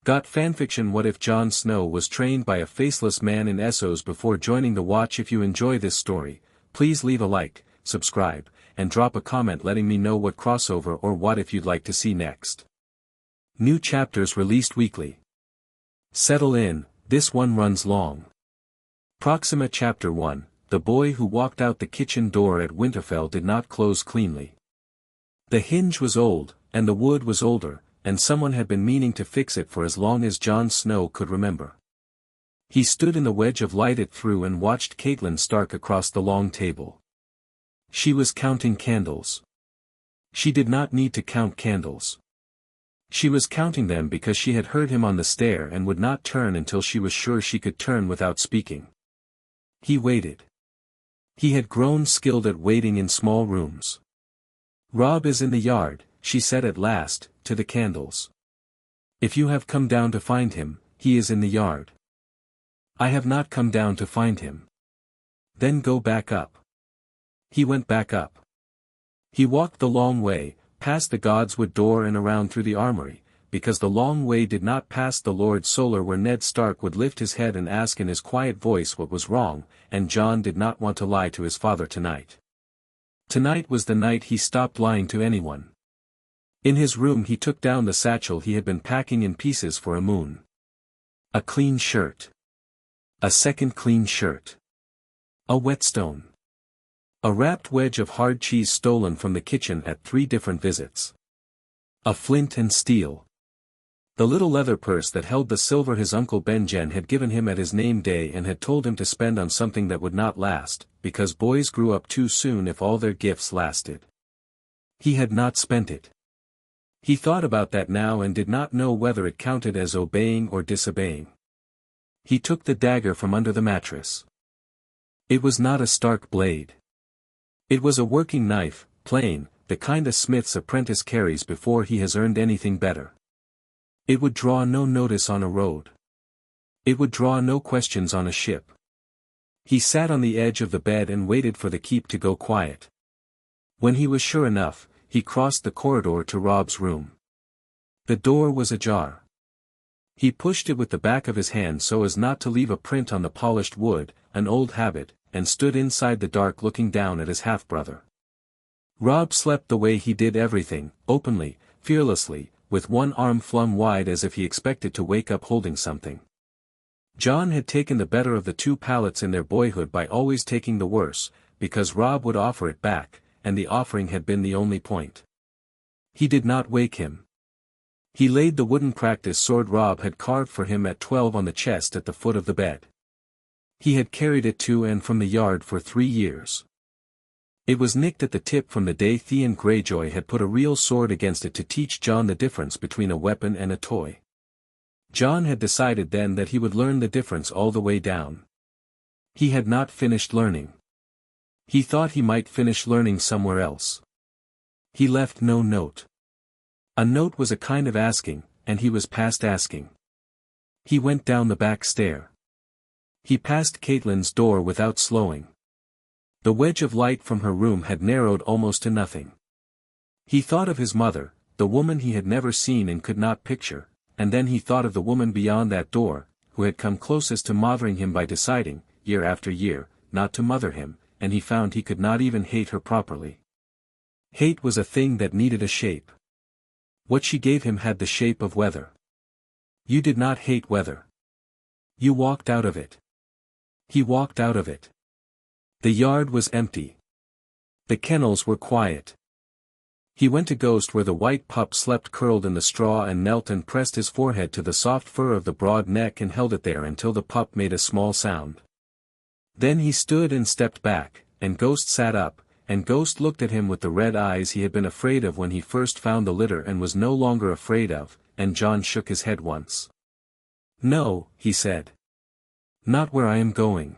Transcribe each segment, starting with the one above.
Got fanfiction. What if Jon Snow was trained by a faceless man in Essos before joining the Watch? If you enjoy this story, please leave a like, subscribe, and drop a comment letting me know what crossover or what if you'd like to see next. New chapters released weekly. Settle in, this one runs long. Proxima Chapter 1, The boy who walked out the kitchen door at Winterfell did not close cleanly. The hinge was old, and the wood was older, and someone had been meaning to fix it for as long as Jon Snow could remember. He stood in the wedge of light it threw and watched Catelyn Stark across the long table. She was counting candles. She did not need to count candles. She was counting them because she had heard him on the stair and would not turn until she was sure she could turn without speaking. He waited. He had grown skilled at waiting in small rooms. "Robb is in the yard," she said at last, to the candles. "If you have come down to find him, he is in the yard." "I have not come down to find him." "Then go back up." He went back up. He walked the long way, past the Godswood door and around through the armory, because the long way did not pass the Lord Solar where Ned Stark would lift his head and ask in his quiet voice what was wrong, and Jon did not want to lie to his father tonight. Tonight was the night he stopped lying to anyone. In his room he took down the satchel he had been packing in pieces for a moon. A clean shirt. A second clean shirt. A whetstone. A wrapped wedge of hard cheese stolen from the kitchen at 3 different visits. A flint and steel. The little leather purse that held the silver his uncle Benjen had given him at his name day and had told him to spend on something that would not last, because boys grew up too soon if all their gifts lasted. He had not spent it. He thought about that now and did not know whether it counted as obeying or disobeying. He took the dagger from under the mattress. It was not a Stark blade. It was a working knife, plain, the kind a smith's apprentice carries before he has earned anything better. It would draw no notice on a road. It would draw no questions on a ship. He sat on the edge of the bed and waited for the keep to go quiet. When he was sure enough, he crossed the corridor to Robb's room. The door was ajar. He pushed it with the back of his hand so as not to leave a print on the polished wood, an old habit, and stood inside the dark looking down at his half-brother. Robb slept the way he did everything, openly, fearlessly, with one arm flung wide as if he expected to wake up holding something. Jon had taken the better of the 2 pallets in their boyhood by always taking the worse, because Robb would offer it back, and the offering had been the only point. He did not wake him. He laid the wooden practice sword Robb had carved for him at 12 on the chest at the foot of the bed. He had carried it to and from the yard for 3 years. It was nicked at the tip from the day Theon Greyjoy had put a real sword against it to teach Jon the difference between a weapon and a toy. Jon had decided then that he would learn the difference all the way down. He had not finished learning. He thought he might finish learning somewhere else. He left no note. A note was a kind of asking, and he was past asking. He went down the back stair. He passed Catelyn's door without slowing. The wedge of light from her room had narrowed almost to nothing. He thought of his mother, the woman he had never seen and could not picture, and then he thought of the woman beyond that door, who had come closest to mothering him by deciding, year after year, not to mother him, and he found he could not even hate her properly. Hate was a thing that needed a shape. What she gave him had the shape of weather. You did not hate weather. You walked out of it. He walked out of it. The yard was empty. The kennels were quiet. He went to Ghost where the white pup slept curled in the straw and knelt and pressed his forehead to the soft fur of the broad neck and held it there until the pup made a small sound. Then he stood and stepped back, and Ghost sat up, and Ghost looked at him with the red eyes he had been afraid of when he first found the litter and was no longer afraid of, and Jon shook his head once. "No," he said. "Not where I am going."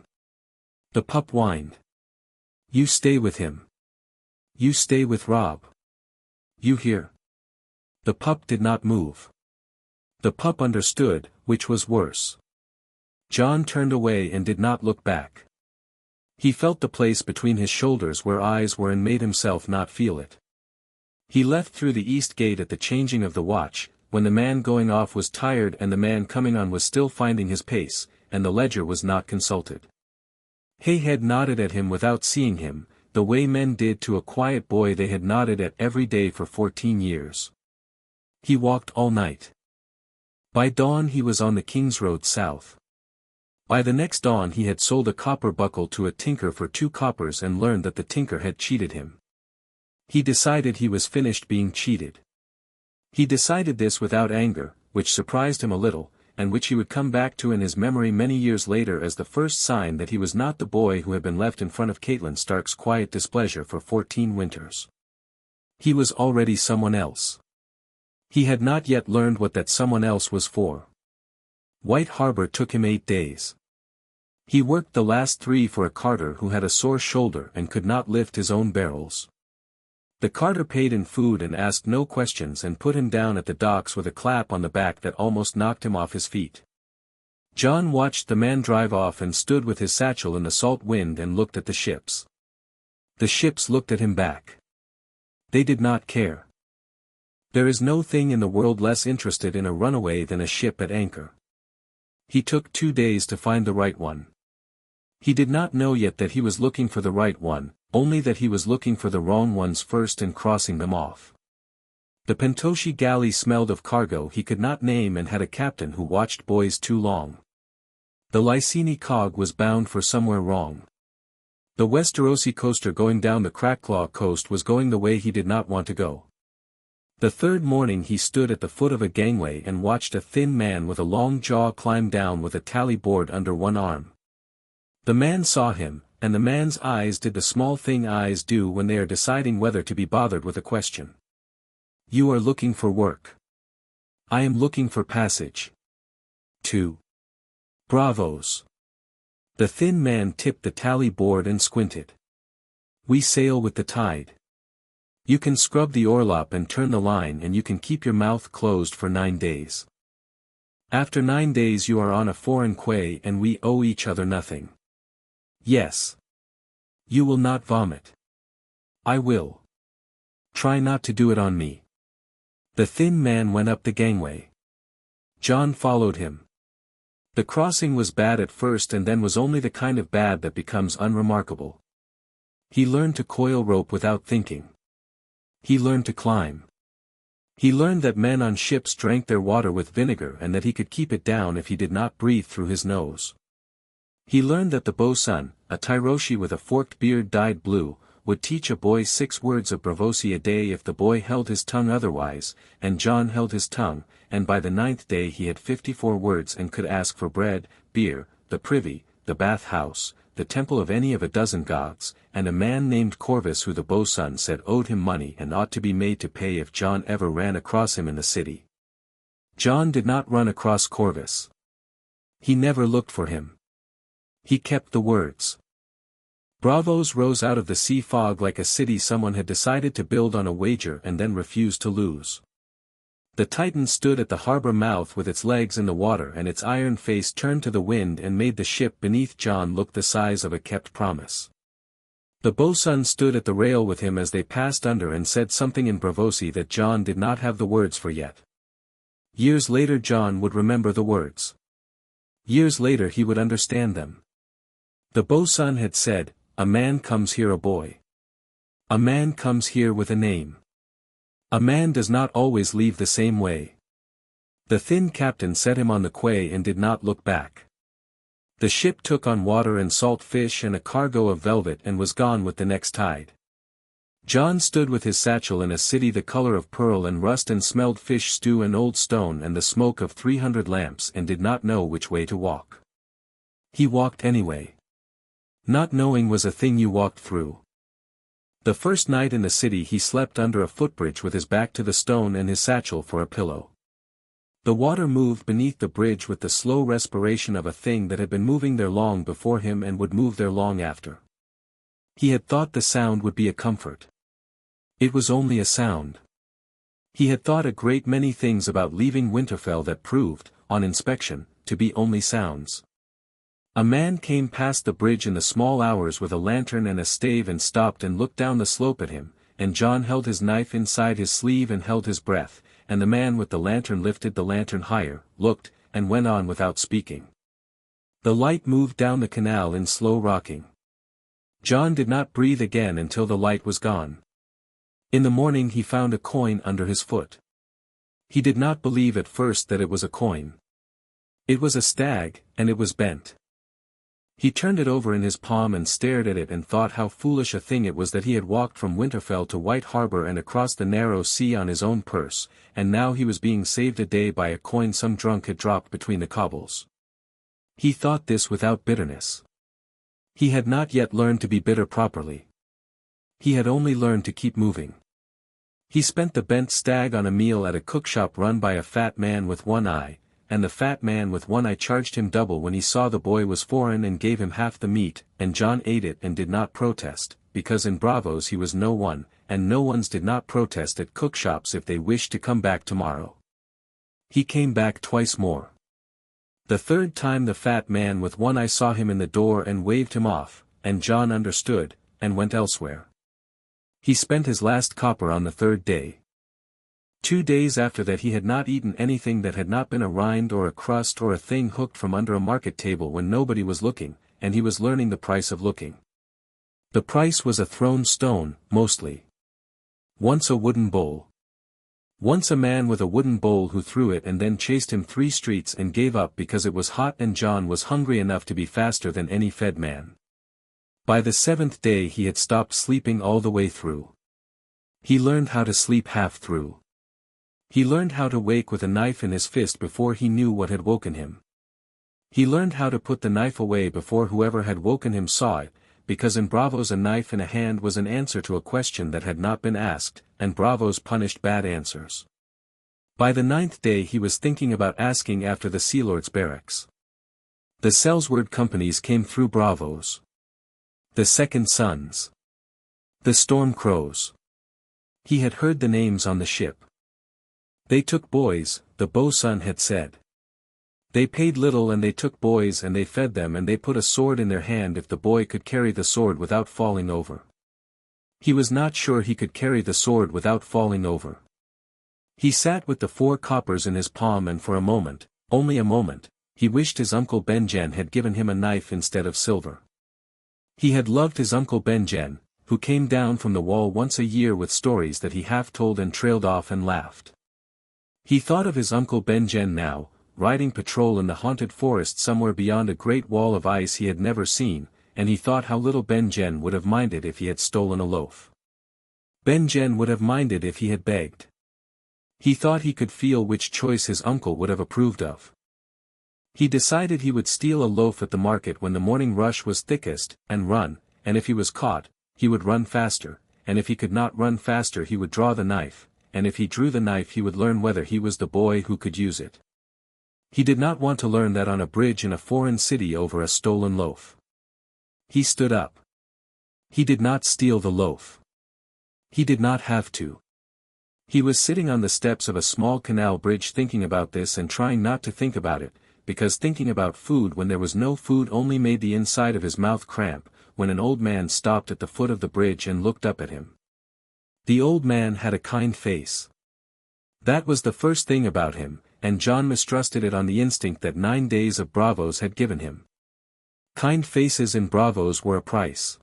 The pup whined. "You stay with him. You stay with Robb. You hear?" The pup did not move. The pup understood, which was worse. Jon turned away and did not look back. He felt the place between his shoulders where eyes were and made himself not feel it. He left through the east gate at the changing of the watch, when the man going off was tired and the man coming on was still finding his pace, and the ledger was not consulted. Hayhead nodded at him without seeing him, the way men did to a quiet boy they had nodded at every day for 14 years. He walked all night. By dawn he was on the King's Road south. By the next dawn he had sold a copper buckle to a tinker for 2 coppers and learned that the tinker had cheated him. He decided he was finished being cheated. He decided this without anger, which surprised him a little, and which he would come back to in his memory many years later as the first sign that he was not the boy who had been left in front of Catelyn Stark's quiet displeasure for 14 winters. He was already someone else. He had not yet learned what that someone else was for. White Harbor took him 8 days. He worked the last 3 for a carter who had a sore shoulder and could not lift his own barrels. The carter paid in food and asked no questions and put him down at the docks with a clap on the back that almost knocked him off his feet. Jon watched the man drive off and stood with his satchel in the salt wind and looked at the ships. The ships looked at him back. They did not care. There is no thing in the world less interested in a runaway than a ship at anchor. He took 2 days to find the right one. He did not know yet that he was looking for the right one, only that he was looking for the wrong ones first and crossing them off. The Pentoshi galley smelled of cargo he could not name and had a captain who watched boys too long. The Lysini cog was bound for somewhere wrong. The Westerosi coaster going down the Crackclaw coast was going the way he did not want to go. The 3rd morning he stood at the foot of a gangway and watched a thin man with a long jaw climb down with a tally board under one arm. The man saw him, and the man's eyes did the small thing eyes do when they are deciding whether to be bothered with a question. You are looking for work. I am looking for passage. To Braavos. The thin man tipped the tally board and squinted. We sail with the tide. You can scrub the orlop and turn the line and you can keep your mouth closed for 9 days. After 9 days you are on a foreign quay and we owe each other nothing. Yes. You will not vomit. I will. Try not to do it on me. The thin man went up the gangway. Jon followed him. The crossing was bad at first and then was only the kind of bad that becomes unremarkable. He learned to coil rope without thinking. He learned to climb. He learned that men on ships drank their water with vinegar and that he could keep it down if he did not breathe through his nose. He learned that the bosun, a Tyroshi with a forked beard dyed blue, would teach a boy 6 words of Braavosi a day if the boy held his tongue otherwise, and Jon held his tongue, and by the 9th day he had 54 words and could ask for bread, beer, the privy, the bath house, the temple of any of a dozen gods, and a man named Corvus who the bosun said owed him money and ought to be made to pay if Jon ever ran across him in the city. Jon did not run across Corvus. He never looked for him. He kept the words. Braavos rose out of the sea fog like a city someone had decided to build on a wager and then refused to lose. The Titan stood at the harbor mouth with its legs in the water and its iron face turned to the wind and made the ship beneath Jon look the size of a kept promise. The bosun stood at the rail with him as they passed under and said something in Braavosi that Jon did not have the words for yet. Years later Jon would remember the words. Years later he would understand them. The bosun had said, "A man comes here a boy. A man comes here with a name. A man does not always leave the same way." The thin captain set him on the quay and did not look back. The ship took on water and salt fish and a cargo of velvet and was gone with the next tide. Jon stood with his satchel in a city the color of pearl and rust and smelled fish stew and old stone and the smoke of 300 lamps and did not know which way to walk. He walked anyway. Not knowing was a thing you walked through. The first night in the city he slept under a footbridge with his back to the stone and his satchel for a pillow. The water moved beneath the bridge with the slow respiration of a thing that had been moving there long before him and would move there long after. He had thought the sound would be a comfort. It was only a sound. He had thought a great many things about leaving Winterfell that proved, on inspection, to be only sounds. A man came past the bridge in the small hours with a lantern and a stave and stopped and looked down the slope at him, and Jon held his knife inside his sleeve and held his breath, and the man with the lantern lifted the lantern higher, looked, and went on without speaking. The light moved down the canal in slow rocking. Jon did not breathe again until the light was gone. In the morning he found a coin under his foot. He did not believe at first that it was a coin. It was a stag, and it was bent. He turned it over in his palm and stared at it and thought how foolish a thing it was that he had walked from Winterfell to White Harbor and across the narrow sea on his own purse, and now he was being saved a day by a coin some drunk had dropped between the cobbles. He thought this without bitterness. He had not yet learned to be bitter properly. He had only learned to keep moving. He spent the bent stag on a meal at a cookshop run by a fat man with one eye, and the fat man with one eye charged him double when he saw the boy was foreign and gave him half the meat, and Jon ate it and did not protest, because in Braavos he was no one, and no ones did not protest at cookshops if they wished to come back tomorrow. He came back twice more. The third time the fat man with one eye saw him in the door and waved him off, and Jon understood, and went elsewhere. He spent his last copper on the third day. 2 days after that he had not eaten anything that had not been a rind or a crust or a thing hooked from under a market table when nobody was looking, and he was learning the price of looking. The price was a thrown stone, mostly. Once a wooden bowl. Once a man with a wooden bowl who threw it and then chased him 3 streets and gave up because it was hot and Jon was hungry enough to be faster than any fed man. By the 7th day he had stopped sleeping all the way through. He learned how to sleep half through. He learned how to wake with a knife in his fist before he knew what had woken him. He learned how to put the knife away before whoever had woken him saw it, because in Braavos a knife in a hand was an answer to a question that had not been asked, and Braavos punished bad answers. By the 9th day he was thinking about asking after the Sea Lord's barracks. The Sellsword companies came through Braavos. The Second Sons. The Storm Crows. He had heard the names on the ship. They took boys, the bosun had said. They paid little and they took boys and they fed them and they put a sword in their hand if the boy could carry the sword without falling over. He was not sure he could carry the sword without falling over. He sat with the 4 coppers in his palm and for a moment, only a moment, he wished his Uncle Benjen had given him a knife instead of silver. He had loved his Uncle Benjen, who came down from the wall once a year with stories that he half told and trailed off and laughed. He thought of his Uncle Benjen now, riding patrol in the haunted forest somewhere beyond a great wall of ice he had never seen, and he thought how little Benjen would have minded if he had stolen a loaf. Benjen would have minded if he had begged. He thought he could feel which choice his uncle would have approved of. He decided he would steal a loaf at the market when the morning rush was thickest, and run, and if he was caught, he would run faster, and if he could not run faster he would draw the knife, and if he drew the knife he would learn whether he was the boy who could use it. He did not want to learn that on a bridge in a foreign city over a stolen loaf. He stood up. He did not steal the loaf. He did not have to. He was sitting on the steps of a small canal bridge thinking about this and trying not to think about it, because thinking about food when there was no food only made the inside of his mouth cramp, when an old man stopped at the foot of the bridge and looked up at him. The old man had a kind face. That was the first thing about him, and Jon mistrusted it on the instinct that 9 days of Braavos had given him. Kind faces in Braavos were a price.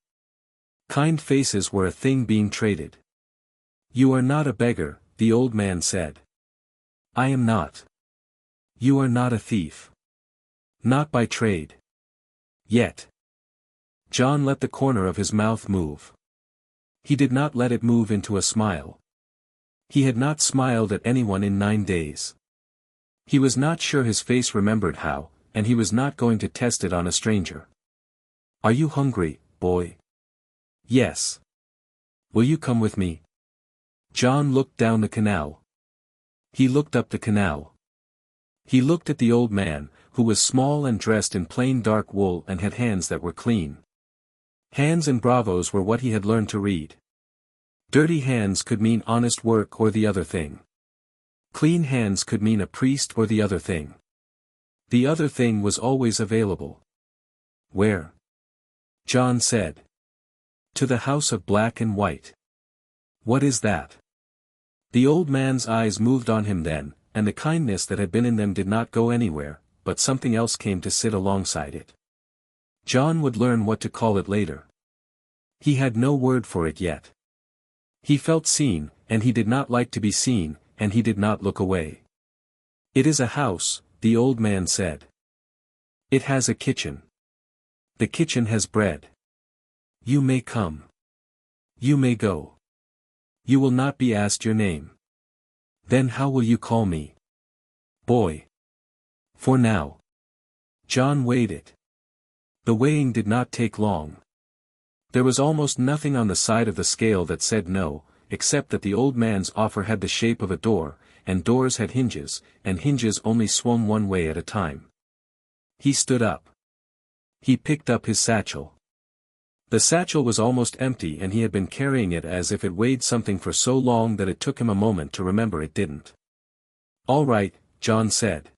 Kind faces were a thing being traded. "You are not a beggar," the old man said. "I am not. You are not a thief. Not by trade. Yet." Jon let the corner of his mouth move. He did not let it move into a smile. He had not smiled at anyone in 9 days. He was not sure his face remembered how, and he was not going to test it on a stranger. "Are you hungry, boy?" "Yes." "Will you come with me?" Jon looked down the canal. He looked up the canal. He looked at the old man, who was small and dressed in plain dark wool and had hands that were clean. Hands in Braavos were what he had learned to read. Dirty hands could mean honest work or the other thing. Clean hands could mean a priest or the other thing. The other thing was always available. "Where?" Jon said. "To the house of black and white." "What is that?" The old man's eyes moved on him then, and the kindness that had been in them did not go anywhere, but something else came to sit alongside it. Jon would learn what to call it later. He had no word for it yet. He felt seen, and he did not like to be seen, and he did not look away. "It is a house," the old man said. "It has a kitchen. The kitchen has bread. You may come. You may go. You will not be asked your name. Then how will you call me?" "Boy." "For now." Jon weighed it. The weighing did not take long. There was almost nothing on the side of the scale that said no, except that the old man's offer had the shape of a door, and doors had hinges, and hinges only swung one way at a time. He stood up. He picked up his satchel. The satchel was almost empty, and he had been carrying it as if it weighed something for so long that it took him a moment to remember it didn't. "All right," Jon said.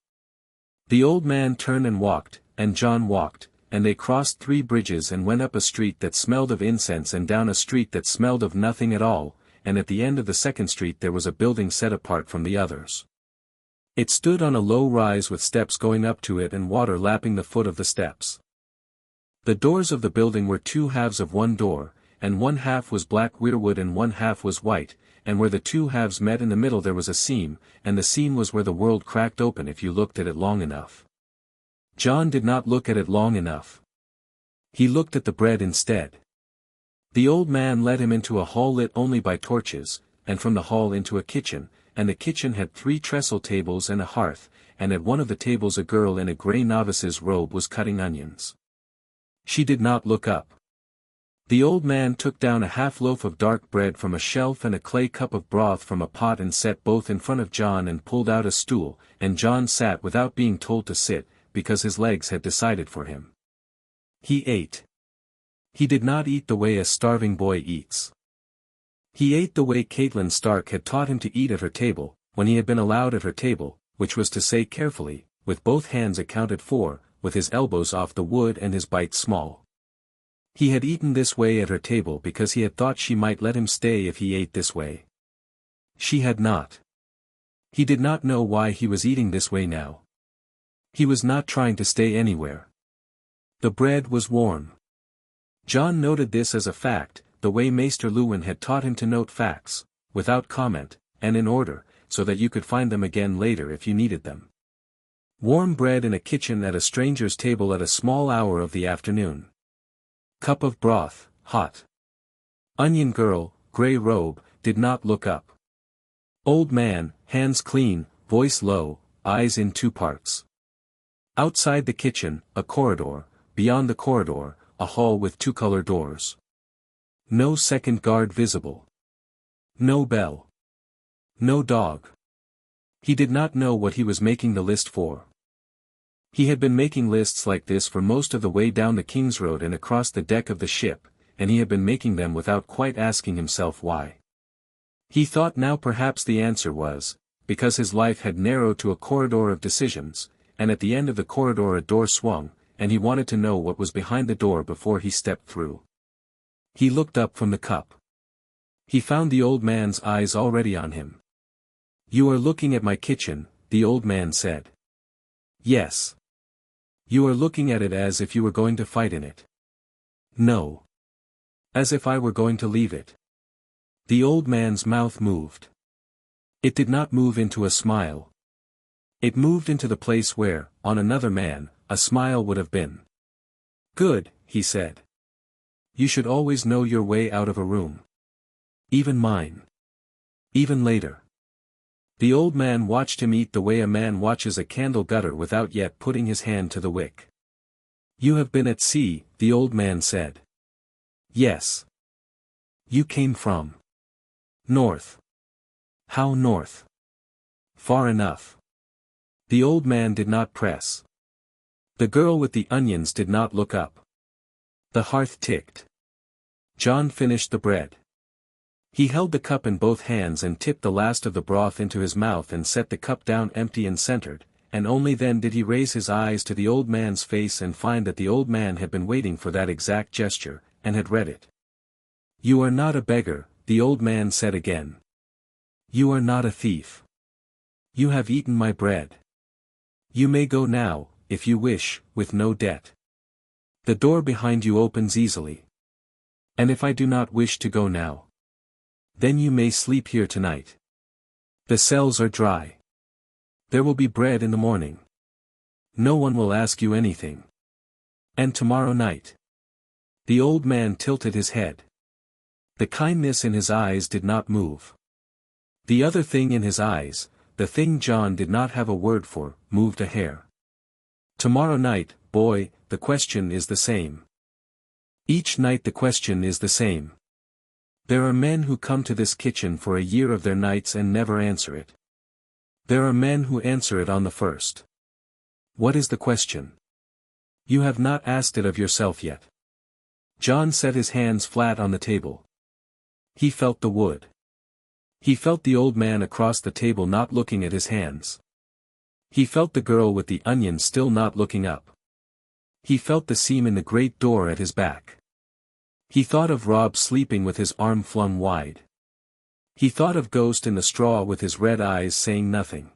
The old man turned and walked, and Jon walked, and they crossed 3 bridges and went up a street that smelled of incense and down a street that smelled of nothing at all, and at the end of the second street there was a building set apart from the others. It stood on a low rise with steps going up to it and water lapping the foot of the steps. The doors of the building were 2 halves of one door, and one half was black weirwood and one half was white, and where the 2 halves met in the middle there was a seam, and the seam was where the world cracked open if you looked at it long enough. Jon did not look at it long enough. He looked at the bread instead. The old man led him into a hall lit only by torches, and from the hall into a kitchen, and the kitchen had 3 trestle tables and a hearth, and at one of the tables a girl in a grey novice's robe was cutting onions. She did not look up. The old man took down a half loaf of dark bread from a shelf and a clay cup of broth from a pot and set both in front of Jon and pulled out a stool, and Jon sat without being told to sit, because his legs had decided for him. He ate. He did not eat the way a starving boy eats. He ate the way Catelyn Stark had taught him to eat at her table, when he had been allowed at her table, which was to say carefully, with both hands accounted for, with his elbows off the wood and his bite small. He had eaten this way at her table because he had thought she might let him stay if he ate this way. She had not. He did not know why he was eating this way now. He was not trying to stay anywhere. The bread was warm. Jon noted this as a fact, the way Maester Luwin had taught him to note facts, without comment, and in order, so that you could find them again later if you needed them. Warm bread in a kitchen at a stranger's table at a small hour of the afternoon. Cup of broth, hot. Onion girl, grey robe, did not look up. Old man, hands clean, voice low, eyes in 2 parts. Outside the kitchen, a corridor, beyond the corridor, a hall with 2 color doors. No second guard visible. No bell. No dog. He did not know what he was making the list for. He had been making lists like this for most of the way down the King's Road and across the deck of the ship, and he had been making them without quite asking himself why. He thought now perhaps the answer was, because his life had narrowed to a corridor of decisions, and at the end of the corridor a door swung, and he wanted to know what was behind the door before he stepped through. He looked up from the cup. He found the old man's eyes already on him. "You are looking at my kitchen," the old man said. "Yes. You are looking at it as if you were going to fight in it." "No. As if I were going to leave it." The old man's mouth moved. It did not move into a smile. It moved into the place where, on another man, a smile would have been. "Good," he said. "You should always know your way out of a room. Even mine. Even later." The old man watched him eat the way a man watches a candle gutter without yet putting his hand to the wick. "You have been at sea," the old man said. "Yes." "You came from north." "How north?" "Far enough." The old man did not press. The girl with the onions did not look up. The hearth ticked. Jon finished the bread. He held the cup in both hands and tipped the last of the broth into his mouth and set the cup down empty and centered, and only then did he raise his eyes to the old man's face and find that the old man had been waiting for that exact gesture, and had read it. "You are not a beggar," the old man said again. You are not a thief. You have eaten my bread. You may go now, if you wish, with no debt. The door behind you opens easily. And if I do not wish to go now, then you may sleep here tonight. The cells are dry. There will be bread in the morning. No one will ask you anything. And tomorrow night. The old man tilted his head. The kindness in his eyes did not move. The other thing in his eyes, the thing Jon did not have a word for, moved a hair. Tomorrow night, boy, the question is the same. Each night the question is the same. There are men who come to this kitchen for a year of their nights and never answer it. There are men who answer it on the first. What is the question? You have not asked it of yourself yet. Jon set his hands flat on the table. He felt the wood. He felt the old man across the table not looking at his hands. He felt the girl with the onion still not looking up. He felt the seam in the great door at his back. He thought of Robb sleeping with his arm flung wide. He thought of Ghost in the straw with his red eyes saying nothing.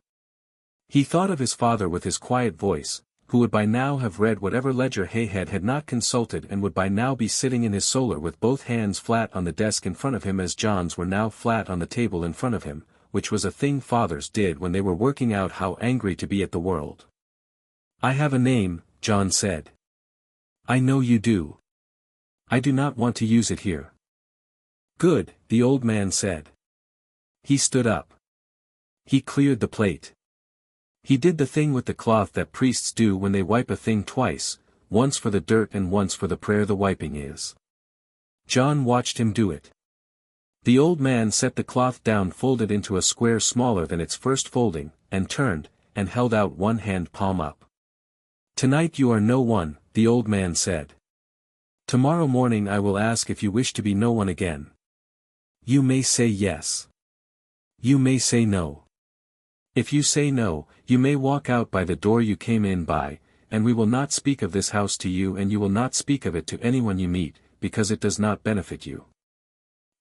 He thought of his father with his quiet voice, who would by now have read whatever ledger Hayhead had not consulted and would by now be sitting in his solar with both hands flat on the desk in front of him as Jon's were now flat on the table in front of him, which was a thing fathers did when they were working out how angry to be at the world. I have a name, Jon said. I know you do. I do not want to use it here. Good, the old man said. He stood up. He cleared the plate. He did the thing with the cloth that priests do when they wipe a thing twice, once for the dirt and once for the prayer the wiping is. Jon watched him do it. The old man set the cloth down folded into a square smaller than its first folding, and turned, and held out one hand palm up. Tonight you are no one, the old man said. Tomorrow morning I will ask if you wish to be no one again. You may say yes. You may say no. If you say no, you may walk out by the door you came in by, and we will not speak of this house to you and you will not speak of it to anyone you meet, because it does not benefit you.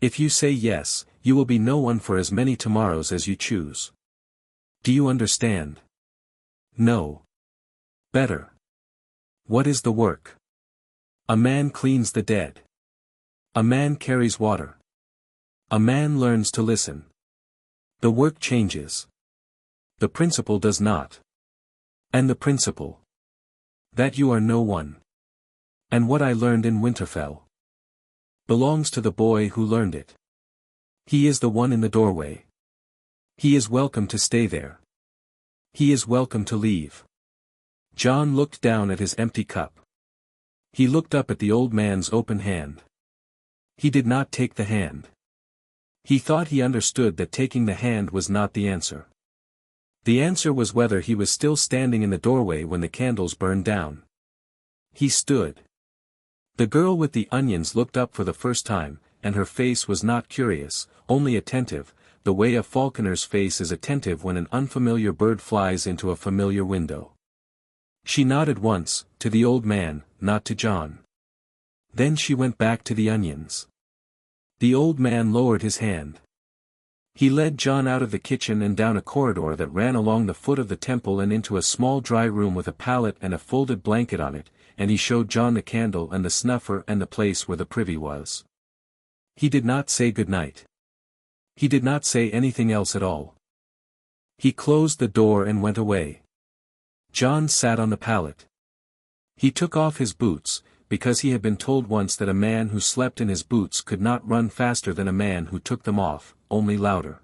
If you say yes, you will be no one for as many tomorrows as you choose. Do you understand? No. Better. What is the work? A man cleans the dead. A man carries water. A man learns to listen. The work changes. The principle does not. And the principle? That you are no one. And what I learned in Winterfell belongs to the boy who learned it. He is the one in the doorway. He is welcome to stay there. He is welcome to leave. Jon looked down at his empty cup. He looked up at the old man's open hand. He did not take the hand. He thought he understood that taking the hand was not the answer. The answer was whether he was still standing in the doorway when the candles burned down. He stood. The girl with the onions looked up for the first time, and her face was not curious, only attentive, the way a falconer's face is attentive when an unfamiliar bird flies into a familiar window. She nodded once, to the old man, not to Jon. Then she went back to the onions. The old man lowered his hand. He led Jon out of the kitchen and down a corridor that ran along the foot of the temple and into a small dry room with a pallet and a folded blanket on it, and he showed Jon the candle and the snuffer and the place where the privy was. He did not say good night. He did not say anything else at all. He closed the door and went away. Jon sat on the pallet. He took off his boots, because he had been told once that a man who slept in his boots could not run faster than a man who took them off, only louder.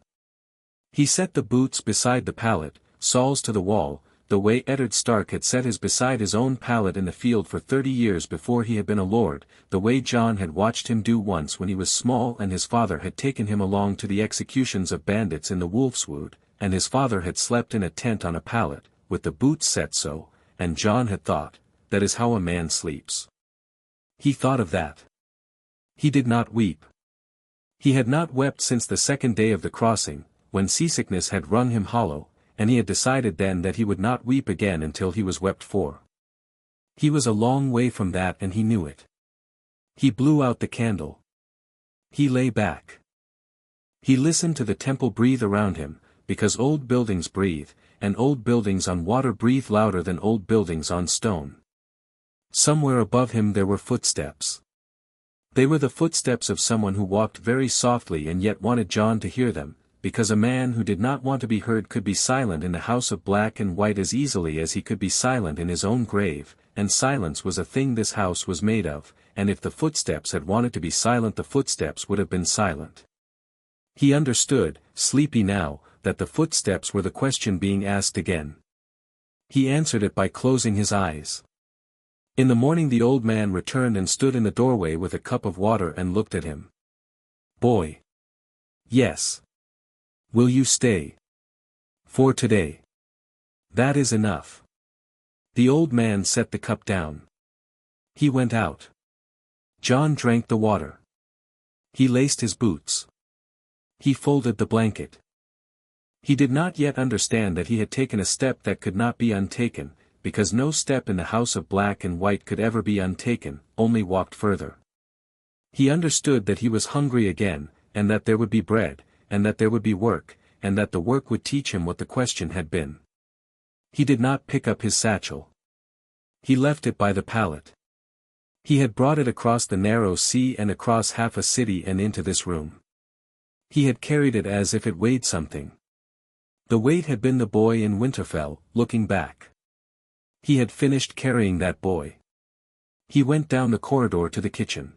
He set the boots beside the pallet, soles to the wall, the way Eddard Stark had set his beside his own pallet in the field for 30 years before he had been a lord, the way Jon had watched him do once when he was small and his father had taken him along to the executions of bandits in the Wolfswood, and his father had slept in a tent on a pallet, with the boots set so, and Jon had thought, that is how a man sleeps. He thought of that. He did not weep. He had not wept since the second day of the crossing, when seasickness had wrung him hollow, and he had decided then that he would not weep again until he was wept for. He was a long way from that and he knew it. He blew out the candle. He lay back. He listened to the temple breathe around him, because old buildings breathe, and old buildings on water breathe louder than old buildings on stone. Somewhere above him there were footsteps. They were the footsteps of someone who walked very softly and yet wanted Jon to hear them, because a man who did not want to be heard could be silent in the house of black and white as easily as he could be silent in his own grave, and silence was a thing this house was made of, and if the footsteps had wanted to be silent the footsteps would have been silent. He understood, sleepy now, that the footsteps were the question being asked again. He answered it by closing his eyes. In the morning the old man returned and stood in the doorway with a cup of water and looked at him. "Boy." "Yes." "Will you stay? For today?" "That is enough." The old man set the cup down. He went out. Jon drank the water. He laced his boots. He folded the blanket. He did not yet understand that he had taken a step that could not be untaken, because no step in the house of black and white could ever be untaken, only walked further. He understood that he was hungry again, and that there would be bread, and that there would be work, and that the work would teach him what the question had been. He did not pick up his satchel. He left it by the pallet. He had brought it across the narrow sea and across half a city and into this room. He had carried it as if it weighed something. The weight had been the boy in Winterfell, looking back. He had finished carrying that boy. He went down the corridor to the kitchen.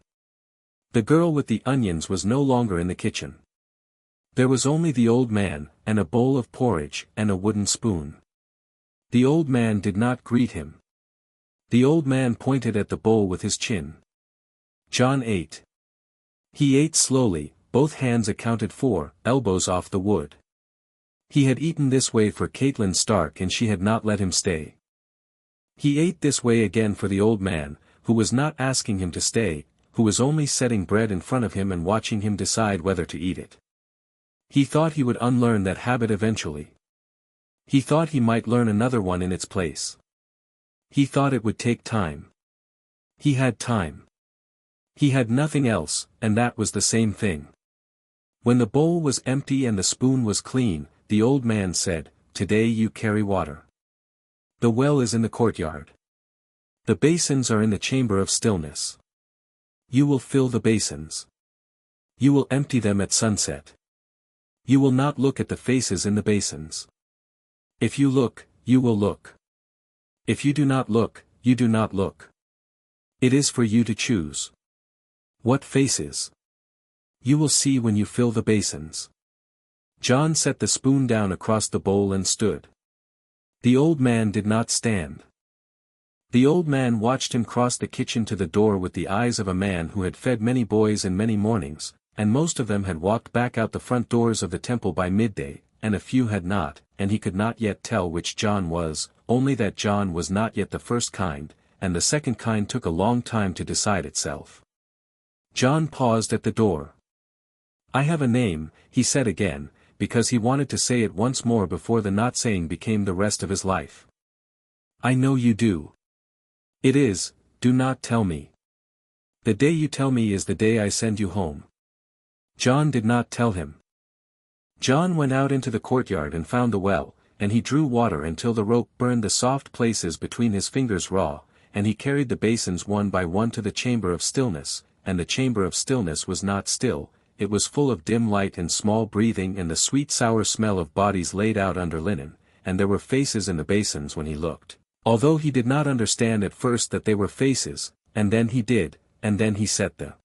The girl with the onions was no longer in the kitchen. There was only the old man, and a bowl of porridge, and a wooden spoon. The old man did not greet him. The old man pointed at the bowl with his chin. Jon ate. He ate slowly, both hands accounted for, elbows off the wood. He had eaten this way for Catelyn Stark and she had not let him stay. He ate this way again for the old man, who was not asking him to stay, who was only setting bread in front of him and watching him decide whether to eat it. He thought he would unlearn that habit eventually. He thought he might learn another one in its place. He thought it would take time. He had time. He had nothing else, and that was the same thing. When the bowl was empty and the spoon was clean, the old man said, "Today you carry water. The well is in the courtyard. The basins are in the chamber of stillness. You will fill the basins. You will empty them at sunset. You will not look at the faces in the basins. If you look, you will look. If you do not look, you do not look. It is for you to choose. What faces? You will see when you fill the basins." Jon set the spoon down across the bowl and stood. The old man did not stand. The old man watched him cross the kitchen to the door with the eyes of a man who had fed many boys in many mornings, and most of them had walked back out the front doors of the temple by midday, and a few had not, and he could not yet tell which Jon was, only that Jon was not yet the first kind, and the second kind took a long time to decide itself. Jon paused at the door. "I have a name," he said again, because he wanted to say it once more before the not saying became the rest of his life. "I know you do. It is, do not tell me. The day you tell me is the day I send you home." Jon did not tell him. Jon went out into the courtyard and found the well, and he drew water until the rope burned the soft places between his fingers raw, and he carried the basins one by one to the chamber of stillness, and the chamber of stillness was not still, it was full of dim light and small breathing and the sweet sour smell of bodies laid out under linen, and there were faces in the basins when he looked, although he did not understand at first that they were faces, and then he did, and then he set the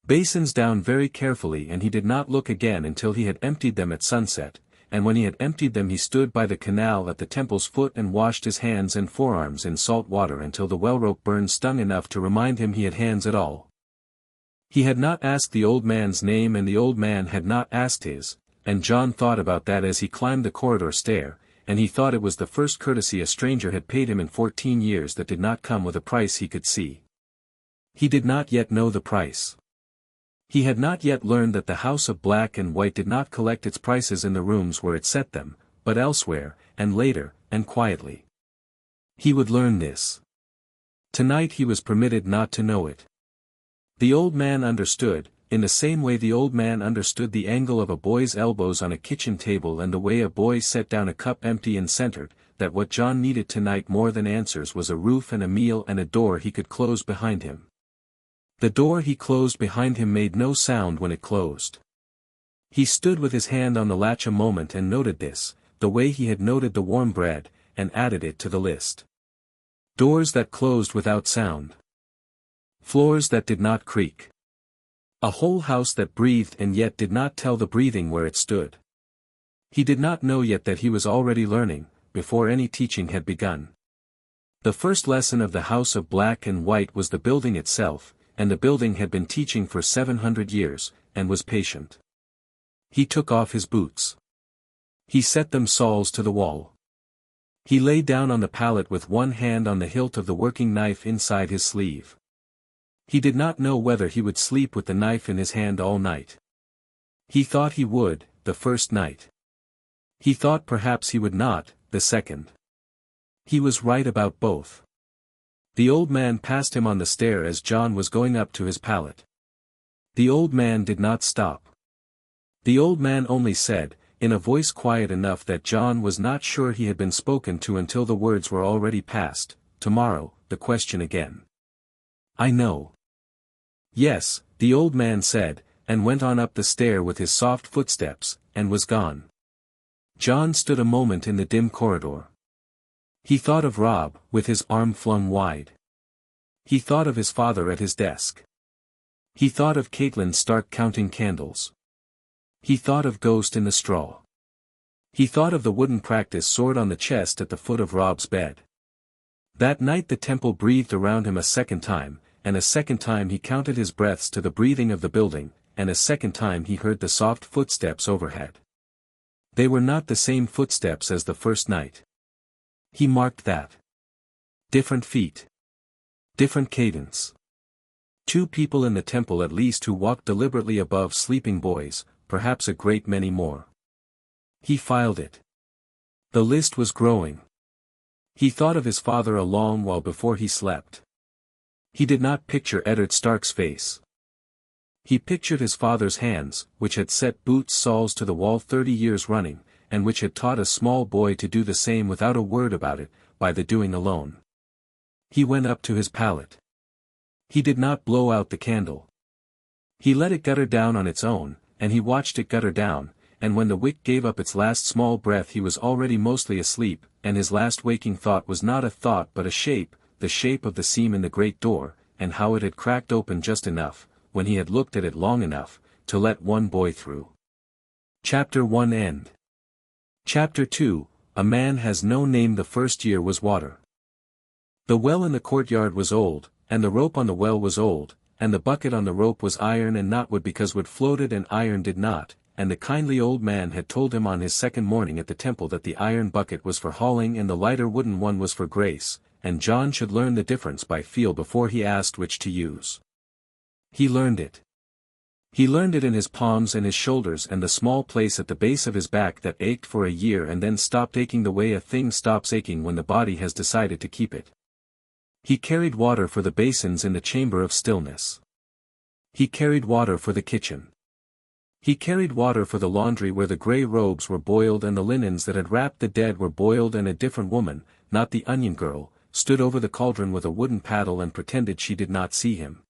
basins down very carefully and he did not look again until he had emptied them at sunset, and when he had emptied them he stood by the canal at the temple's foot and washed his hands and forearms in salt water until the well rope burned stung enough to remind him he had hands at all. He had not asked the old man's name and the old man had not asked his, and Jon thought about that as he climbed the corridor stair, and he thought it was the first courtesy a stranger had paid him in 14 years that did not come with a price he could see. He did not yet know the price. He had not yet learned that the house of black and white did not collect its prices in the rooms where it set them, but elsewhere, and later, and quietly. He would learn this. Tonight he was permitted not to know it. The old man understood, in the same way the old man understood the angle of a boy's elbows on a kitchen table and the way a boy set down a cup empty and centered, that what Jon needed tonight more than answers was a roof and a meal and a door he could close behind him. The door he closed behind him made no sound when it closed. He stood with his hand on the latch a moment and noted this, the way he had noted the warm bread, and added it to the list. Doors that closed without sound. Floors that did not creak. A whole house that breathed and yet did not tell the breathing where it stood. He did not know yet that he was already learning, before any teaching had begun. The first lesson of the House of Black and White was the building itself, and the building had been teaching for 700 years, and was patient. He took off his boots. He set them soles to the wall. He lay down on the pallet with one hand on the hilt of the working knife inside his sleeve. He did not know whether he would sleep with the knife in his hand all night. He thought he would, the first night. He thought perhaps he would not, the second. He was right about both. The old man passed him on the stair as Jon was going up to his pallet. The old man did not stop. The old man only said, in a voice quiet enough that Jon was not sure he had been spoken to until the words were already past, tomorrow, the question again. I know. Yes, the old man said, and went on up the stair with his soft footsteps, and was gone. Jon stood a moment in the dim corridor. He thought of Robb, with his arm flung wide. He thought of his father at his desk. He thought of Catelyn Stark counting candles. He thought of Ghost in the straw. He thought of the wooden practice sword on the chest at the foot of Robb's bed. That night the temple breathed around him a second time, and a second time he counted his breaths to the breathing of the building, and a second time he heard the soft footsteps overhead. They were not the same footsteps as the first night. He marked that. Different feet. Different cadence. Two people in the temple at least who walked deliberately above sleeping boys, perhaps a great many more. He filed it. The list was growing. He thought of his father a long while before he slept. He did not picture Eddard Stark's face. He pictured his father's hands, which had set boots soles to the wall 30 years running, and which had taught a small boy to do the same without a word about it, by the doing alone. He went up to his pallet. He did not blow out the candle. He let it gutter down on its own, and he watched it gutter down, and when the wick gave up its last small breath he was already mostly asleep, and his last waking thought was not a thought but a shape, the shape of the seam in the great door, and how it had cracked open just enough, when he had looked at it long enough, to let one boy through. Chapter 1 End. Chapter 2, A Man Has No Name. The first year was water. The well in the courtyard was old, and the rope on the well was old, and the bucket on the rope was iron and not wood because wood floated and iron did not, and the kindly old man had told him on his second morning at the temple that the iron bucket was for hauling and the lighter wooden one was for grace, and Jon should learn the difference by feel before he asked which to use. He learned it. He learned it in his palms and his shoulders and the small place at the base of his back that ached for a year and then stopped aching the way a thing stops aching when the body has decided to keep it. He carried water for the basins in the chamber of stillness. He carried water for the kitchen. He carried water for the laundry where the gray robes were boiled and the linens that had wrapped the dead were boiled, and a different woman, not the onion girl, stood over the cauldron with a wooden paddle and pretended she did not see him.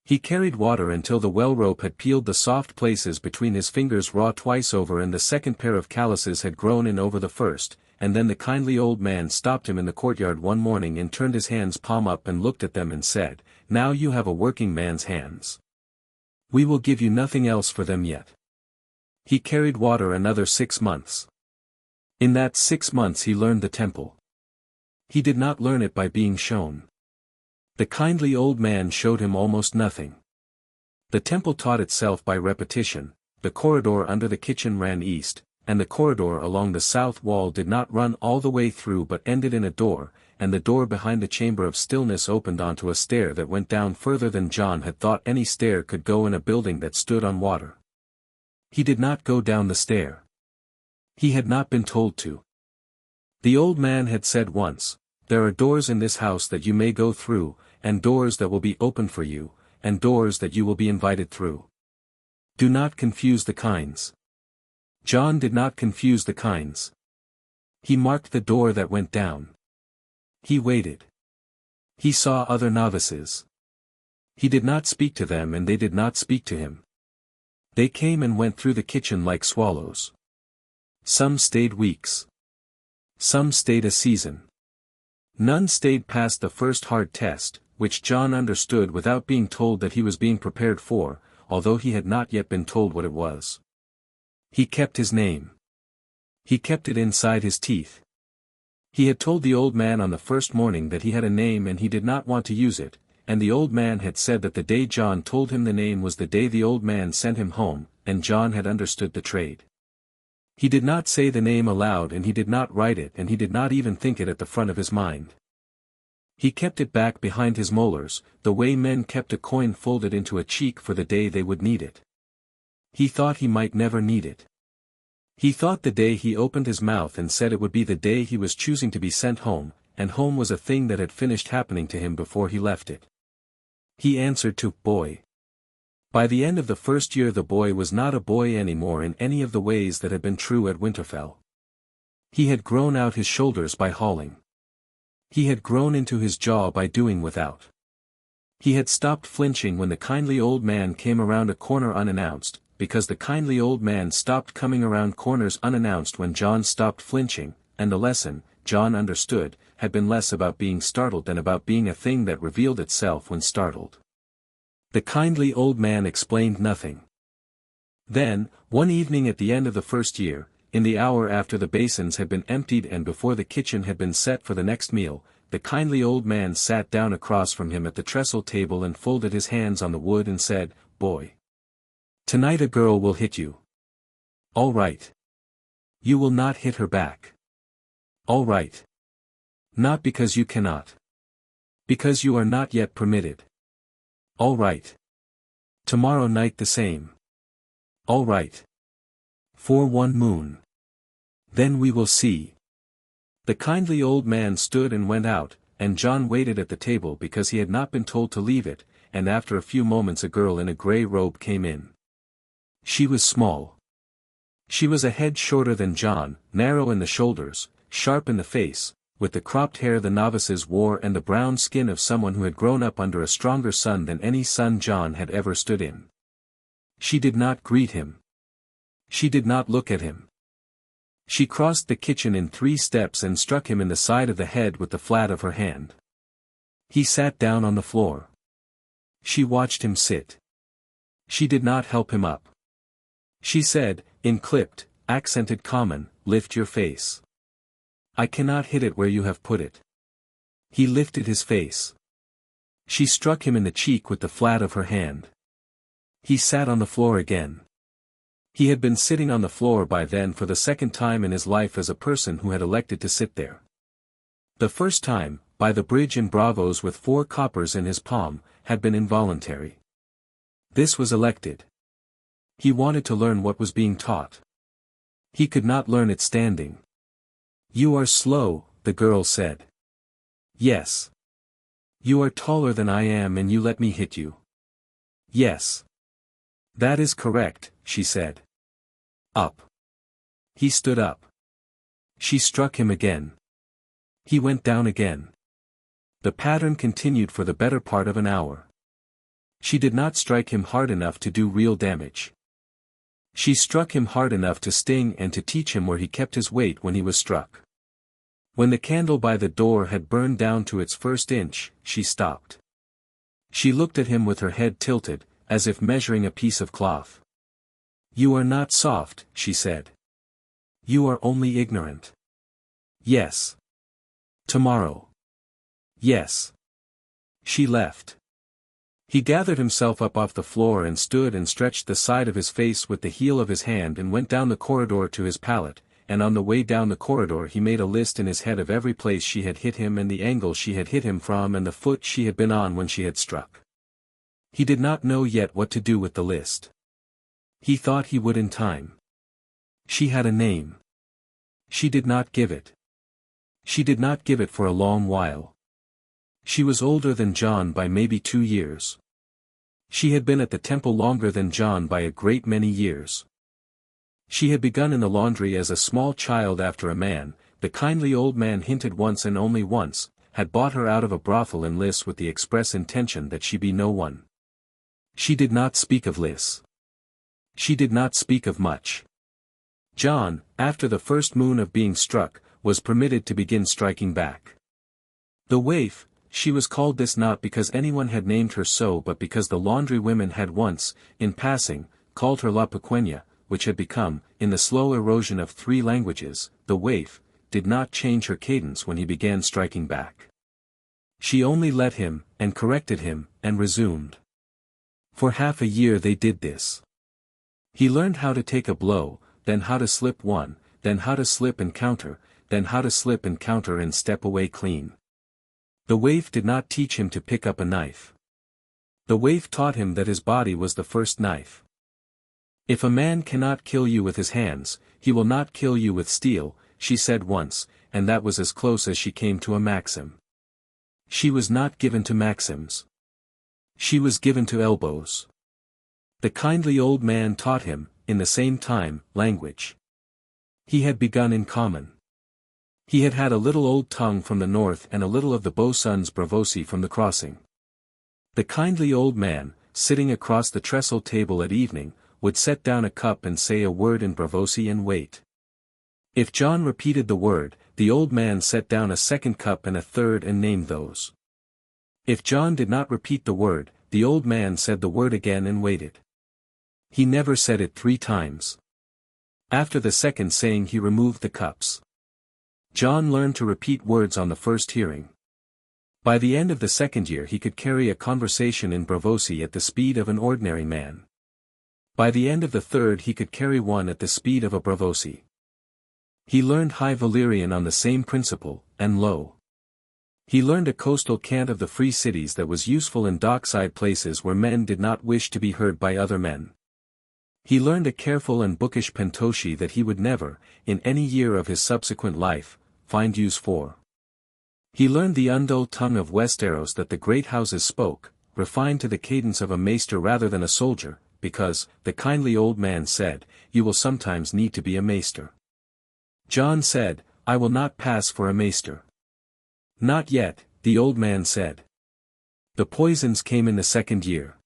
He carried water until the well rope had peeled the soft places between his fingers raw twice over and the second pair of calluses had grown in over the first, and then the kindly old man stopped him in the courtyard one morning and turned his hands palm up and looked at them and said, "Now you have a working man's hands. We will give you nothing else for them yet." He carried water another 6 months. In that 6 months he learned the temple. He did not learn it by being shown. The kindly old man showed him almost nothing. The temple taught itself by repetition. The corridor under the kitchen ran east, and the corridor along the south wall did not run all the way through but ended in a door, and the door behind the chamber of stillness opened onto a stair that went down further than Jon had thought any stair could go in a building that stood on water. He did not go down the stair. He had not been told to. The old man had said once, "There are doors in this house that you may go through, and doors that will be opened for you, and doors that you will be invited through. Do not confuse the kinds. Jon did not confuse the kinds. He marked the door that went down. He waited. He saw other novices. He did not speak to them and they did not speak to him. They came and went through the kitchen like swallows. Some stayed weeks. Some stayed a season. None stayed past the first hard test, which Jon understood without being told that he was being prepared for, although he had not yet been told what it was. He kept his name. He kept it inside his teeth. He had told the old man on the first morning that he had a name and he did not want to use it, and the old man had said that the day Jon told him the name was the day the old man sent him home, and Jon had understood the trade. He did not say the name aloud and he did not write it and he did not even think it at the front of his mind. He kept it back behind his molars, the way men kept a coin folded into a cheek for the day they would need it. He thought he might never need it. He thought the day he opened his mouth and said it would be the day he was choosing to be sent home, and home was a thing that had finished happening to him before he left it. He answered to boy. By the end of the first year the boy was not a boy anymore in any of the ways that had been true at Winterfell. He had grown out his shoulders by hauling. He had grown into his jaw by doing without. He had stopped flinching when the kindly old man came around a corner unannounced, because the kindly old man stopped coming around corners unannounced when Jon stopped flinching, and the lesson, Jon understood, had been less about being startled than about being a thing that revealed itself when startled. The kindly old man explained nothing. Then, one evening at the end of the first year, in the hour after the basins had been emptied and before the kitchen had been set for the next meal, the kindly old man sat down across from him at the trestle table and folded his hands on the wood and said, "Boy. Tonight a girl will hit you. All right. You will not hit her back. All right. Not because you cannot. Because you are not yet permitted. All right. Tomorrow night the same. All right. For one moon. Then we will see." The kindly old man stood and went out, and Jon waited at the table because he had not been told to leave it, and after a few moments a girl in a grey robe came in. She was small. She was a head shorter than Jon, narrow in the shoulders, sharp in the face, with the cropped hair the novices wore and the brown skin of someone who had grown up under a stronger sun than any sun Jon had ever stood in. She did not greet him. She did not look at him. She crossed the kitchen in 3 steps and struck him in the side of the head with the flat of her hand. He sat down on the floor. She watched him sit. She did not help him up. She said, in clipped, accented common, "Lift your face. I cannot hit it where you have put it." He lifted his face. She struck him in the cheek with the flat of her hand. He sat on the floor again. He had been sitting on the floor by then for the second time in his life as a person who had elected to sit there. The first time, by the bridge in Braavos with 4 coppers in his palm, had been involuntary. This was elected. He wanted to learn what was being taught. He could not learn it standing. "You are slow," the girl said. "Yes. You are taller than I am and you let me hit you." "Yes. That is correct," she said. "Up." He stood up. She struck him again. He went down again. The pattern continued for the better part of an hour. She did not strike him hard enough to do real damage. She struck him hard enough to sting and to teach him where he kept his weight when he was struck. When the candle by the door had burned down to its first inch, she stopped. She looked at him with her head tilted, as if measuring a piece of cloth. "You are not soft," she said. "You are only ignorant." "Yes. Tomorrow." "Yes." She left. He gathered himself up off the floor and stood and stretched the side of his face with the heel of his hand and went down the corridor to his pallet, and on the way down the corridor he made a list in his head of every place she had hit him and the angle she had hit him from and the foot she had been on when she had struck. He did not know yet what to do with the list. He thought he would in time. She had a name. She did not give it. She did not give it for a long while. She was older than Jon by maybe 2 years. She had been at the temple longer than Jon by a great many years. She had begun in the laundry as a small child after a man, the kindly old man hinted once and only once, had bought her out of a brothel in Lys with the express intention that she be no one. She did not speak of Lys. She did not speak of much. Jon, after the first moon of being struck, was permitted to begin striking back. The waif, she was called this not because anyone had named her so but because the laundry women had once, in passing, called her La Pequeña, which had become, in the slow erosion of 3 languages, the waif, did not change her cadence when he began striking back. She only let him, and corrected him, and resumed. For half a year they did this. He learned how to take a blow, then how to slip one, then how to slip and counter, then how to slip and counter and step away clean. The waif did not teach him to pick up a knife. The waif taught him that his body was the first knife. If a man cannot kill you with his hands, he will not kill you with steel, she said once, and that was as close as she came to a maxim. She was not given to maxims. She was given to elbows. The kindly old man taught him, in the same time, language. He had begun in common. He had had a little old tongue from the north and a little of the boatswain's Braavosi from the crossing. The kindly old man, sitting across the trestle table at evening, would set down a cup and say a word in Braavosi and wait. If Jon repeated the word, the old man set down a second cup and a third and named those. If Jon did not repeat the word, the old man said the word again and waited. He never said it 3 times. After the second saying he removed the cups. Jon learned to repeat words on the first hearing. By the end of the second year he could carry a conversation in Braavosi at the speed of an ordinary man. By the end of the third he could carry one at the speed of a Braavosi. He learned High Valyrian on the same principle, and Low. He learned a coastal cant of the free cities that was useful in dockside places where men did not wish to be heard by other men. He learned a careful and bookish pentoshi that he would never, in any year of his subsequent life, find use for. He learned the undull tongue of Westeros that the great houses spoke, refined to the cadence of a maester rather than a soldier, because, the kindly old man said, you will sometimes need to be a maester. Jon said, I will not pass for a maester. Not yet, the old man said. The poisons came in the second year.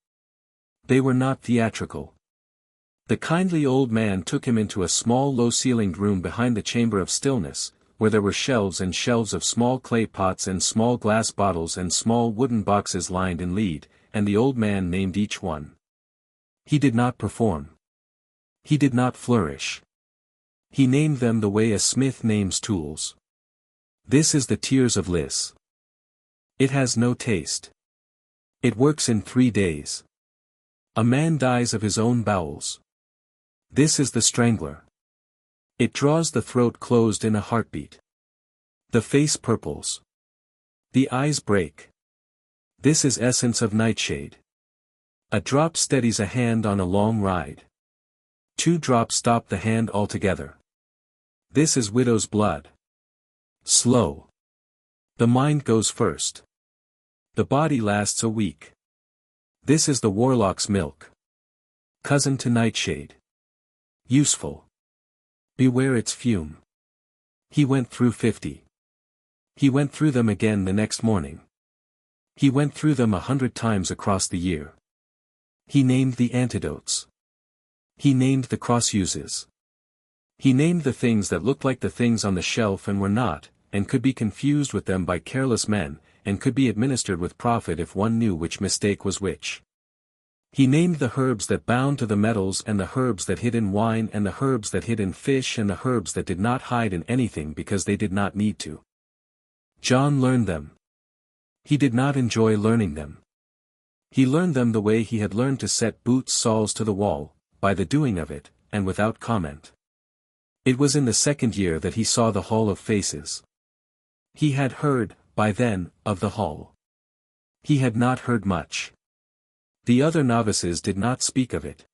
They were not theatrical. The kindly old man took him into a small low-ceilinged room behind the Chamber of Stillness, where there were shelves and shelves of small clay pots and small glass bottles and small wooden boxes lined in lead, and the old man named each one. He did not perform. He did not flourish. He named them the way a smith names tools. This is the tears of Lys. It has no taste. It works in 3 days. A man dies of his own bowels. This is the strangler. It draws the throat closed in a heartbeat. The face purples. The eyes break. This is essence of nightshade. A drop steadies a hand on a long ride. 2 drops stop the hand altogether. This is widow's blood. Slow. The mind goes first. The body lasts a week. This is the warlock's milk. Cousin to nightshade. Useful. Beware its fume. He went through 50. He went through them again the next morning. He went through them 100 times across the year. He named the antidotes. He named the cross-uses. He named the things that looked like the things on the shelf and were not, and could be confused with them by careless men, and could be administered with profit if one knew which mistake was which. He named the herbs that bound to the metals and the herbs that hid in wine and the herbs that hid in fish and the herbs that did not hide in anything because they did not need to. Jon learned them. He did not enjoy learning them. He learned them the way he had learned to set boots soles to the wall, by the doing of it, and without comment. It was in the second year that he saw the Hall of Faces. He had heard, by then, of the hall. He had not heard much. The other novices did not speak of it.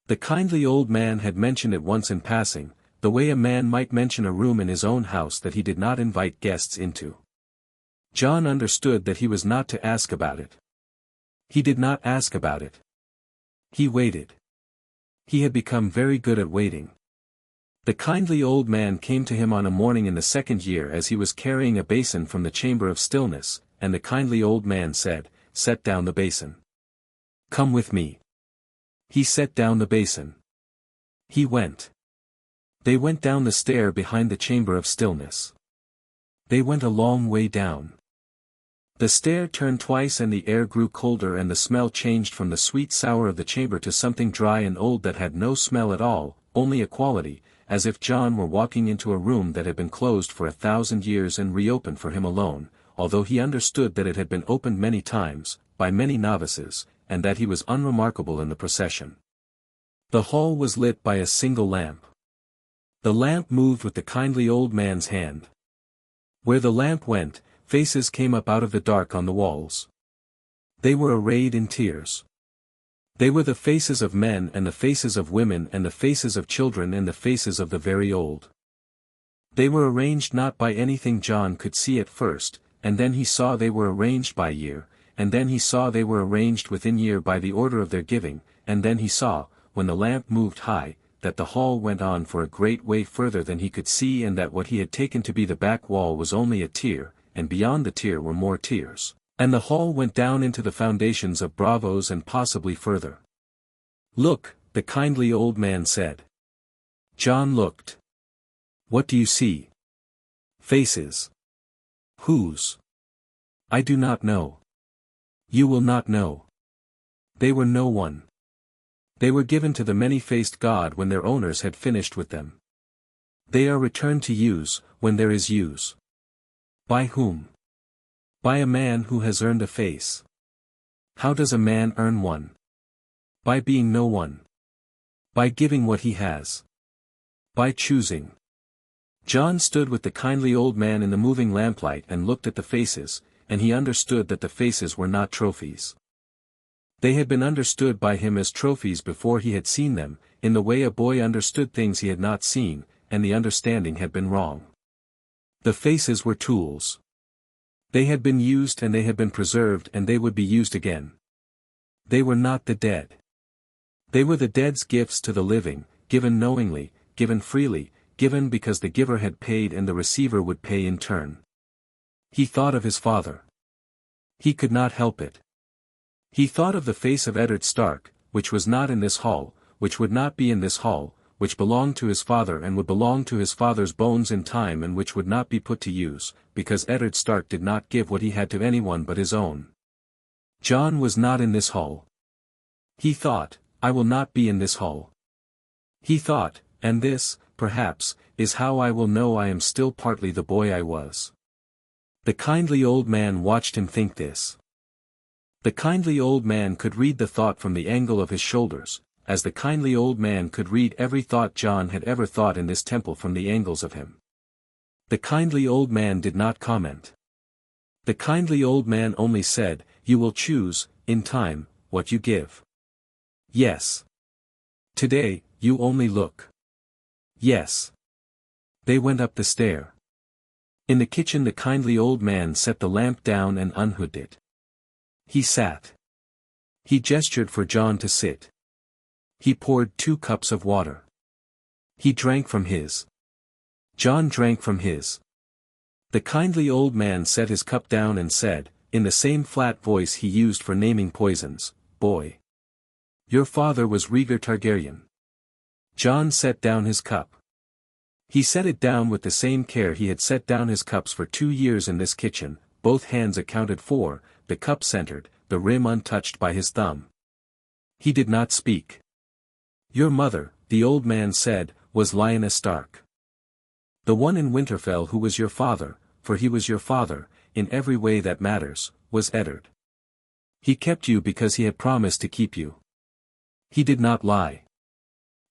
The kindly old man had mentioned it once in passing, the way a man might mention a room in his own house that he did not invite guests into. Jon understood that he was not to ask about it. He did not ask about it. He waited. He had become very good at waiting. The kindly old man came to him on a morning in the 2nd year as he was carrying a basin from the chamber of stillness, and the kindly old man said, "Set down the basin. Come with me." He set down the basin. He went. They went down the stair behind the chamber of stillness. They went a long way down. The stair turned twice and the air grew colder and the smell changed from the sweet sour of the chamber to something dry and old that had no smell at all, only a quality, as if Jon were walking into a room that had been closed for 1,000 years and reopened for him alone, although he understood that it had been opened many times, by many novices, and that he was unremarkable in the procession. The hall was lit by a single lamp. The lamp moved with the kindly old man's hand. Where the lamp went, faces came up out of the dark on the walls. They were arrayed in tears. They were the faces of men and the faces of women and the faces of children and the faces of the very old. They were arranged not by anything Jon could see at first, and then he saw they were arranged by year, and then he saw they were arranged within year by the order of their giving, and then he saw, when the lamp moved high, that the hall went on for a great way further than he could see and that what he had taken to be the back wall was only a tier, and beyond the tier were more tiers, and the hall went down into the foundations of Braavos and possibly further. "Look," the kindly old man said. Jon looked. "What do you see?" "Faces." "Whose?" "I do not know." "You will not know." "They were no one. They were given to the many-faced god when their owners had finished with them. They are returned to use, when there is use." "By whom?" "By a man who has earned a face." "How does a man earn one?" "By being no one. By giving what he has. By choosing." Jon stood with the kindly old man in the moving lamplight and looked at the faces, and he understood that the faces were not trophies. They had been understood by him as trophies before he had seen them, in the way a boy understood things he had not seen, and the understanding had been wrong. The faces were tools. They had been used and they had been preserved and they would be used again. They were not the dead. They were the dead's gifts to the living, given knowingly, given freely, given because the giver had paid and the receiver would pay in turn. He thought of his father. He could not help it. He thought of the face of Eddard Stark, which was not in this hall, which would not be in this hall, which belonged to his father and would belong to his father's bones in time and which would not be put to use, because Eddard Stark did not give what he had to anyone but his own. Jon was not in this hall. He thought, "I will not be in this hall." He thought, and this, perhaps, is how I will know I am still partly the boy I was. The kindly old man watched him think this. The kindly old man could read the thought from the angle of his shoulders, as the kindly old man could read every thought Jon had ever thought in this temple from the angles of him. The kindly old man did not comment. The kindly old man only said, "You will choose, in time, what you give." "Yes." "Today, you only look." "Yes." They went up the stair. In the kitchen the kindly old man set the lamp down and unhooded it. He sat. He gestured for Jon to sit. He poured 2 cups of water. He drank from his. Jon drank from his. The kindly old man set his cup down and said, in the same flat voice he used for naming poisons, "Boy. Your father was Rhaegar Targaryen." Jon set down his cup. He set it down with the same care he had set down his cups for 2 years in this kitchen, both hands accounted for, the cup centered, the rim untouched by his thumb. He did not speak. "Your mother," the old man said, "was Lyanna Stark. The one in Winterfell who was your father, for he was your father, in every way that matters, was Eddard. He kept you because he had promised to keep you. He did not lie.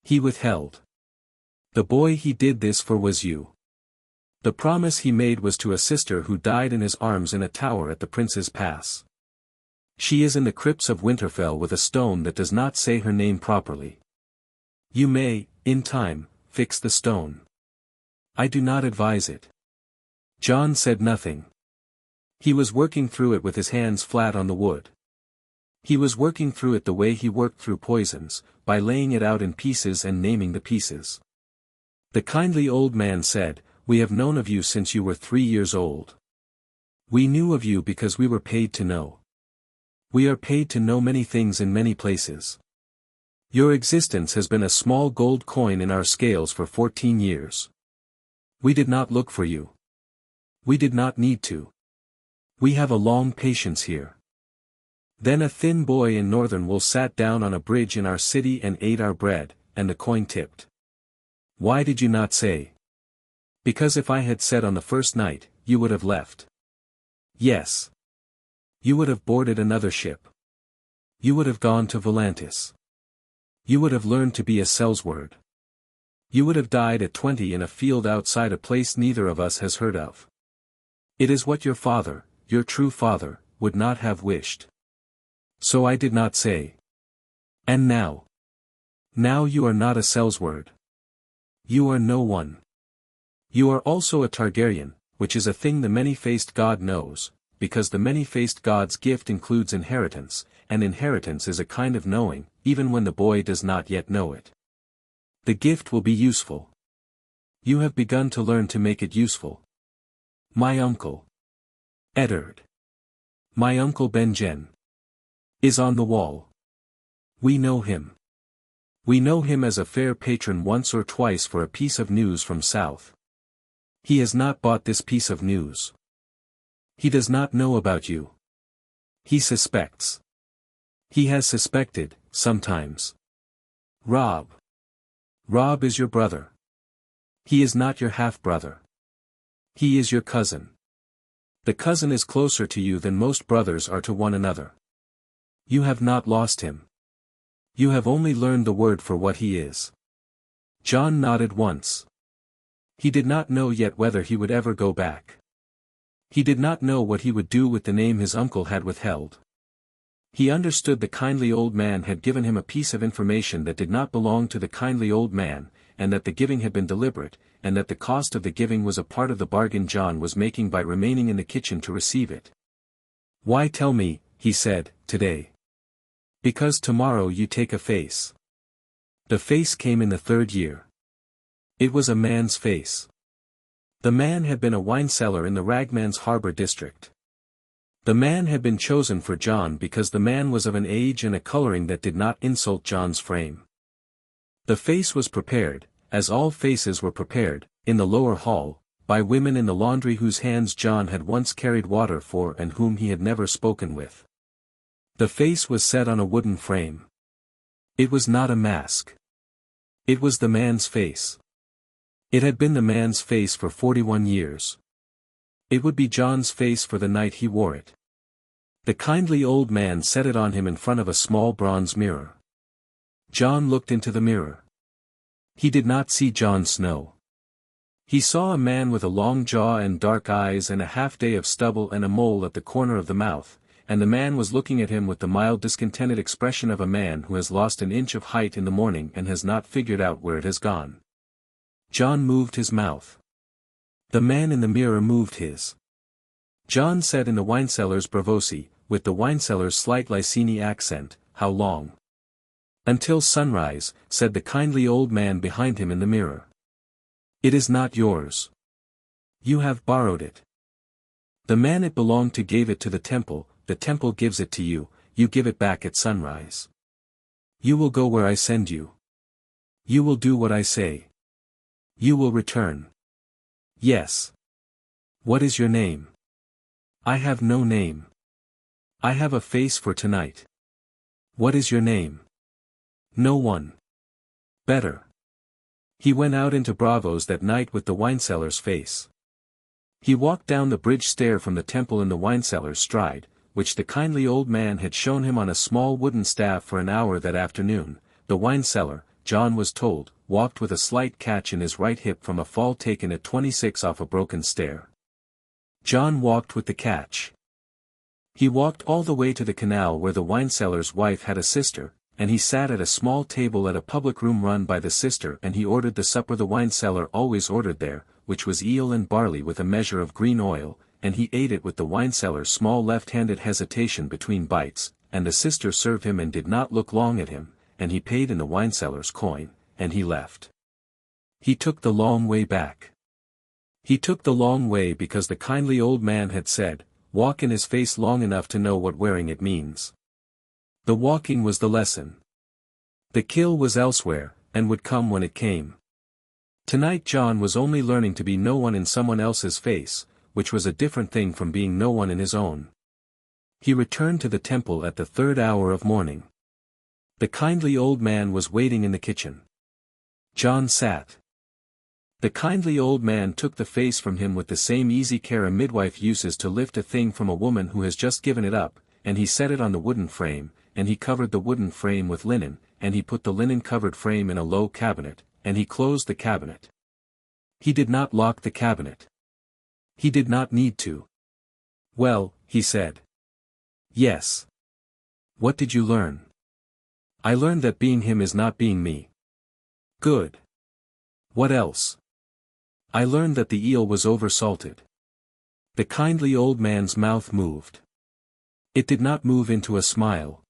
He withheld. The boy he did this for was you. The promise he made was to a sister who died in his arms in a tower at the Prince's Pass. She is in the crypts of Winterfell with a stone that does not say her name properly. You may, in time, fix the stone. I do not advise it." Jon said nothing. He was working through it with his hands flat on the wood. He was working through it the way he worked through poisons, by laying it out in pieces and naming the pieces. The kindly old man said, "We have known of you since you were 3 years old. We knew of you because we were paid to know. We are paid to know many things in many places. Your existence has been a small gold coin in our scales for 14 years. We did not look for you. We did not need to. We have a long patience here." Then a thin boy in northern wool sat down on a bridge in our city and ate our bread, and the coin tipped. Why did you not say? Because if I had said on the first night, you would have left. Yes. You would have boarded another ship. You would have gone to Volantis. You would have learned to be a sellsword. You would have died at 20 in a field outside a place neither of us has heard of. It is what your father, your true father, would not have wished. So I did not say. And now? Now you are not a sellsword. You are no one. You are also a Targaryen, which is a thing the many-faced god knows, because the many-faced god's gift includes inheritance, and inheritance is a kind of knowing, even when the boy does not yet know it. The gift will be useful. You have begun to learn to make it useful. My uncle, Eddard. My uncle Benjen. Is on the wall. We know him. We know him as a fair patron once or twice for a piece of news from south. He has not bought this piece of news. He does not know about you. He suspects. He has suspected, sometimes. Robb. Robb is your brother. He is not your half-brother. He is your cousin. The cousin is closer to you than most brothers are to one another. You have not lost him. You have only learned the word for what he is. Jon nodded once. He did not know yet whether he would ever go back. He did not know what he would do with the name his uncle had withheld. He understood the kindly old man had given him a piece of information that did not belong to the kindly old man, and that the giving had been deliberate, and that the cost of the giving was a part of the bargain Jon was making by remaining in the kitchen to receive it. Why tell me, he said, today? Because tomorrow you take a face. The face came in the 3rd year. It was a man's face. The man had been a wine seller in the Ragman's Harbor district. The man had been chosen for Jon because the man was of an age and a coloring that did not insult Jon's frame. The face was prepared, as all faces were prepared, in the lower hall, by women in the laundry whose hands Jon had once carried water for and whom he had never spoken with. The face was set on a wooden frame. It was not a mask. It was the man's face. It had been the man's face for 41 years. It would be Jon's face for the night he wore it. The kindly old man set it on him in front of a small bronze mirror. Jon looked into the mirror. He did not see Jon Snow. He saw a man with a long jaw and dark eyes and a half-day of stubble and a mole at the corner of the mouth, and the man was looking at him with the mild discontented expression of a man who has lost an inch of height in the morning and has not figured out where it has gone. Jon moved his mouth. The man in the mirror moved his. Jon said in the wineseller's Braavosi, with the wineseller's slight Lycini accent, "How long?" "Until sunrise," said the kindly old man behind him in the mirror. "It is not yours. You have borrowed it. The man it belonged to gave it to the temple gives it to you, you give it back at sunrise. You will go where I send you. You will do what I say. You will return. Yes. What is your name?" "I have no name. I have a face for tonight." "What is your name?" "No one." "Better." He went out into Braavos that night with the wineseller's face. He walked down the bridge stair from the temple in the wineseller's stride, which the kindly old man had shown him on a small wooden staff for an hour that afternoon. The wineseller, Jon was told, walked with a slight catch in his right hip from a fall taken at 26 off a broken stair. Jon walked with the catch. He walked all the way to the canal where the wineseller's wife had a sister, and he sat at a small table at a public room run by the sister and he ordered the supper the wineseller always ordered there, which was eel and barley with a measure of green oil, and he ate it with the wineseller's small left-handed hesitation between bites, and the sister served him and did not look long at him, and he paid in the wineseller's coin, and he left. He took the long way back. He took the long way because the kindly old man had said, "Walk in his face long enough to know what wearing it means." The walking was the lesson. The kill was elsewhere, and would come when it came. Tonight Jon was only learning to be no one in someone else's face, which was a different thing from being no one in his own. He returned to the temple at the 3rd hour of morning. The kindly old man was waiting in the kitchen. Jon sat. The kindly old man took the face from him with the same easy care a midwife uses to lift a thing from a woman who has just given it up, and he set it on the wooden frame, and he covered the wooden frame with linen, and he put the linen-covered frame in a low cabinet, and he closed the cabinet. He did not lock the cabinet. He did not need to. "Well," he said. "Yes. What did you learn?" "I learned that being him is not being me." "Good. What else?" "I learned that the eel was over-salted." The kindly old man's mouth moved. It did not move into a smile.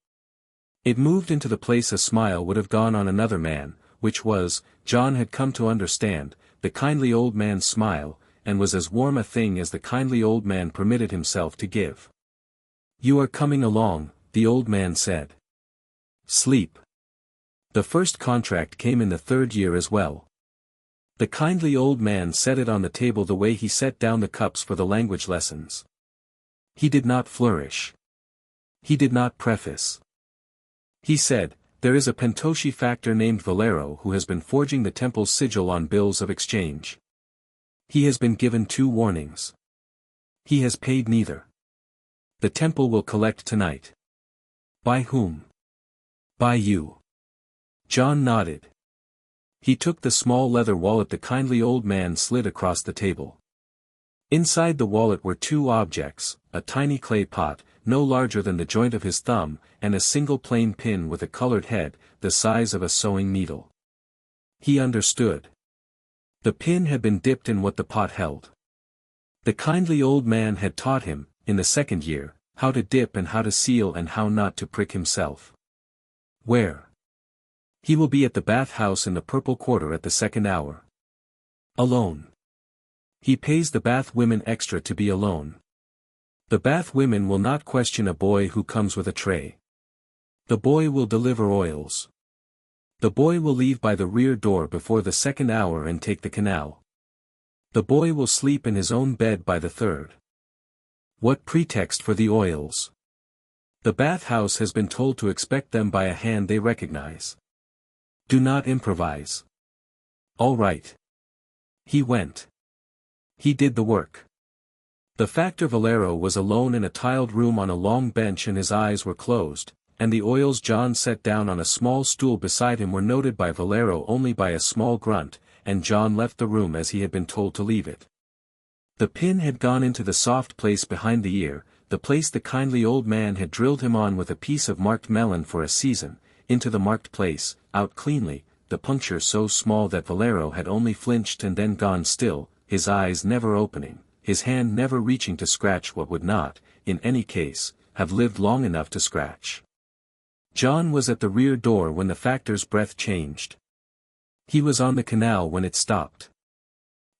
It moved into the place a smile would have gone on another man, which was, Jon had come to understand, the kindly old man's smile, and was as warm a thing as the kindly old man permitted himself to give. "You are coming along," the old man said. "Sleep." The first contract came in the 3rd year as well. The kindly old man set it on the table the way he set down the cups for the language lessons. He did not flourish. He did not preface. He said, "There is a Pentoshi factor named Valero who has been forging the temple's sigil on bills of exchange. He has been given 2 warnings. He has paid neither. The temple will collect tonight." "By whom?" "By you." Jon nodded. He took the small leather wallet the kindly old man slid across the table. Inside the wallet were 2 objects, a tiny clay pot, no larger than the joint of his thumb, and a single plain pin with a colored head, the size of a sewing needle. He understood. The pin had been dipped in what the pot held. The kindly old man had taught him, in the 2nd year, how to dip and how to seal and how not to prick himself. "Where?" "He will be at the bath house in the purple quarter at the 2nd hour. Alone. He pays the bath women extra to be alone. The bath women will not question a boy who comes with a tray. The boy will deliver oils. The boy will leave by the rear door before the 2nd hour and take the canal. The boy will sleep in his own bed by the 3rd. What pretext for the oils? The bath house has been told to expect them by a hand they recognize. Do not improvise." "All right." He went. He did the work. The factor Valero was alone in a tiled room on a long bench and his eyes were closed, and the oils Jon set down on a small stool beside him were noted by Valero only by a small grunt, and Jon left the room as he had been told to leave it. The pin had gone into the soft place behind the ear, the place the kindly old man had drilled him on with a piece of marked melon for a season, into the marked place, out cleanly, the puncture so small that Valero had only flinched and then gone still, his eyes never opening, his hand never reaching to scratch what would not, in any case, have lived long enough to scratch. Jon was at the rear door when the factor's breath changed. He was on the canal when it stopped.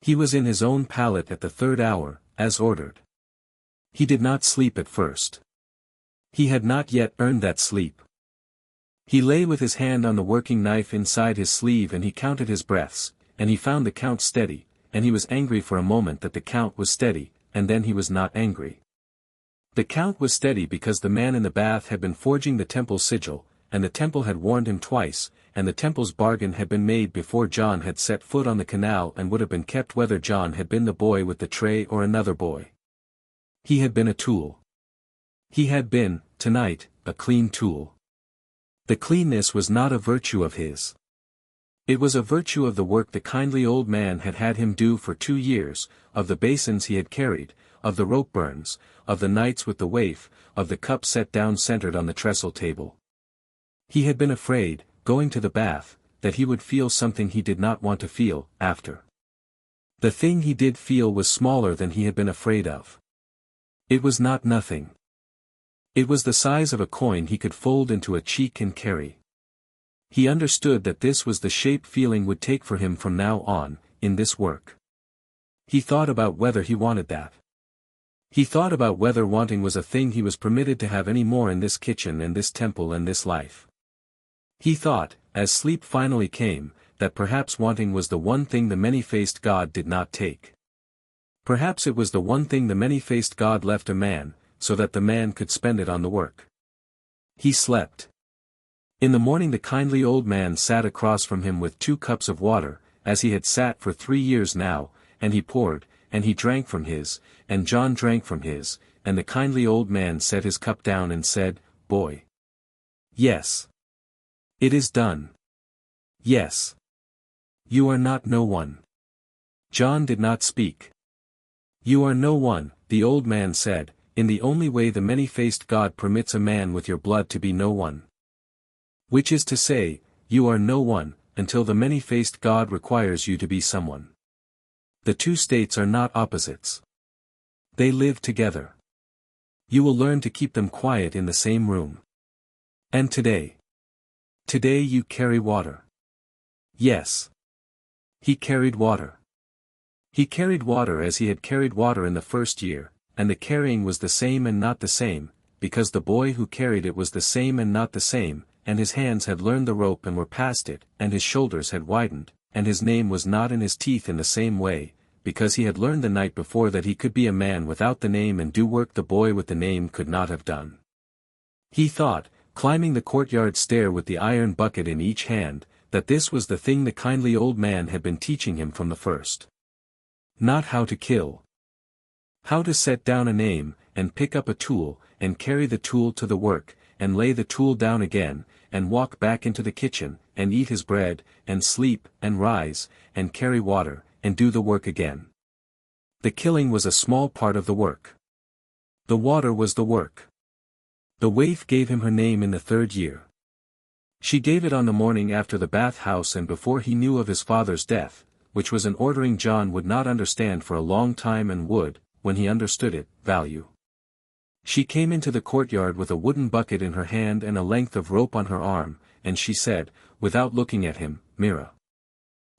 He was in his own pallet at the 3rd hour, as ordered. He did not sleep at first. He had not yet earned that sleep. He lay with his hand on the working knife inside his sleeve and he counted his breaths, and he found the count steady, and he was angry for a moment that the count was steady, and then he was not angry. The count was steady because the man in the bath had been forging the temple sigil, and the temple had warned him twice, and the temple's bargain had been made before Jon had set foot on the canal and would have been kept whether Jon had been the boy with the tray or another boy. He had been a tool. He had been, tonight, a clean tool. The cleanness was not a virtue of his. It was a virtue of the work the kindly old man had had him do for 2 years, of the basins he had carried, of the rope burns, of the nights with the waif, of the cup set down centered on the trestle table. He had been afraid, going to the bath, that he would feel something he did not want to feel, after. The thing he did feel was smaller than he had been afraid of. It was not nothing. It was the size of a coin he could fold into a cheek and carry. He understood that this was the shape feeling would take for him from now on, in this work. He thought about whether he wanted that. He thought about whether wanting was a thing he was permitted to have any more in this kitchen and this temple and this life. He thought, as sleep finally came, that perhaps wanting was the one thing the many-faced god did not take. Perhaps it was the one thing the many-faced god left a man, so that the man could spend it on the work. He slept. In the morning the kindly old man sat across from him with 2 cups of water, as he had sat for 3 years now, and he poured, and he drank from his, and Jon drank from his, and the kindly old man set his cup down and said, "Boy. Yes. It is done. Yes. You are not no one." Jon did not speak. "You are no one," the old man said, "in the only way the many-faced god permits a man with your blood to be no one. Which is to say, you are no one, until the many-faced god requires you to be someone. The 2 states are not opposites. They live together. You will learn to keep them quiet in the same room. And today you carry water." Yes. He carried water. He carried water as he had carried water in the first year, and the carrying was the same and not the same, because the boy who carried it was the same and not the same, and his hands had learned the rope and were past it, and his shoulders had widened, and his name was not in his teeth in the same way, because he had learned the night before that he could be a man without the name and do work the boy with the name could not have done. He thought, climbing the courtyard stair with the iron bucket in each hand, that this was the thing the kindly old man had been teaching him from the first. Not how to kill. How to set down a name, and pick up a tool, and carry the tool to the work, and lay the tool down again, and walk back into the kitchen, and eat his bread, and sleep, and rise, and carry water, and do the work again. The killing was a small part of the work. The water was the work. The waif gave him her name in the 3rd year. She gave it on the morning after the bath house and before he knew of his father's death, which was an ordering Jon would not understand for a long time and would, when he understood it, value. She came into the courtyard with a wooden bucket in her hand and a length of rope on her arm, and she said, without looking at him, "Mira."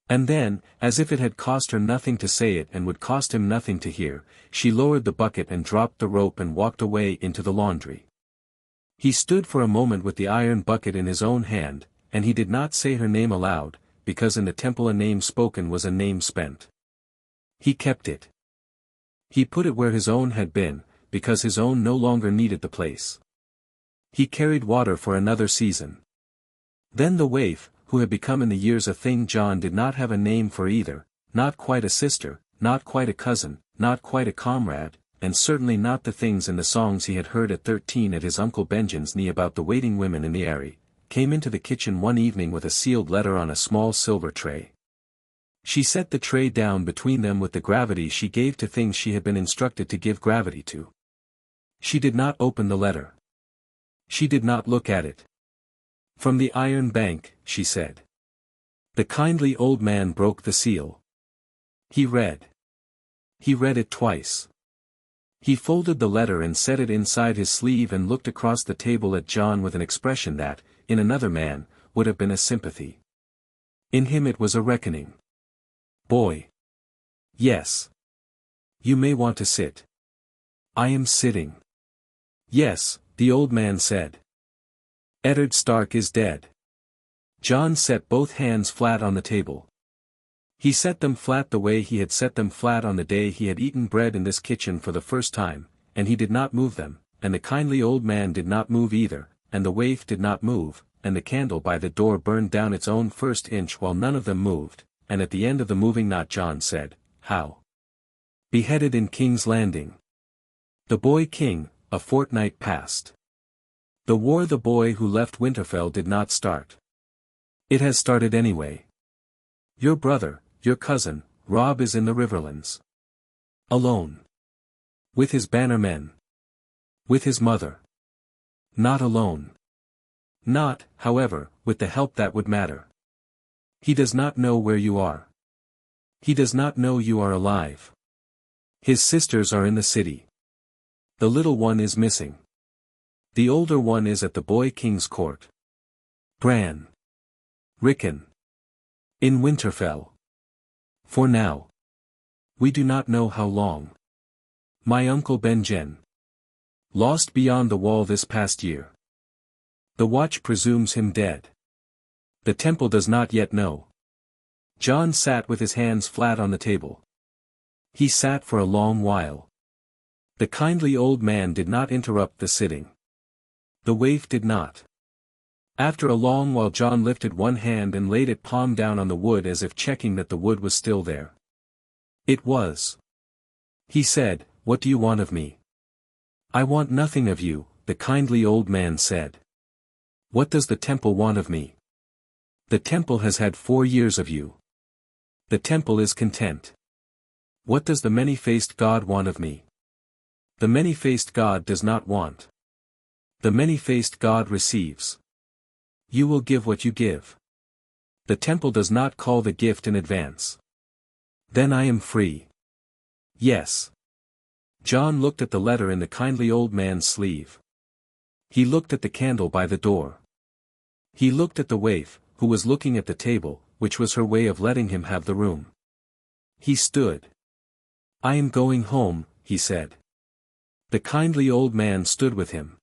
And then, as if it had cost her nothing to say it and would cost him nothing to hear, she lowered the bucket and dropped the rope and walked away into the laundry. He stood for a moment with the iron bucket in his own hand, and he did not say her name aloud, because in the temple a name spoken was a name spent. He kept it. He put it where his own had been, because his own no longer needed the place. He carried water for another season. Then the waif, who had become in the years a thing Jon did not have a name for either, not quite a sister, not quite a cousin, not quite a comrade, and certainly not the things in the songs he had heard at 13 at his Uncle Benjamin's knee about the waiting women in the Eyrie, came into the kitchen one evening with a sealed letter on a small silver tray. She set the tray down between them with the gravity she gave to things she had been instructed to give gravity to. She did not open the letter. She did not look at it. "From the Iron Bank," she said. The kindly old man broke the seal. He read. He read it twice. He folded the letter and set it inside his sleeve and looked across the table at Jon with an expression that, in another man, would have been a sympathy. In him it was a reckoning. "Boy. Yes. You may want to sit." "I am sitting." "Yes," the old man said. "Eddard Stark is dead." Jon set both hands flat on the table. He set them flat the way he had set them flat on the day he had eaten bread in this kitchen for the first time, and he did not move them, and the kindly old man did not move either, and the waif did not move, and the candle by the door burned down its own first inch while none of them moved, and at the end of the moving knot Jon said, "How? Beheaded in King's Landing. The boy king, a fortnight past. The war the boy who left Winterfell did not start. It has started anyway. Your brother, your cousin, Robb is in the Riverlands. Alone. With his banner men. With his mother. Not alone. Not, however, with the help that would matter. He does not know where you are. He does not know you are alive. His sisters are in the city. The little one is missing. The older one is at the boy king's court. Bran. Rickon. In Winterfell. For now. We do not know how long. My uncle Benjen. Lost beyond the wall this past year. The watch presumes him dead. The temple does not yet know. Jon sat with his hands flat on the table. He sat for a long while. The kindly old man did not interrupt the sitting. The waif did not. After a long while Jon lifted one hand and laid it palm down on the wood as if checking that the wood was still there. It was. He said, "What do you want of me?" "I want nothing of you," the kindly old man said. "What does the temple want of me?" "The temple has had 4 years of you. The temple is content." "What does the many-faced God want of me?" "The many-faced God does not want. The many-faced God receives. You will give what you give. The temple does not call the gift in advance. Then I am free." "Yes." Jon looked at the letter in the kindly old man's sleeve. He looked at the candle by the door. He looked at the waif, who was looking at the table, which was her way of letting him have the room. He stood. "I am going home," he said. The kindly old man stood with him.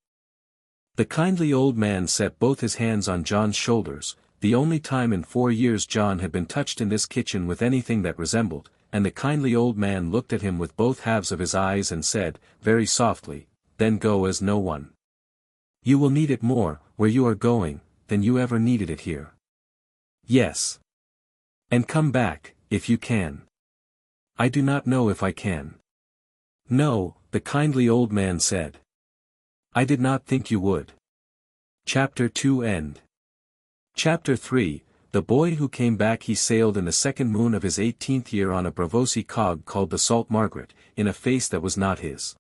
The kindly old man set both his hands on Jon's shoulders, the only time in 4 years Jon had been touched in this kitchen with anything that resembled, and the kindly old man looked at him with both halves of his eyes and said, very softly, "Then go as no one. You will need it more, where you are going, than you ever needed it here. Yes. And come back, if you can." "I do not know if I can." "No," the kindly old man said. "I did not think you would." Chapter 2 End. Chapter 3, The boy who came back. He sailed in the second moon of his 18th year on a Braavosi cog called the Salt Margaret, in a face that was not his.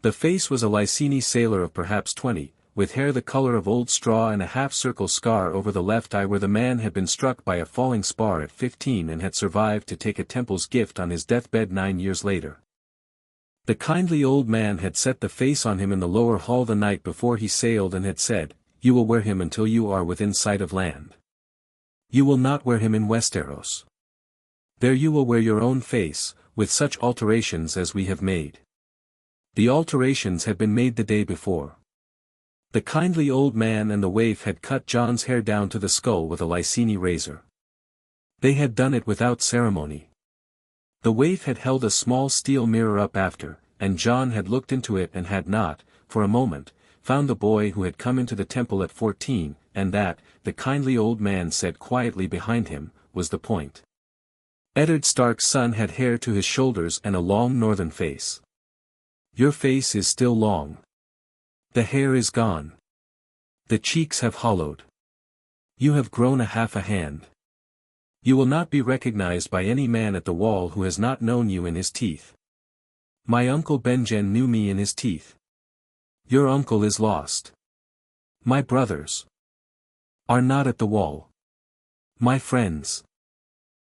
The face was a Licini sailor of perhaps 20, with hair the color of old straw and a half-circle scar over the left eye where the man had been struck by a falling spar at 15 and had survived to take a temple's gift on his deathbed 9 years later. The kindly old man had set the face on him in the lower hall the night before he sailed and had said, "You will wear him until you are within sight of land. You will not wear him in Westeros. There you will wear your own face, with such alterations as we have made." The alterations had been made the day before. The kindly old man and the waif had cut Jon's hair down to the skull with a Licini razor. They had done it without ceremony. The waif had held a small steel mirror up after, and Jon had looked into it and had not, for a moment, found the boy who had come into the temple at 14, and that, the kindly old man said quietly behind him, was the point. Eddard Stark's son had hair to his shoulders and a long northern face. Your face is still long. The hair is gone. The cheeks have hollowed. You have grown a half a hand. You will not be recognized by any man at the wall who has not known you in his teeth. My uncle Benjen knew me in his teeth. Your uncle is lost. My brothers are not at the wall. My friends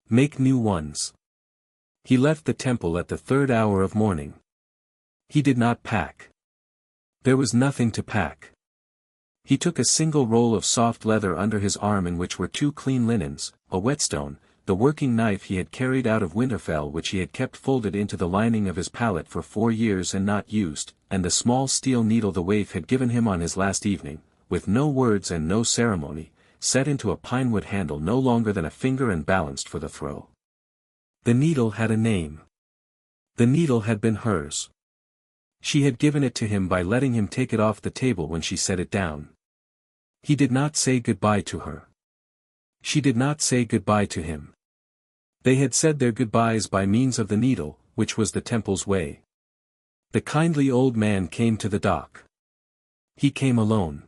make new ones. He left the temple at the 3rd hour of morning. He did not pack. There was nothing to pack. He took a single roll of soft leather under his arm in which were 2 clean linens, a whetstone, the working knife he had carried out of Winterfell which he had kept folded into the lining of his pallet for 4 years and not used, and the small steel needle the waif had given him on his last evening, with no words and no ceremony, set into a pinewood handle no longer than a finger and balanced for the throw. The needle had a name. The needle had been hers. She had given it to him by letting him take it off the table when she set it down. He did not say goodbye to her. She did not say goodbye to him. They had said their goodbyes by means of the needle, which was the temple's way. The kindly old man came to the dock. He came alone.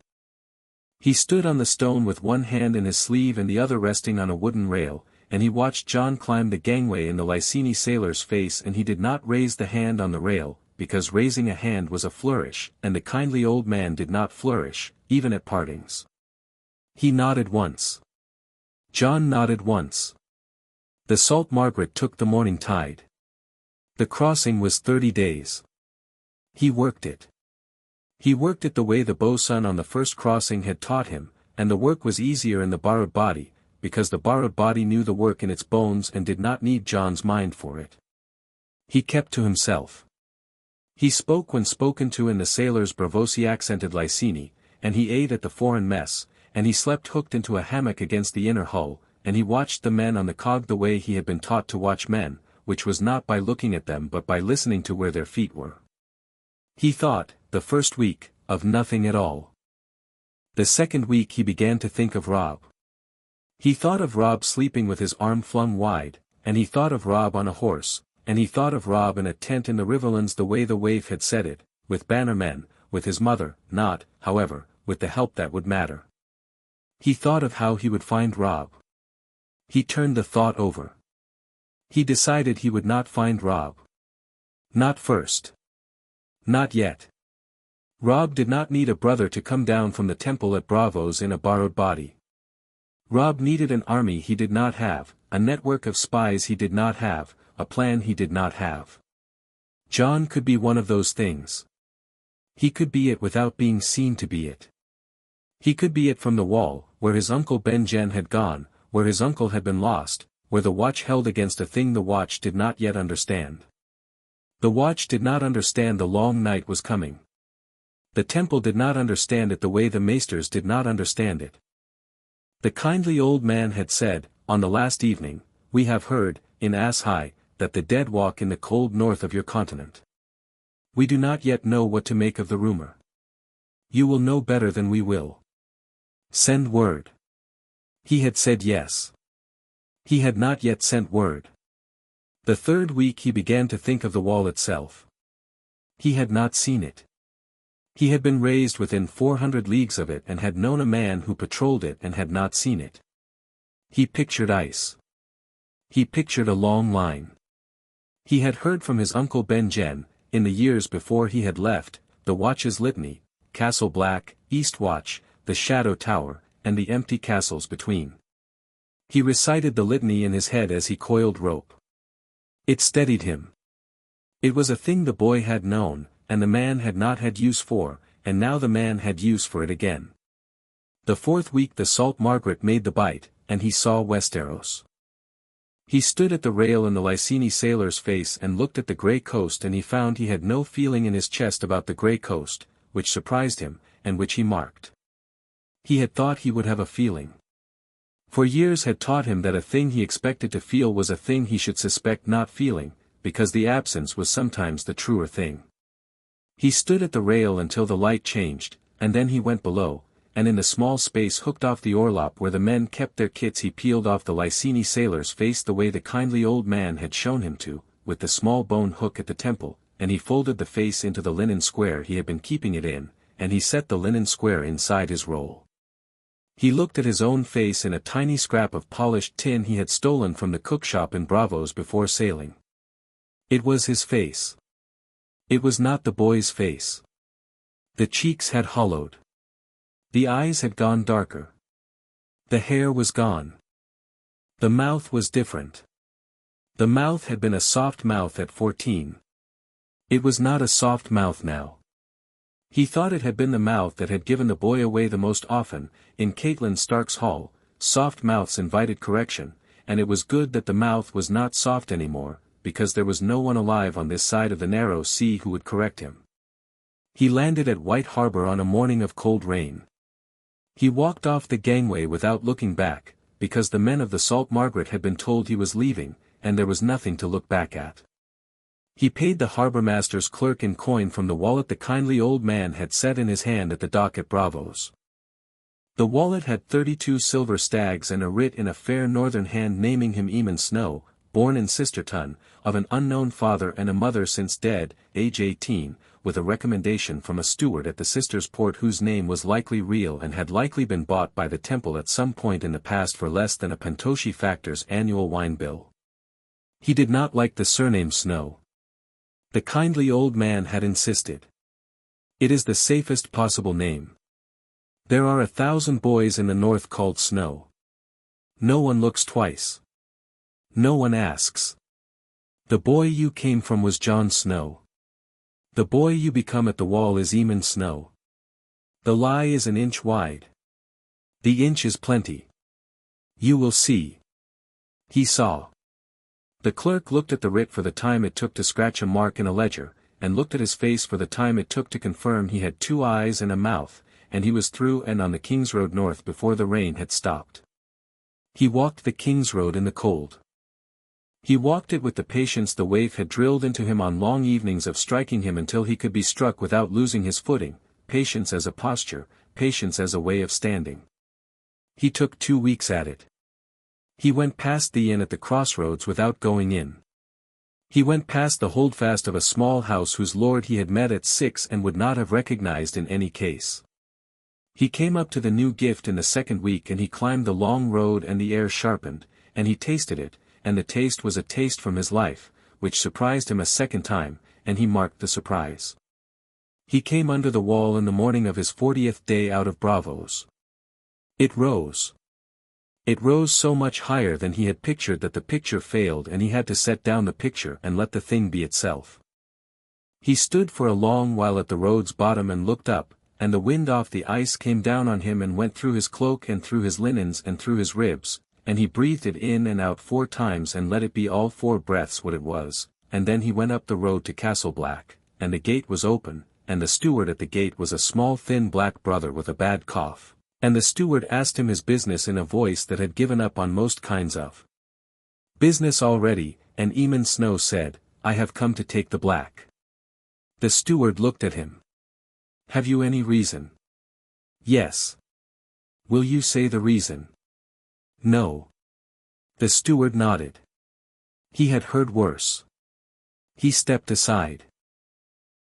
He stood on the stone with one hand in his sleeve and the other resting on a wooden rail, and he watched Jon climb the gangway in the Licini sailor's face, and he did not raise the hand on the rail, because raising a hand was a flourish, and the kindly old man did not flourish, even at partings. He nodded once. Jon nodded once. The Salt Margaret took the morning tide. The crossing was 30 days. He worked it. He worked it the way the bosun on the first crossing had taught him, and the work was easier in the borrowed body, because the borrowed body knew the work in its bones and did not need Jon's mind for it. He kept to himself. He spoke when spoken to in the sailors' Braavosi accented Lycini, and he ate at the foreign mess, and he slept hooked into a hammock against the inner hull, and he watched the men on the cog the way he had been taught to watch men, which was not by looking at them but by listening to where their feet were. He thought, the first week, of nothing at all. The second week he began to think of Robb. He thought of Robb sleeping with his arm flung wide, and he thought of Robb on a horse, and he thought of Robb in a tent in the Riverlands the way the waif had said it, with bannermen, with his mother, not, however, with the help that would matter. He thought of how he would find Robb. He turned the thought over. He decided he would not find Robb. Not first. Not yet. Robb did not need a brother to come down from the temple at Braavos in a borrowed body. Robb needed an army he did not have, a network of spies he did not have, a plan he did not have. Jon could be one of those things. He could be it without being seen to be it. He could be it from the wall, where his uncle Ben-Jen had gone, where his uncle had been lost, where the watch held against a thing the watch did not yet understand. The watch did not understand the long night was coming. The temple did not understand it the way the maesters did not understand it. The kindly old man had said, on the last evening, "We have heard, in Ass High, that the dead walk in the cold north of your continent. We do not yet know what to make of the rumor. You will know better than we will. Send word." He had said yes. He had not yet sent word. The third week he began to think of the wall itself. He had not seen it. He had been raised within 400 leagues of it and had known a man who patrolled it and had not seen it. He pictured ice. He pictured a long line. He had heard from his uncle Ben-Jen, in the years before he had left, the watch's litany, Castle Black, East Watch, the Shadow Tower, and the empty castles between. He recited the litany in his head as he coiled rope. It steadied him. It was a thing the boy had known, and the man had not had use for, and now the man had use for it again. The fourth week the Salt Margaret made the bite, and he saw Westeros. He stood at the rail in the Lycini sailor's face and looked at the grey coast, and he found he had no feeling in his chest about the grey coast, which surprised him, and which he marked. He had thought he would have a feeling. For years had taught him that a thing he expected to feel was a thing he should suspect not feeling, because the absence was sometimes the truer thing. He stood at the rail until the light changed, and then he went below, and in the small space hooked off the orlop where the men kept their kits he peeled off the Lycini sailor's face the way the kindly old man had shown him to, with the small bone hook at the temple, and he folded the face into the linen square he had been keeping it in, and he set the linen square inside his roll. He looked at his own face in a tiny scrap of polished tin he had stolen from the cookshop in Braavos before sailing. It was his face. It was not the boy's face. The cheeks had hollowed. The eyes had gone darker. The hair was gone. The mouth was different. The mouth had been a soft mouth at 14. It was not a soft mouth now. He thought it had been the mouth that had given the boy away the most often. In Catelyn Stark's hall, soft mouths invited correction, and it was good that the mouth was not soft anymore, because there was no one alive on this side of the narrow sea who would correct him. He landed at White Harbor on a morning of cold rain. He walked off the gangway without looking back, because the men of the Salt Margaret had been told he was leaving, and there was nothing to look back at. He paid the harbormaster's clerk in coin from the wallet the kindly old man had set in his hand at the dock at Braavos. The wallet had 32 silver stags and a writ in a fair northern hand naming him Jon Snow, born in Sisterton, of an unknown father and a mother since dead, age 18, with a recommendation from a steward at the sisters' port whose name was likely real and had likely been bought by the temple at some point in the past for less than a Pentoshi factor's annual wine bill. He did not like the surname Snow. The kindly old man had insisted. It is the safest possible name. There are 1,000 boys in the north called Snow. No one looks twice. No one asks. The boy you came from was Jon Snow. The boy you become at the wall is Jon Snow. The lie is an inch wide. The inch is plenty. You will see. He saw. The clerk looked at the writ for the time it took to scratch a mark in a ledger, and looked at his face for the time it took to confirm he had 2 eyes and a mouth, and he was through and on the King's Road north before the rain had stopped. He walked the King's Road in the cold. He walked it with the patience the wave had drilled into him on long evenings of striking him until he could be struck without losing his footing, patience as a posture, patience as a way of standing. He took 2 weeks at it. He went past the inn at the crossroads without going in. He went past the holdfast of a small house whose lord he had met at 6 and would not have recognized in any case. He came up to the new gift in the 2nd week and he climbed the long road and the air sharpened, and he tasted it, and the taste was a taste from his life, which surprised him a 2nd time, and he marked the surprise. He came under the wall in the morning of his 40th day out of Braavos. It rose. It rose so much higher than he had pictured that the picture failed and he had to set down the picture and let the thing be itself. He stood for a long while at the road's bottom and looked up, and the wind off the ice came down on him and went through his cloak and through his linens and through his ribs, and he breathed it in and out 4 times and let it be all 4 breaths what it was, and then he went up the road to Castle Black, and the gate was open, and the steward at the gate was a small thin black brother with a bad cough. And the steward asked him his business in a voice that had given up on most kinds of business already, and Jon Snow said, I have come to take the black. The steward looked at him. Have you any reason? Yes. Will you say the reason? No. The steward nodded. He had heard worse. He stepped aside.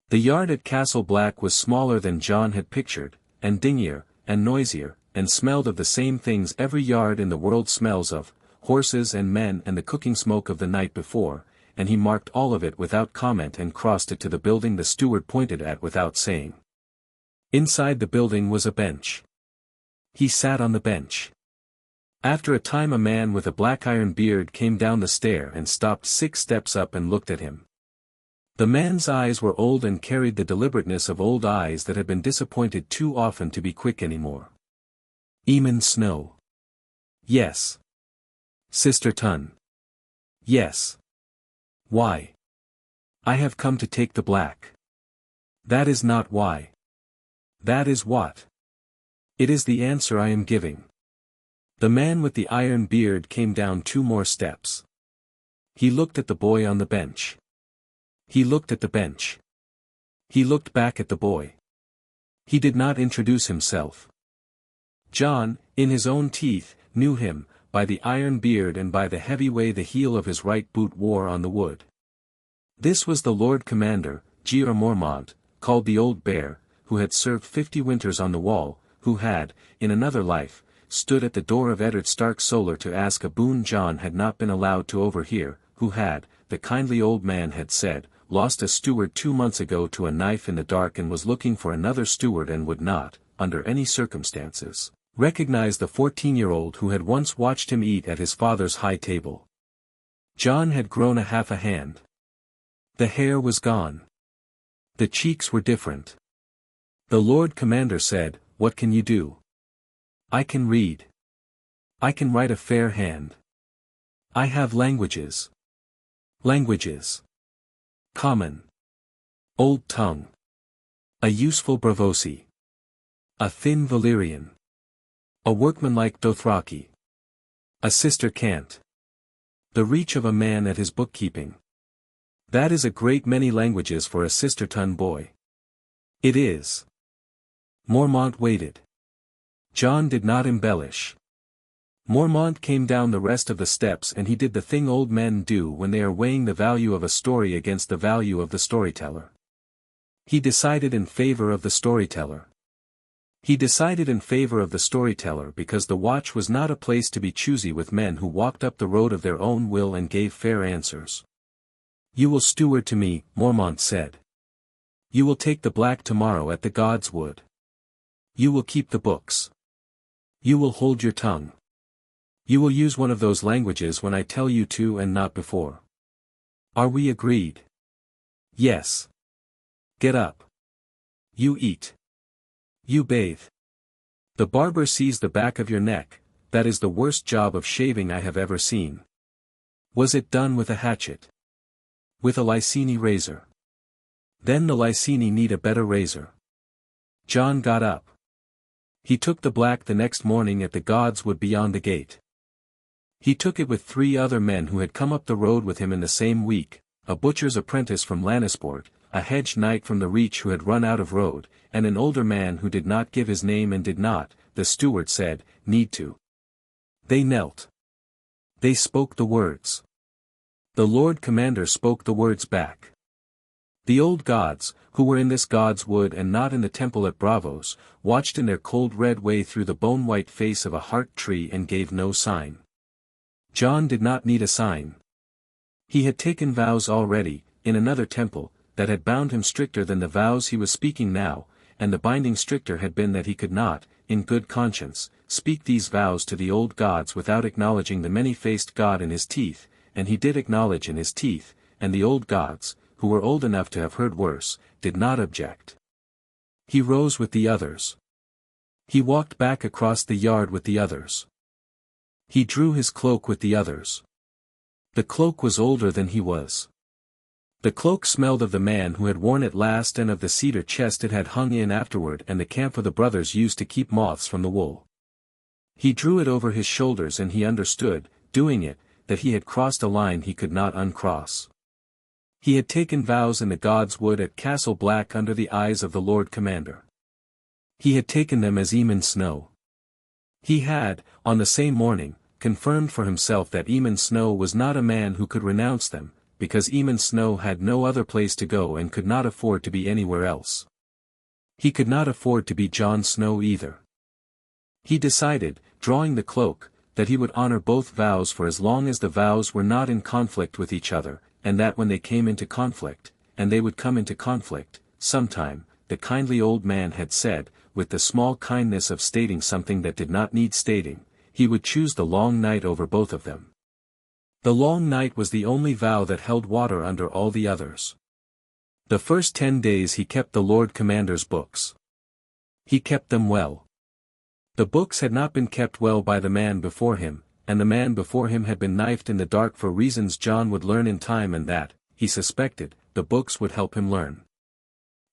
The yard at Castle Black was smaller than John had pictured, and dingier, and noisier, and smelled of the same things every yard in the world smells of, horses and men and the cooking smoke of the night before, and he marked all of it without comment and crossed it to the building the steward pointed at without saying. Inside the building was a bench. He sat on the bench. After a time a man with a black iron beard came down the stair and stopped 6 steps up and looked at him. The man's eyes were old and carried the deliberateness of old eyes that had been disappointed too often to be quick anymore. Jon Snow. Yes. Sister Tun. Yes. Why? I have come to take the black. That is not why. That is what. It is the answer I am giving. The man with the iron beard came down 2 more steps. He looked at the boy on the bench. He looked at the bench. He looked back at the boy. He did not introduce himself. John, in his own teeth, knew him, by the iron beard and by the heavy way the heel of his right boot wore on the wood. This was the Lord Commander, Jeor Mormont, called the Old Bear, who had served 50 winters on the wall, who had, in another life, stood at the door of Eddard Stark Solar to ask a boon John had not been allowed to overhear, who had, the kindly old man had said, lost a steward 2 months ago to a knife in the dark and was looking for another steward and would not, under any circumstances, recognize the 14-year-old who had once watched him eat at his father's high table. John had grown a half a hand. The hair was gone. The cheeks were different. The Lord Commander said, What can you do? I can read. I can write a fair hand. I have languages. Languages. Common. Old tongue. A useful Braavosi. A thin Valyrian. A workmanlike Dothraki. A sister cant. The reach of a man at his bookkeeping. That is a great many languages for a sister-ton boy. It is. Mormont waited. John did not embellish. Mormont came down the rest of the steps and he did the thing old men do when they are weighing the value of a story against the value of the storyteller. He decided in favor of the storyteller. He decided in favor of the storyteller because the watch was not a place to be choosy with men who walked up the road of their own will and gave fair answers. You will steward to me, Mormont said. You will take the black tomorrow at the God's Wood. You will keep the books. You will hold your tongue. You will use one of those languages when I tell you to and not before. Are we agreed? Yes. Get up. You eat. You bathe. The barber sees the back of your neck, that is the worst job of shaving I have ever seen. Was it done with a hatchet? With a Lycini razor? Then the Lycini need a better razor. Jon got up. He took the black the next morning at the God's Wood beyond the gate. He took it with 3 other men who had come up the road with him in the same week, a butcher's apprentice from Lannisport, a hedge knight from the Reach who had run out of road, and an older man who did not give his name and did not, the steward said, need to. They knelt. They spoke the words. The Lord Commander spoke the words back. The old gods, who were in this God's Wood and not in the temple at Braavos, watched in their cold red way through the bone-white face of a heart tree and gave no sign. Jon did not need a sign. He had taken vows already, in another temple, that had bound him stricter than the vows he was speaking now, and the binding stricter had been that he could not, in good conscience, speak these vows to the old gods without acknowledging the many-faced God in his teeth, and he did acknowledge in his teeth, and the old gods, who were old enough to have heard worse, did not object. He rose with the others. He walked back across the yard with the others. He drew his cloak with the others. The cloak was older than he was. The cloak smelled of the man who had worn it last and of the cedar chest it had hung in afterward and the camp of the brothers used to keep moths from the wool. He drew it over his shoulders and he understood, doing it, that he had crossed a line he could not uncross. He had taken vows in the God's Wood at Castle Black under the eyes of the Lord Commander. He had taken them as Snow. He had, on the same morning, confirmed for himself that Snow was not a man who could renounce them, because Snow had no other place to go and could not afford to be anywhere else. He could not afford to be Jon Snow either. He decided, drawing the cloak, that he would honor both vows for as long as the vows were not in conflict with each other, and that when they came into conflict, and they would come into conflict, sometime, the kindly old man had said, with the small kindness of stating something that did not need stating, he would choose the long night over both of them. The long night was the only vow that held water under all the others. The first 10 days he kept the Lord Commander's books. He kept them well. The books had not been kept well by the man before him, and the man before him had been knifed in the dark for reasons Jon would learn in time and that, he suspected, the books would help him learn.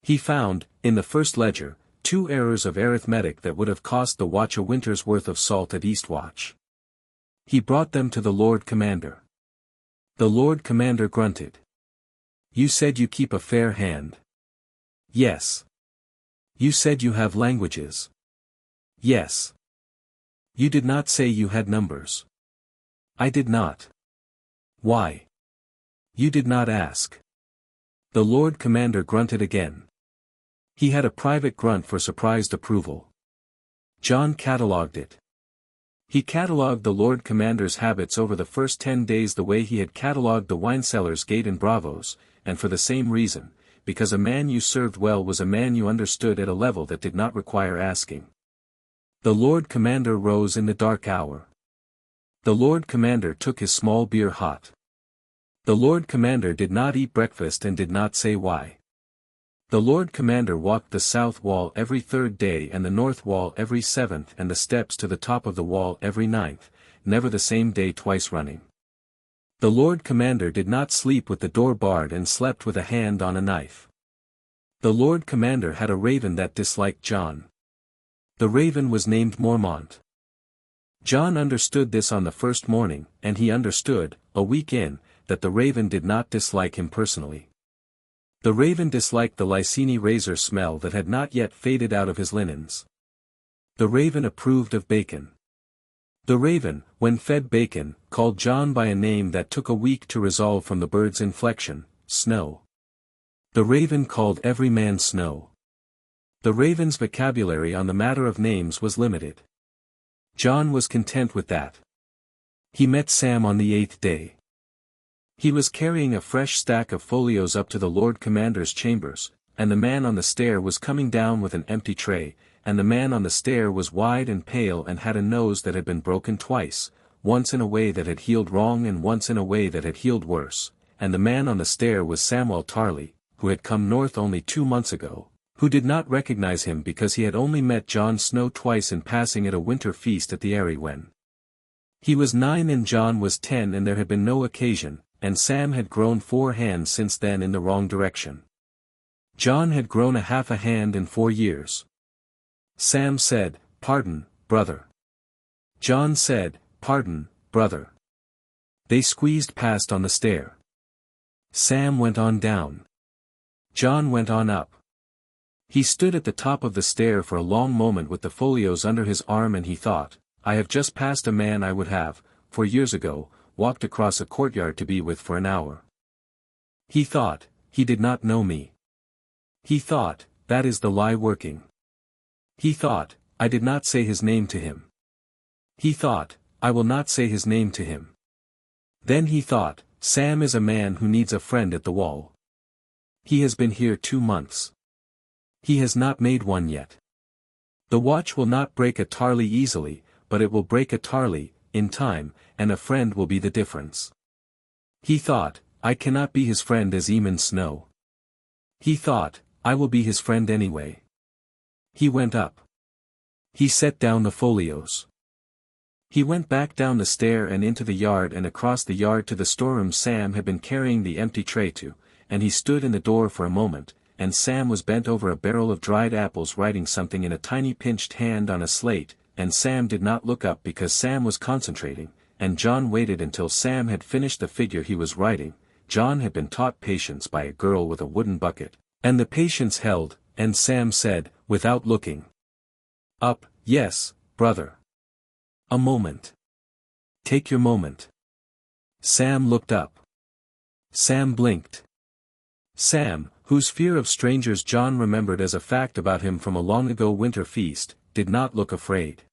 He found, in the first ledger, 2 errors of arithmetic that would have cost the watch a winter's worth of salt at Eastwatch. He brought them to the Lord Commander. The Lord Commander grunted. You said you keep a fair hand. Yes. You said you have languages. Yes. You did not say you had numbers. I did not. Why? You did not ask. The Lord Commander grunted again. He had a private grunt for surprised approval. Jon catalogued it. He catalogued the Lord Commander's habits over the first 10 days the way he had catalogued the wineseller's gate in Braavos, and for the same reason, because a man you served well was a man you understood at a level that did not require asking. The Lord Commander rose in the dark hour. The Lord Commander took his small beer hot. The Lord Commander did not eat breakfast and did not say why. The Lord Commander walked the south wall every 3rd day and the north wall every 7th and the steps to the top of the wall every 9th, never the same day twice running. The Lord Commander did not sleep with the door barred and slept with a hand on a knife. The Lord Commander had a raven that disliked Jon. The raven was named Mormont. Jon understood this on the first morning, and he understood, a week in, that the raven did not dislike him personally. The raven disliked the Lycini razor smell that had not yet faded out of his linens. The raven approved of bacon. The raven, when fed bacon, called Jon by a name that took a week to resolve from the bird's inflection, Snow. The raven called every man Snow. The raven's vocabulary on the matter of names was limited. Jon was content with that. He met Sam on the 8th day. He was carrying a fresh stack of folios up to the Lord Commander's chambers, and the man on the stair was coming down with an empty tray, and the man on the stair was wide and pale and had a nose that had been broken twice, once in a way that had healed wrong and once in a way that had healed worse, and the man on the stair was Samwell Tarly, who had come north only 2 months ago, who did not recognize him because he had only met Jon Snow twice in passing at a winter feast at the Eyrie when he was 9 and Jon was 10, and there had been no occasion, and Sam had grown 4 hands since then in the wrong direction. Jon had grown a half a hand in 4 years. Sam said, "Pardon, brother." Jon said, "Pardon, brother." They squeezed past on the stair. Sam went on down. Jon went on up. He stood at the top of the stair for a long moment with the folios under his arm, and he thought, "I have just passed a man I would have, 4 years ago, walked across a courtyard to be with for an hour." He thought, "He did not know me." He thought, "That is the lie working." He thought, "I did not say his name to him." He thought, "I will not say his name to him." Then he thought, "Sam is a man who needs a friend at the wall. He has been here 2 months. He has not made one yet. The watch will not break a tarly easily, but it will break a tarly, in time, and a friend will be the difference." He thought, "I cannot be his friend as Jon Snow." He thought, "I will be his friend anyway." He went up. He set down the folios. He went back down the stair and into the yard and across the yard to the storeroom Sam had been carrying the empty tray to, and he stood in the door for a moment, and Sam was bent over a barrel of dried apples writing something in a tiny pinched hand on a slate, and Sam did not look up because Sam was concentrating, and Jon waited until Sam had finished the figure he was writing. Jon had been taught patience by a girl with a wooden bucket, and the patience held, and Sam said, without looking up, "Yes, brother. A moment. Take your moment." Sam looked up. Sam blinked. Sam, whose fear of strangers Jon remembered as a fact about him from a long-ago winter feast, did not look afraid.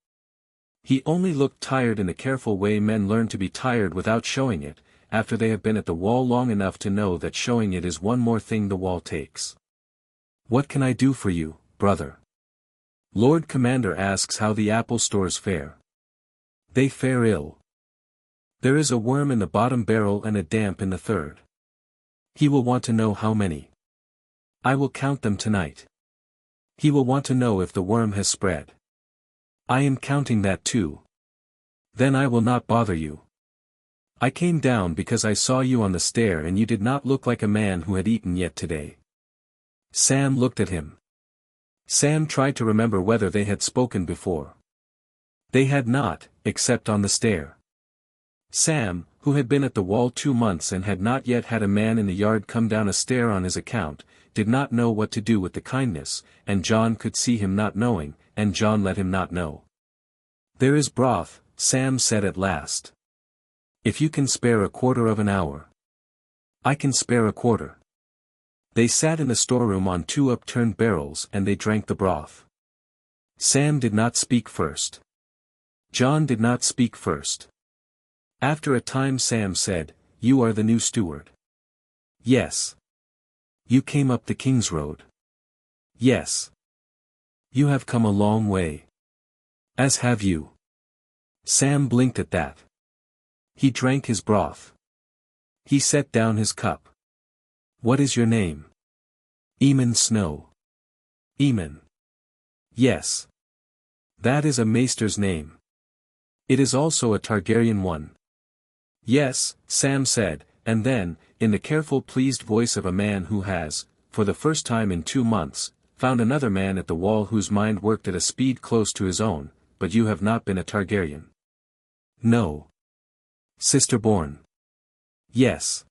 He only looked tired in the careful way men learn to be tired without showing it, after they have been at the wall long enough to know that showing it is one more thing the wall takes. "What can I do for you, brother?" Lord Commander asks how the apple stores fare. "They fare ill. There is a worm in the bottom barrel and a damp in the third." He will want to know how many. "I will count them tonight." He will want to know if the worm has spread. "I am counting that too." "Then I will not bother you. I came down because I saw you on the stair and you did not look like a man who had eaten yet today." Sam looked at him. Sam tried to remember whether they had spoken before. They had not, except on the stair. Sam, who had been at the wall 2 months and had not yet had a man in the yard come down a stair on his account, did not know what to do with the kindness, and Jon could see him not knowing, and Jon let him not know. "There is broth," Sam said at last. "If you can spare a quarter of an hour." "I can spare a quarter." They sat in the storeroom on 2 upturned barrels and they drank the broth. Sam did not speak first. Jon did not speak first. After a time Sam said, "You are the new steward." "Yes." "You came up the King's Road." "Yes." "You have come a long way." "As have you." Sam blinked at that. He drank his broth. He set down his cup. "What is your name?" "Jon Snow." "Jon." "Yes. That is a maester's name. It is also a Targaryen one." "Yes," Sam said, and then, in the careful pleased voice of a man who has, for the first time in 2 months, found another man at the wall whose mind worked at a speed close to his own, "But you have not been a Targaryen." "No." "Sister-born." "Yes."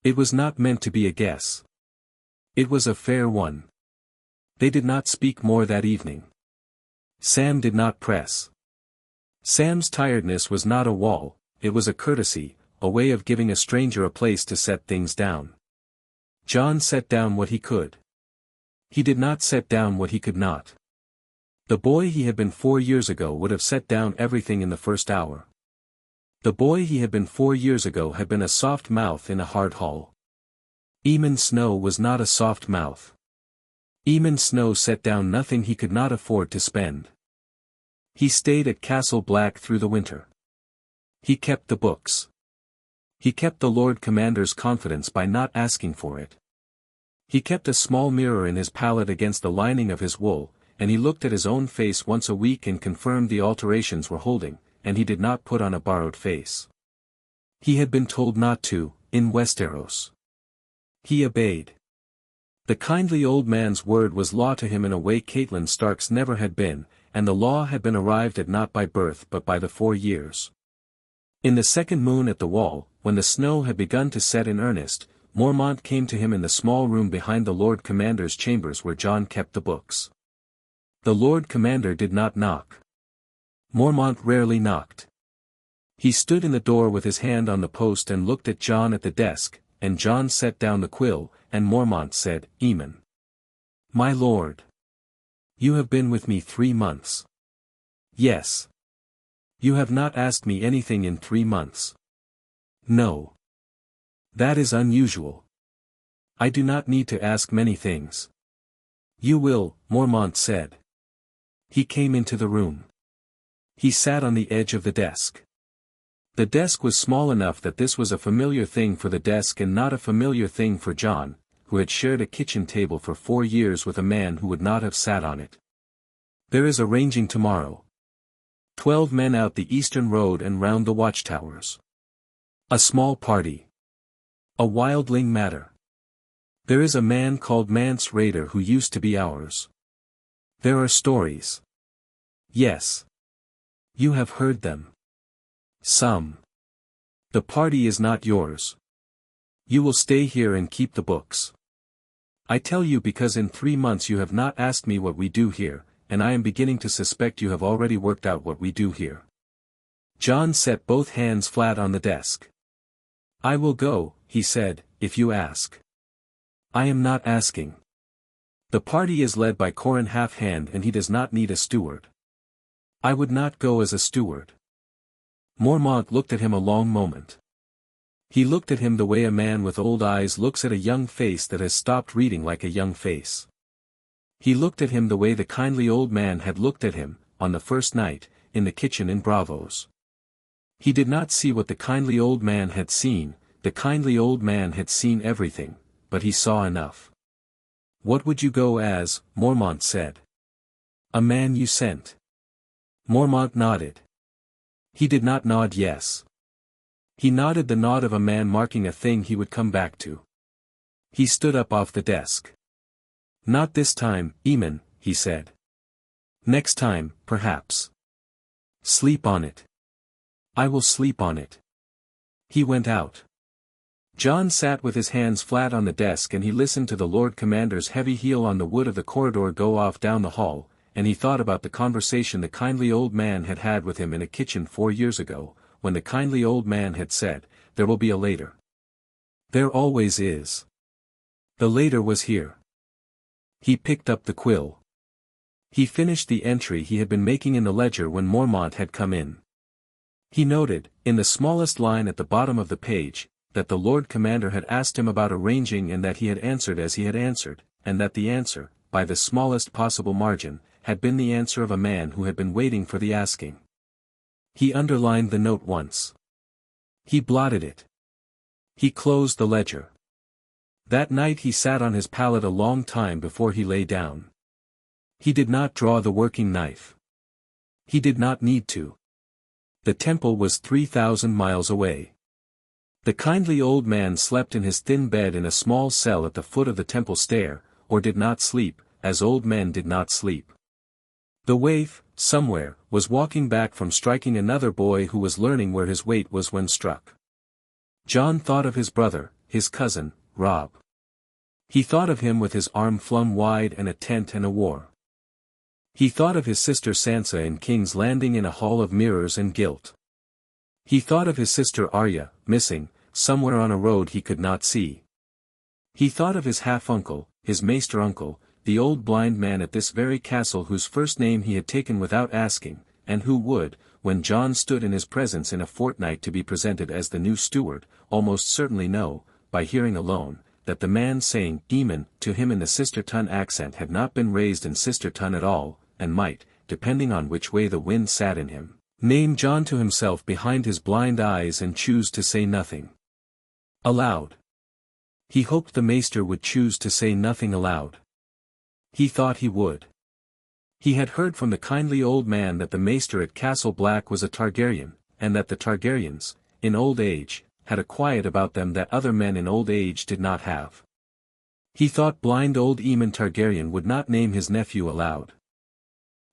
It was not meant to be a guess. It was a fair one. They did not speak more that evening. Sam did not press. Sam's tiredness was not a wall, it was a courtesy, a way of giving a stranger a place to set things down. Jon set down what he could. He did not set down what he could not. The boy he had been 4 years ago would have set down everything in the first hour. The boy he had been 4 years ago had been a soft mouth in a hard hall. Jon Snow was not a soft mouth. Jon Snow set down nothing he could not afford to spend. He stayed at Castle Black through the winter. He kept the books. He kept the Lord Commander's confidence by not asking for it. He kept a small mirror in his pallet against the lining of his wool, and he looked at his own face once a week and confirmed the alterations were holding, and he did not put on a borrowed face. He had been told not to, in Westeros. He obeyed. The kindly old man's word was law to him in a way Catelyn Stark's never had been, and the law had been arrived at not by birth but by the 4 years. In the second moon at the wall, when the snow had begun to set in earnest, Mormont came to him in the small room behind the Lord Commander's chambers where Jon kept the books. The Lord Commander did not knock. Mormont rarely knocked. He stood in the door with his hand on the post and looked at Jon at the desk, and Jon set down the quill, and Mormont said, "Eamon. My lord. You have been with me 3 months. Yes. You have not asked me anything in 3 months. No. That is unusual. I do not need to ask many things." "You will," Mormont said. He came into the room. He sat on the edge of the desk. The desk was small enough that this was a familiar thing for the desk and not a familiar thing for Jon, who had shared a kitchen table for 4 years with a man who would not have sat on it. "There is a ranging tomorrow. 12 men out the eastern road and round the watchtowers. A small party. A wildling matter. There is a man called Mance Rayder who used to be ours. There are stories. Yes. You have heard them. Some. The party is not yours. You will stay here and keep the books. I tell you because in 3 months you have not asked me what we do here, and I am beginning to suspect you have already worked out what we do here." Jon set both hands flat on the desk. "I will go," he said, "if you ask. I am not asking. The party is led by Corran Halfhand and he does not need a steward. I would not go as a steward." Mormont looked at him a long moment. He looked at him the way a man with old eyes looks at a young face that has stopped reading like a young face. He looked at him the way the kindly old man had looked at him, on the first night, in the kitchen in Braavos. He did not see what the kindly old man had seen. The kindly old man had seen everything, but he saw enough. "What would you go as?" Mormont said. "A man you sent." Mormont nodded. He did not nod yes. He nodded the nod of a man marking a thing he would come back to. He stood up off the desk. "Not this time, Eamon," he said. "Next time, perhaps. Sleep on it." "I will sleep on it." He went out. Jon sat with his hands flat on the desk and he listened to the Lord Commander's heavy heel on the wood of the corridor go off down the hall, and he thought about the conversation the kindly old man had had with him in a kitchen 4 years ago, when the kindly old man had said, "There will be a later." There always is. The later was here. He picked up the quill. He finished the entry he had been making in the ledger when Mormont had come in. He noted, in the smallest line at the bottom of the page, that the Lord Commander had asked him about arranging and that he had answered as he had answered, and that the answer, by the smallest possible margin, had been the answer of a man who had been waiting for the asking. He underlined the note once. He blotted it. He closed the ledger. That night he sat on his pallet a long time before he lay down. He did not draw the working knife. He did not need to. The temple was 3,000 miles away. The kindly old man slept in his thin bed in a small cell at the foot of the temple stair, or did not sleep, as old men did not sleep. The waif, somewhere, was walking back from striking another boy who was learning where his weight was when struck. Jon thought of his brother, his cousin, Robb. He thought of him with his arm flung wide and a tent and a war. He thought of his sister Sansa in King's Landing in a hall of mirrors and gilt. He thought of his sister Arya, missing, somewhere on a road he could not see. He thought of his half-uncle, his maester-uncle, the old blind man at this very castle whose first name he had taken without asking, and who would, when Jon stood in his presence in a fortnight to be presented as the new steward, almost certainly know, by hearing alone, that the man saying "Eamon" to him in the Sisterton accent had not been raised in Sisterton at all, and might, depending on which way the wind sat in him, name Jon to himself behind his blind eyes and choose to say nothing aloud. He hoped the maester would choose to say nothing aloud. He thought he would. He had heard from the kindly old man that the maester at Castle Black was a Targaryen, and that the Targaryens, in old age, had a quiet about them that other men in old age did not have. He thought blind old Aemon Targaryen would not name his nephew aloud.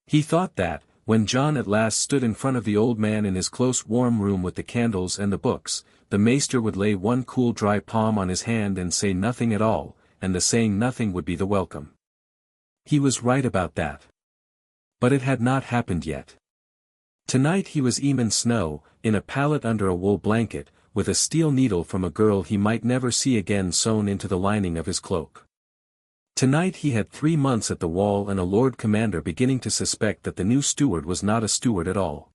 He thought that, when Jon at last stood in front of the old man in his close warm room with the candles and the books, the maester would lay one cool dry palm on his hand and say nothing at all, and the saying nothing would be the welcome. He was right about that. But it had not happened yet. Tonight he was Jon Snow, in a pallet under a wool blanket, with a steel needle from a girl he might never see again sewn into the lining of his cloak. Tonight he had 3 months at the wall and a Lord Commander beginning to suspect that the new steward was not a steward at all.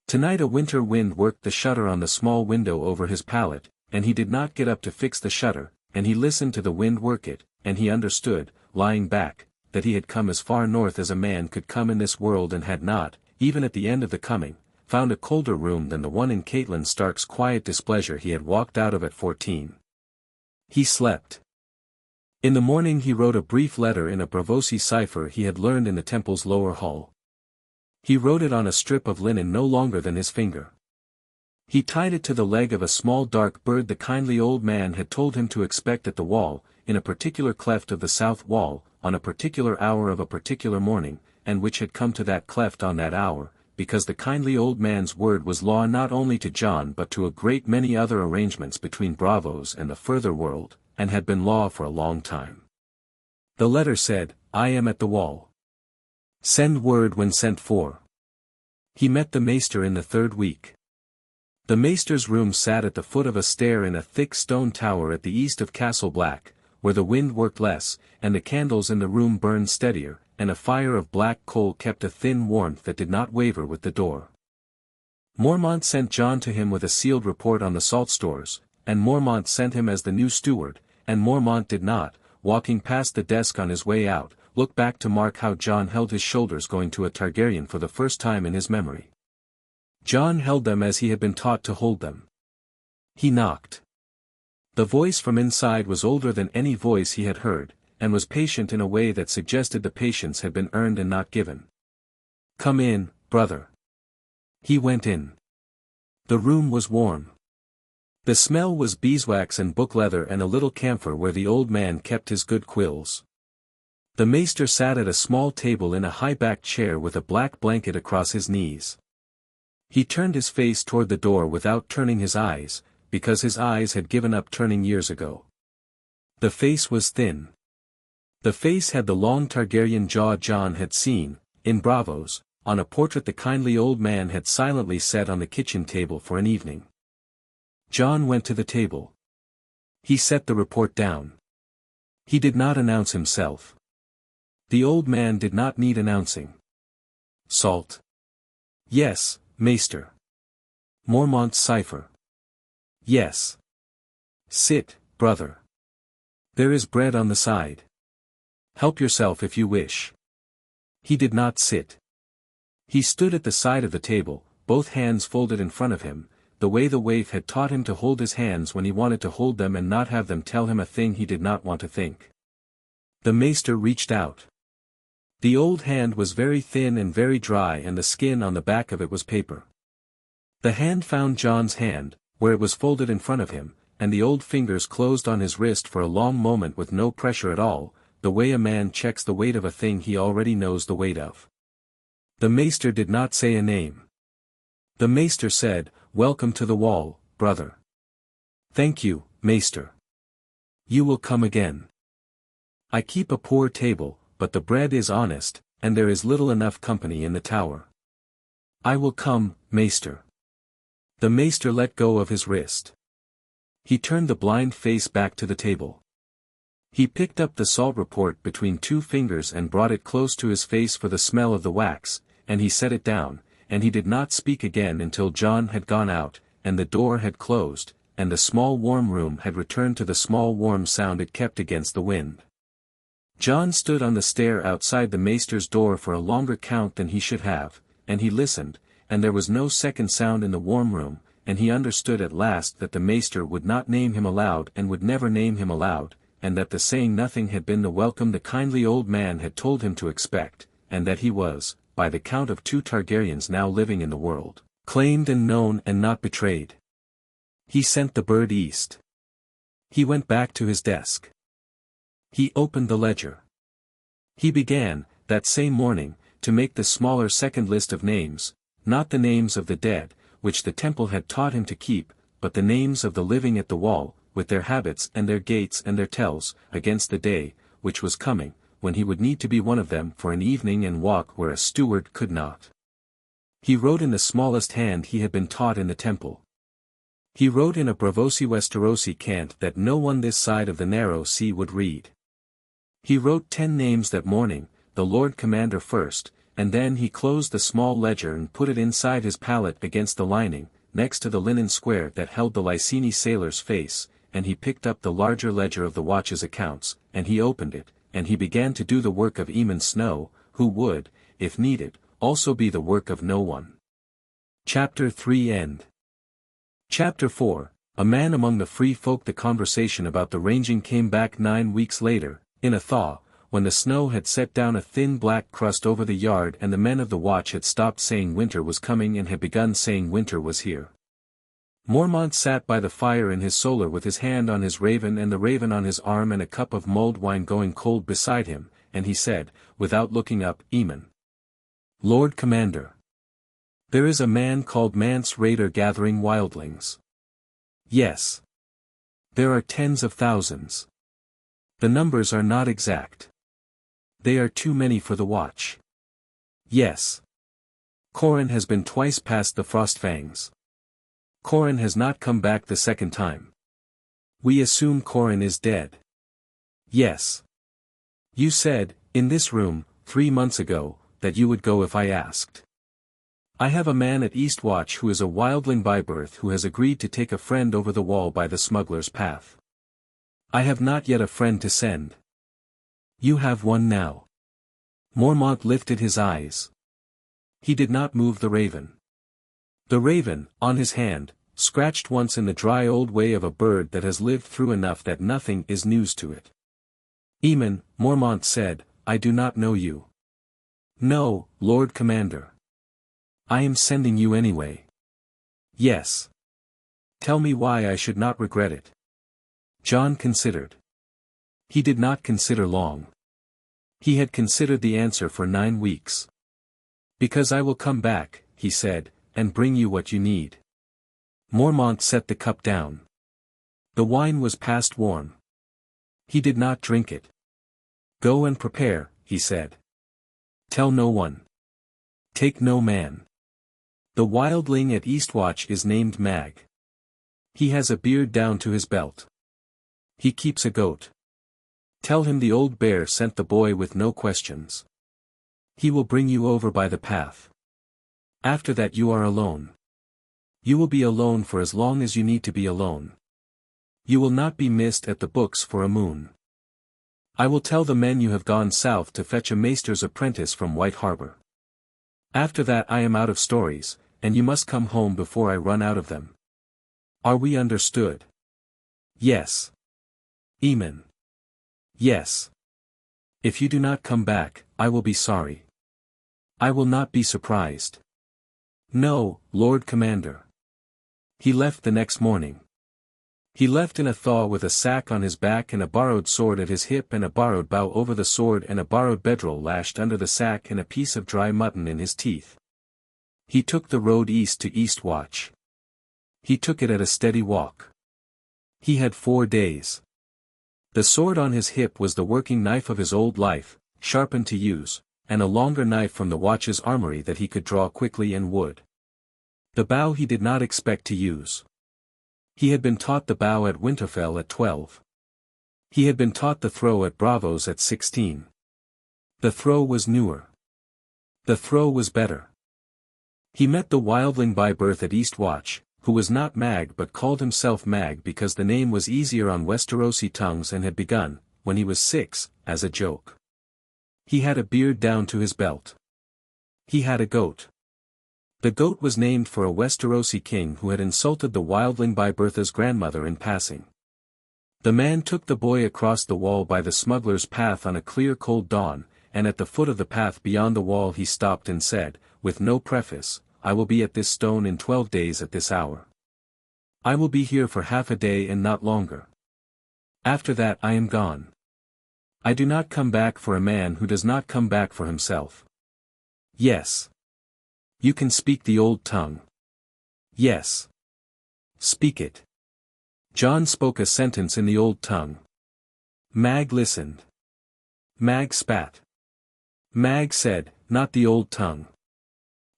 Tonight a winter wind worked the shutter on the small window over his pallet, and he did not get up to fix the shutter, and he listened to the wind work it, and he understood, lying back, that he had come as far north as a man could come in this world and had not, even at the end of the coming, found a colder room than the one in Catelyn Stark's quiet displeasure he had walked out of at 14. He slept. In the morning he wrote a brief letter in a Braavosi cipher he had learned in the temple's lower hall. He wrote it on a strip of linen no longer than his finger. He tied it to the leg of a small dark bird the kindly old man had told him to expect at the wall, in a particular cleft of the south wall, on a particular hour of a particular morning, and which had come to that cleft on that hour, because the kindly old man's word was law not only to Jon but to a great many other arrangements between Braavos and the further world, and had been law for a long time. The letter said, "I am at the wall. Send word when sent for." He met the maester in the 3rd week. The maester's room sat at the foot of a stair in a thick stone tower at the east of Castle Black, where the wind worked less, and the candles in the room burned steadier, and a fire of black coal kept a thin warmth that did not waver with the door. Mormont sent Jon to him with a sealed report on the salt stores, and Mormont sent him as the new steward, and Mormont did not, walking past the desk on his way out, look back to mark how Jon held his shoulders going to a Targaryen for the first time in his memory. Jon held them as he had been taught to hold them. He knocked. The voice from inside was older than any voice he had heard, and was patient in a way that suggested the patience had been earned and not given. "Come in, brother." He went in. The room was warm. The smell was beeswax and book leather and a little camphor where the old man kept his good quills. The maester sat at a small table in a high-backed chair with a black blanket across his knees. He turned his face toward the door without turning his eyes, because his eyes had given up turning years ago. The face was thin. The face had the long Targaryen jaw Jon had seen, in Braavos, on a portrait the kindly old man had silently set on the kitchen table for an evening. Jon went to the table. He set the report down. He did not announce himself. The old man did not need announcing. "Salt?" "Yes, maester." "Mormont's cipher?" "Yes." "Sit, brother. There is bread on the side. Help yourself if you wish." He did not sit. He stood at the side of the table, both hands folded in front of him, the way the waif had taught him to hold his hands when he wanted to hold them and not have them tell him a thing he did not want to think. The maester reached out. The old hand was very thin and very dry and the skin on the back of it was paper. The hand found Jon's hand, where it was folded in front of him, and the old fingers closed on his wrist for a long moment with no pressure at all, the way a man checks the weight of a thing he already knows the weight of. The maester did not say a name. The maester said, "Welcome to the wall, brother." "Thank you, maester. You will come again. I keep a poor table, but the bread is honest, and there is little enough company in the tower. I will come, maester." The maester let go of his wrist. He turned the blind face back to the table. He picked up the salt report between 2 fingers and brought it close to his face for the smell of the wax, and he set it down, and he did not speak again until Jon had gone out, and the door had closed, and the small warm room had returned to the small warm sound it kept against the wind. Jon stood on the stair outside the maester's door for a longer count than he should have, and he listened, and there was no second sound in the warm room, and he understood at last that the maester would not name him aloud and would never name him aloud, and that the saying nothing had been the welcome the kindly old man had told him to expect, and that he was, by the count of 2 Targaryens now living in the world, claimed and known and not betrayed. He sent the bird east. He went back to his desk. He opened the ledger. He began, that same morning, to make the smaller second list of names, not the names of the dead, which the temple had taught him to keep, but the names of the living at the wall, with their habits and their gates and their tells, against the day, which was coming, when he would need to be one of them for an evening and walk where a steward could not. He wrote in the smallest hand he had been taught in the temple. He wrote in a Braavosi Westerosi cant that no one this side of the narrow sea would read. He wrote 10 names that morning, the Lord Commander first, and then he closed the small ledger and put it inside his pallet against the lining, next to the linen square that held the Lyseni sailor's face, and he picked up the larger ledger of the watch's accounts, and he opened it, and he began to do the work of Jon Snow, who would, if needed, also be the work of no one. Chapter 3 End. Chapter 4, A man among the free folk. The conversation about the ranging came back 9 weeks later, in a thaw, when the snow had set down a thin black crust over the yard and the men of the watch had stopped saying winter was coming and had begun saying winter was here. Mormont sat by the fire in his solar with his hand on his raven and the raven on his arm and a cup of mulled wine going cold beside him, and he said, without looking up, Eamon. Lord Commander. There is a man called Mance Rayder gathering wildlings. Yes. There are tens of thousands. The numbers are not exact. They are too many for the watch. Yes. Corran has been twice past the Frostfangs. Corran has not come back the second time. We assume Corran is dead. Yes. You said, in this room, 3 months ago, that you would go if I asked. I have a man at Eastwatch who is a wildling by birth who has agreed to take a friend over the wall by the smuggler's path. I have not yet a friend to send. You have one now. Mormont lifted his eyes. He did not move the raven. The raven, on his hand, scratched once in the dry old way of a bird that has lived through enough that nothing is news to it. Eamon, Mormont said, I do not know you. No, Lord Commander. I am sending you anyway. Yes. Tell me why I should not regret it. Jon considered. He did not consider long. He had considered the answer for 9 weeks. Because I will come back, he said, and bring you what you need. Mormont set the cup down. The wine was past warm. He did not drink it. Go and prepare, he said. Tell no one. Take no man. The wildling at Eastwatch is named Mag. He has a beard down to his belt. He keeps a goat. Tell him the old bear sent the boy with no questions. He will bring you over by the path. After that you are alone. You will be alone for as long as you need to be alone. You will not be missed at the books for a moon. I will tell the men you have gone south to fetch a maester's apprentice from White Harbor. After that I am out of stories, and you must come home before I run out of them. Are we understood? Yes. Eamon. Yes. If you do not come back, I will be sorry. I will not be surprised. No, Lord Commander. He left the next morning. He left in a thaw with a sack on his back and a borrowed sword at his hip and a borrowed bow over the sword and a borrowed bedroll lashed under the sack and a piece of dry mutton in his teeth. He took the road east to Eastwatch. He took it at a steady walk. He had 4 days. The sword on his hip was the working knife of his old life, sharpened to use, and a longer knife from the watch's armory that he could draw quickly and would. The bow he did not expect to use. He had been taught the bow at Winterfell at 12. He had been taught the throw at Braavos at 16. The throw was newer. The throw was better. He met the wildling by birth at Eastwatch, who was not Mag but called himself Mag because the name was easier on Westerosi tongues and had begun, when he was 6, as a joke. He had a beard down to his belt. He had a goat. The goat was named for a Westerosi king who had insulted the wildling by Bertha's grandmother in passing. The man took the boy across the wall by the smuggler's path on a clear cold dawn, and at the foot of the path beyond the wall he stopped and said, with no preface, "I will be at this stone in 12 days at this hour. I will be here for half a day and not longer. After that I am gone. I do not come back for a man who does not come back for himself." Yes. You can speak the old tongue. Yes. Speak it. Jon spoke a sentence in the old tongue. Mag listened. Mag spat. Mag said, "Not the old tongue.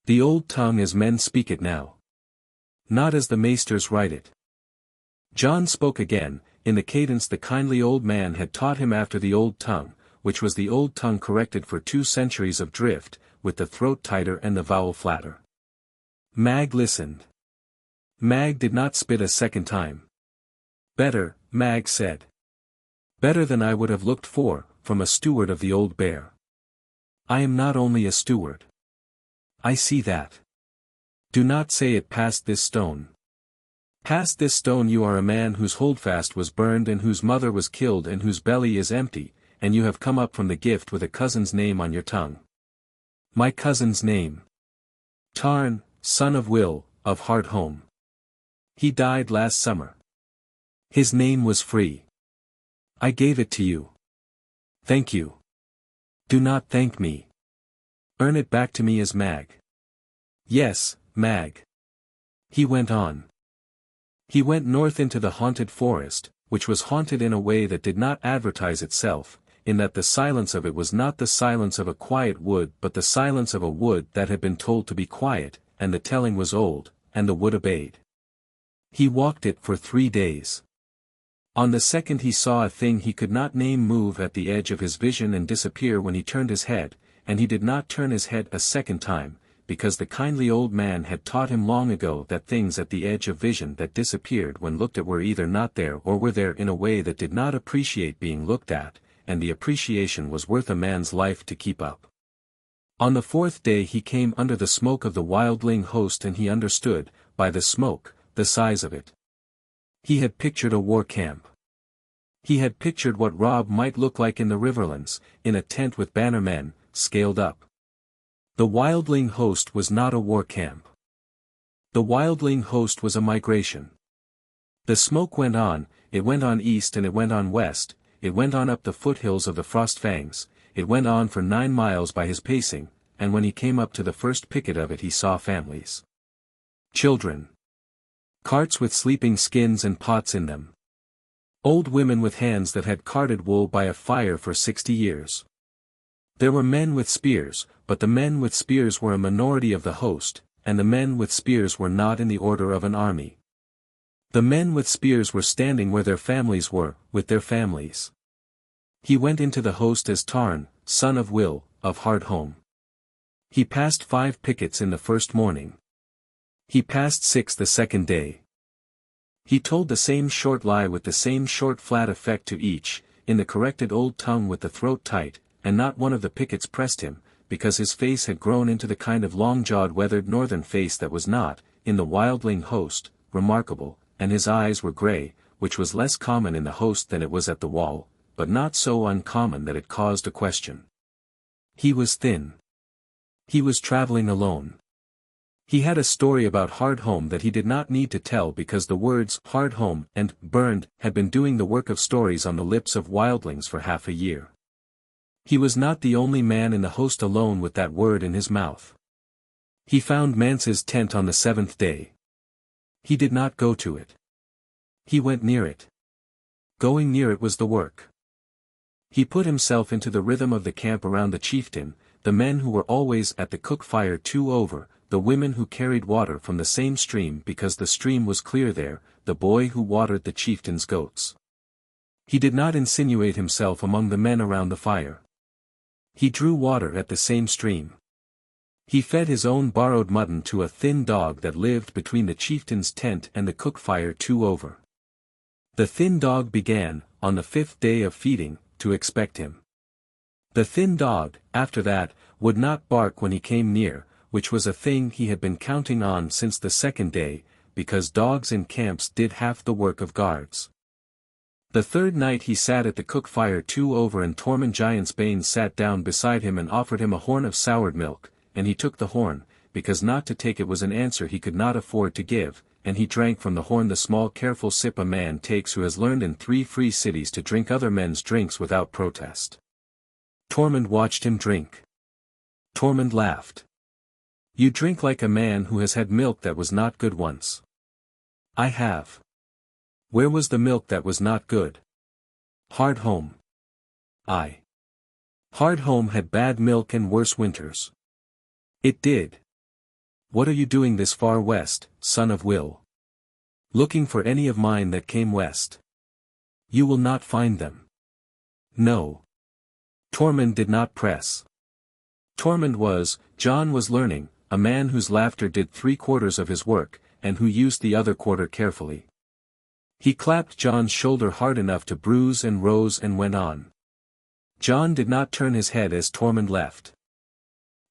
The old tongue as men speak it now. Not as the maesters write it." Jon spoke again, in the cadence the kindly old man had taught him after the old tongue, which was the old tongue corrected for 2 centuries of drift, with the throat tighter and the vowel flatter. Mag listened. Mag did not spit a second time. "Better," Mag said. "Better than I would have looked for, from a steward of the old bear. I am not only a steward. I see that. Do not say it past this stone. Past this stone you are a man whose holdfast was burned and whose mother was killed and whose belly is empty, and you have come up from the gift with a cousin's name on your tongue." "My cousin's name. Tarn, son of Will, of Hardhome. He died last summer. His name was Free. I gave it to you. Thank you. Do not thank me. Earn it back to me as Mag." "Yes, Mag." He went on. He went north into the haunted forest, which was haunted in a way that did not advertise itself, in that the silence of it was not the silence of a quiet wood but the silence of a wood that had been told to be quiet, and the telling was old, and the wood obeyed. He walked it for 3 days. On the second he saw a thing he could not name move at the edge of his vision and disappear when he turned his head, and he did not turn his head a second time, because the kindly old man had taught him long ago that things at the edge of vision that disappeared when looked at were either not there or were there in a way that did not appreciate being looked at, and the appreciation was worth a man's life to keep up. On the 4th day he came under the smoke of the wildling host and he understood, by the smoke, the size of it. He had pictured a war camp. He had pictured what Robb might look like in the Riverlands, in a tent with banner men, scaled up. The wildling host was not a war camp. The wildling host was a migration. The smoke went on, it went on east and it went on west, it went on up the foothills of the Frostfangs, it went on for 9 miles by his pacing, and when he came up to the first picket of it he saw families. Children. Carts with sleeping skins and pots in them. Old women with hands that had carded wool by a fire for 60 years. There were men with spears, but the men with spears were a minority of the host, and the men with spears were not in the order of an army. The men with spears were standing where their families were, with their families. He went into the host as Tarn, son of Will, of Hardhome. He passed 5 pickets in the first morning. He passed 6 the second day. He told the same short lie with the same short flat effect to each, in the corrected old tongue with the throat tight, and not one of the pickets pressed him, because his face had grown into the kind of long-jawed weathered northern face that was not, in the wildling host, remarkable, and his eyes were grey, which was less common in the host than it was at the wall, but not so uncommon that it caused a question. He was thin. He was traveling alone. He had a story about Hardhome that he did not need to tell because the words Hardhome and burned had been doing the work of stories on the lips of wildlings for half a year. He was not the only man in the host alone with that word in his mouth. He found Mance's tent on the 7th day. He did not go to it. He went near it. Going near it was the work. He put himself into the rhythm of the camp around the chieftain, the men who were always at the cook fire 2 over, the women who carried water from the same stream because the stream was clear there, the boy who watered the chieftain's goats. He did not insinuate himself among the men around the fire. He drew water at the same stream. He fed his own borrowed mutton to a thin dog that lived between the chieftain's tent and the cook fire 2 over. The thin dog began, on the 5th day of feeding, to expect him. The thin dog, after that, would not bark when he came near, which was a thing he had been counting on since the second day, because dogs in camps did half the work of guards. The third night he sat at the cook fire 2 over and Tormund Giantsbane sat down beside him and offered him a horn of soured milk, and he took the horn, because not to take it was an answer he could not afford to give, and he drank from the horn the small careful sip a man takes who has learned in 3 free cities to drink other men's drinks without protest. Tormund watched him drink. Tormund laughed. You drink like a man who has had milk that was not good once. I have. Where was the milk that was not good? Hardhome. Hardhome had bad milk and worse winters. It did. What are you doing this far west, son of Will? Looking for any of mine that came west. You will not find them. No. Tormund did not press. Jon was learning, a man whose laughter did 3/4 of his work, and who used the other quarter carefully. He clapped Jon's shoulder hard enough to bruise and rose and went on. Jon did not turn his head as Tormund left.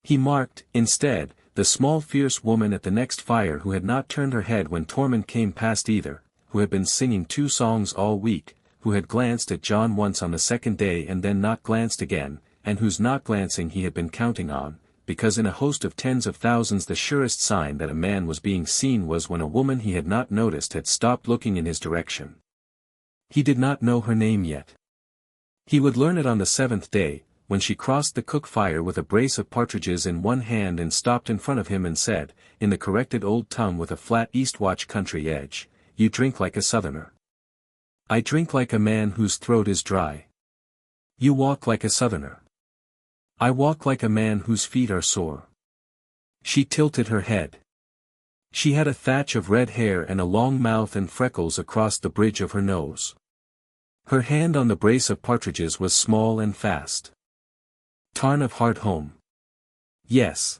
He marked, instead, the small fierce woman at the next fire who had not turned her head when Tormund came past either, who had been singing 2 songs all week, who had glanced at Jon once on the second day and then not glanced again, and whose not glancing he had been counting on, because in a host of tens of thousands the surest sign that a man was being seen was when a woman he had not noticed had stopped looking in his direction. He did not know her name yet. He would learn it on the 7th day, when she crossed the cook fire with a brace of partridges in one hand and stopped in front of him and said, in the corrected old tongue with a flat Eastwatch country edge, "You drink like a southerner." "I drink like a man whose throat is dry." "You walk like a southerner." "I walk like a man whose feet are sore." She tilted her head. She had a thatch of red hair and a long mouth and freckles across the bridge of her nose. Her hand on the brace of partridges was small and fast. "Tarn of Hardhome." "Yes."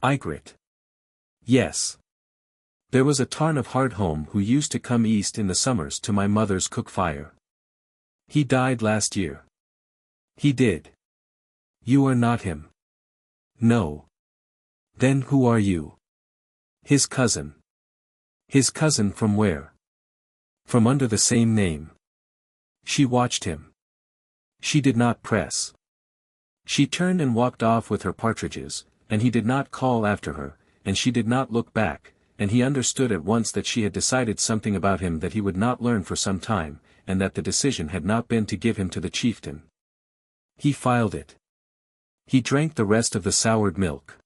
"Ygritte." "Yes." "There was a Tarn of Hardhome who used to come east in the summers to my mother's cook fire. He died last year." "He did." "You are not him." "No." "Then who are you?" "His cousin." "His cousin from where?" "From under the same name." She watched him. She did not press. She turned and walked off with her partridges, and he did not call after her, and she did not look back, and he understood at once that she had decided something about him that he would not learn for some time, and that the decision had not been to give him to the chieftain. He filed it. He drank the rest of the soured milk.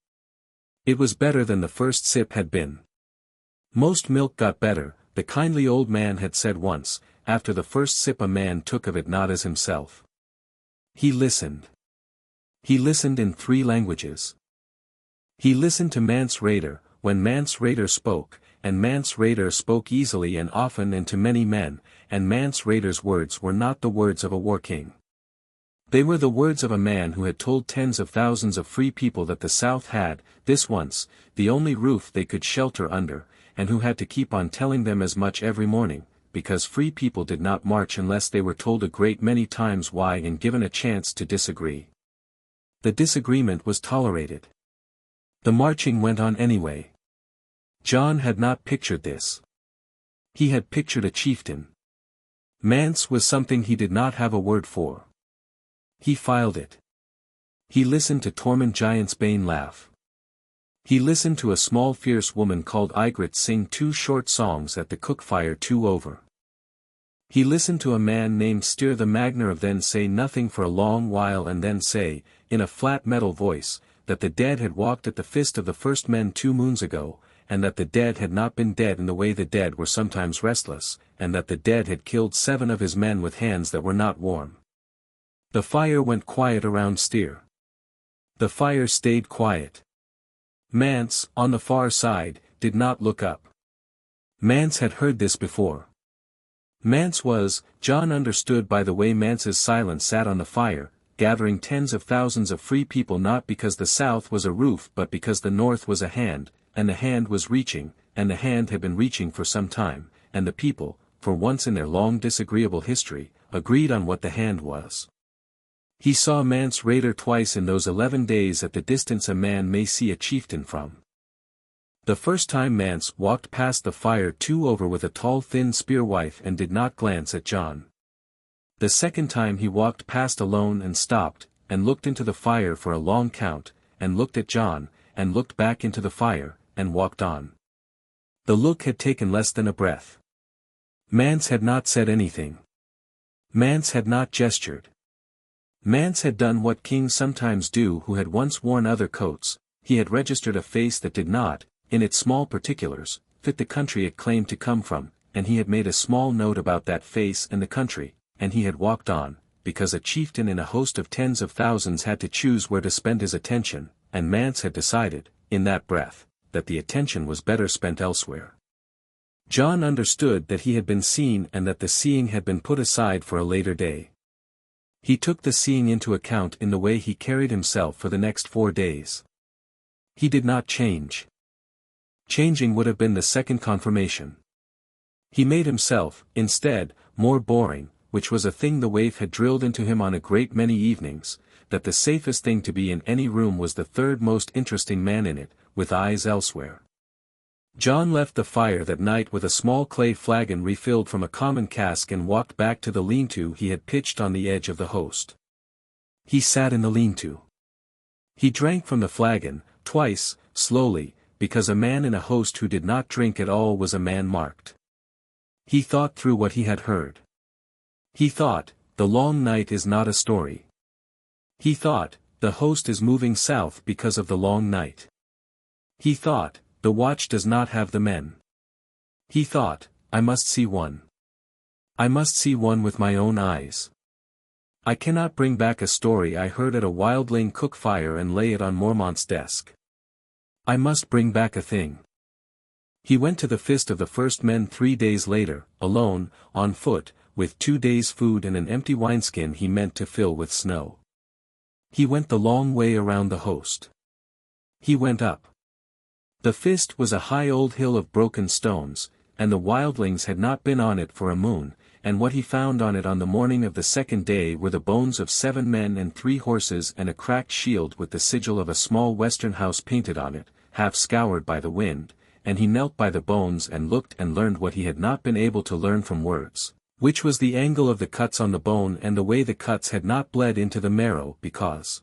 It was better than the first sip had been. Most milk got better, the kindly old man had said once, after the first sip a man took of it not as himself. He listened. He listened in 3 languages. He listened to Mance Rayder, when Mance Rayder spoke, and Mance Rayder spoke easily and often and to many men, and Mance Rayder's words were not the words of a war king. They were the words of a man who had told tens of thousands of free people that the South had, this once, the only roof they could shelter under, and who had to keep on telling them as much every morning, because free people did not march unless they were told a great many times why and given a chance to disagree. The disagreement was tolerated. The marching went on anyway. Jon had not pictured this. He had pictured a chieftain. Mance was something he did not have a word for. He filed it. He listened to Tormund Giantsbane laugh. He listened to a small fierce woman called Ygritte sing 2 short songs at the cook fire 2 over. He listened to a man named Styr the Magnar of then say nothing for a long while and then say, in a flat metal voice, that the dead had walked at the fist of the first men 2 moons ago, and that the dead had not been dead in the way the dead were sometimes restless, and that the dead had killed 7 of his men with hands that were not warm. The fire went quiet around Styr. The fire stayed quiet. Mance, on the far side, did not look up. Mance had heard this before. Mance was, Jon understood by the way Mance's silence sat on the fire, gathering tens of thousands of free people not because the South was a roof but because the North was a hand, and the hand was reaching, and the hand had been reaching for some time, and the people, for once in their long disagreeable history, agreed on what the hand was. He saw Mance Rayder twice in those 11 days at the distance a man may see a chieftain from. The first time Mance walked past the fire 2 over with a tall thin spear wife and did not glance at Jon. The second time he walked past alone and stopped, and looked into the fire for a long count, and looked at Jon, and looked back into the fire, and walked on. The look had taken less than a breath. Mance had not said anything. Mance had not gestured. Mance had done what kings sometimes do who had once worn other coats, he had registered a face that did not, in its small particulars, fit the country it claimed to come from, and he had made a small note about that face and the country, and he had walked on, because a chieftain in a host of tens of thousands had to choose where to spend his attention, and Mance had decided, in that breath, that the attention was better spent elsewhere. Jon understood that he had been seen and that the seeing had been put aside for a later day. He took the seeing into account in the way he carried himself for the next 4 days. He did not change. Changing would have been the second confirmation. He made himself, instead, more boring, which was a thing the waif had drilled into him on a great many evenings, that the safest thing to be in any room was the third most interesting man in it, with eyes elsewhere. Jon left the fire that night with a small clay flagon refilled from a common cask and walked back to the lean-to he had pitched on the edge of the host. He sat in the lean-to. He drank from the flagon, twice, slowly, because a man in a host who did not drink at all was a man marked. He thought through what he had heard. He thought, the long night is not a story. He thought, the host is moving south because of the long night. He thought, the watch does not have the men. He thought, I must see one. I must see one with my own eyes. I cannot bring back a story I heard at a wildling cook fire and lay it on Mormont's desk. I must bring back a thing. He went to the Fist of the First Men 3 days later, alone, on foot, with 2 days' food and an empty wineskin he meant to fill with snow. He went the long way around the host. He went up. The Fist was a high old hill of broken stones, and the wildlings had not been on it for a moon, and what he found on it on the morning of the second day were the bones of 7 men and 3 horses and a cracked shield with the sigil of a small western house painted on it, half scoured by the wind, and he knelt by the bones and looked and learned what he had not been able to learn from words, which was the angle of the cuts on the bone and the way the cuts had not bled into the marrow because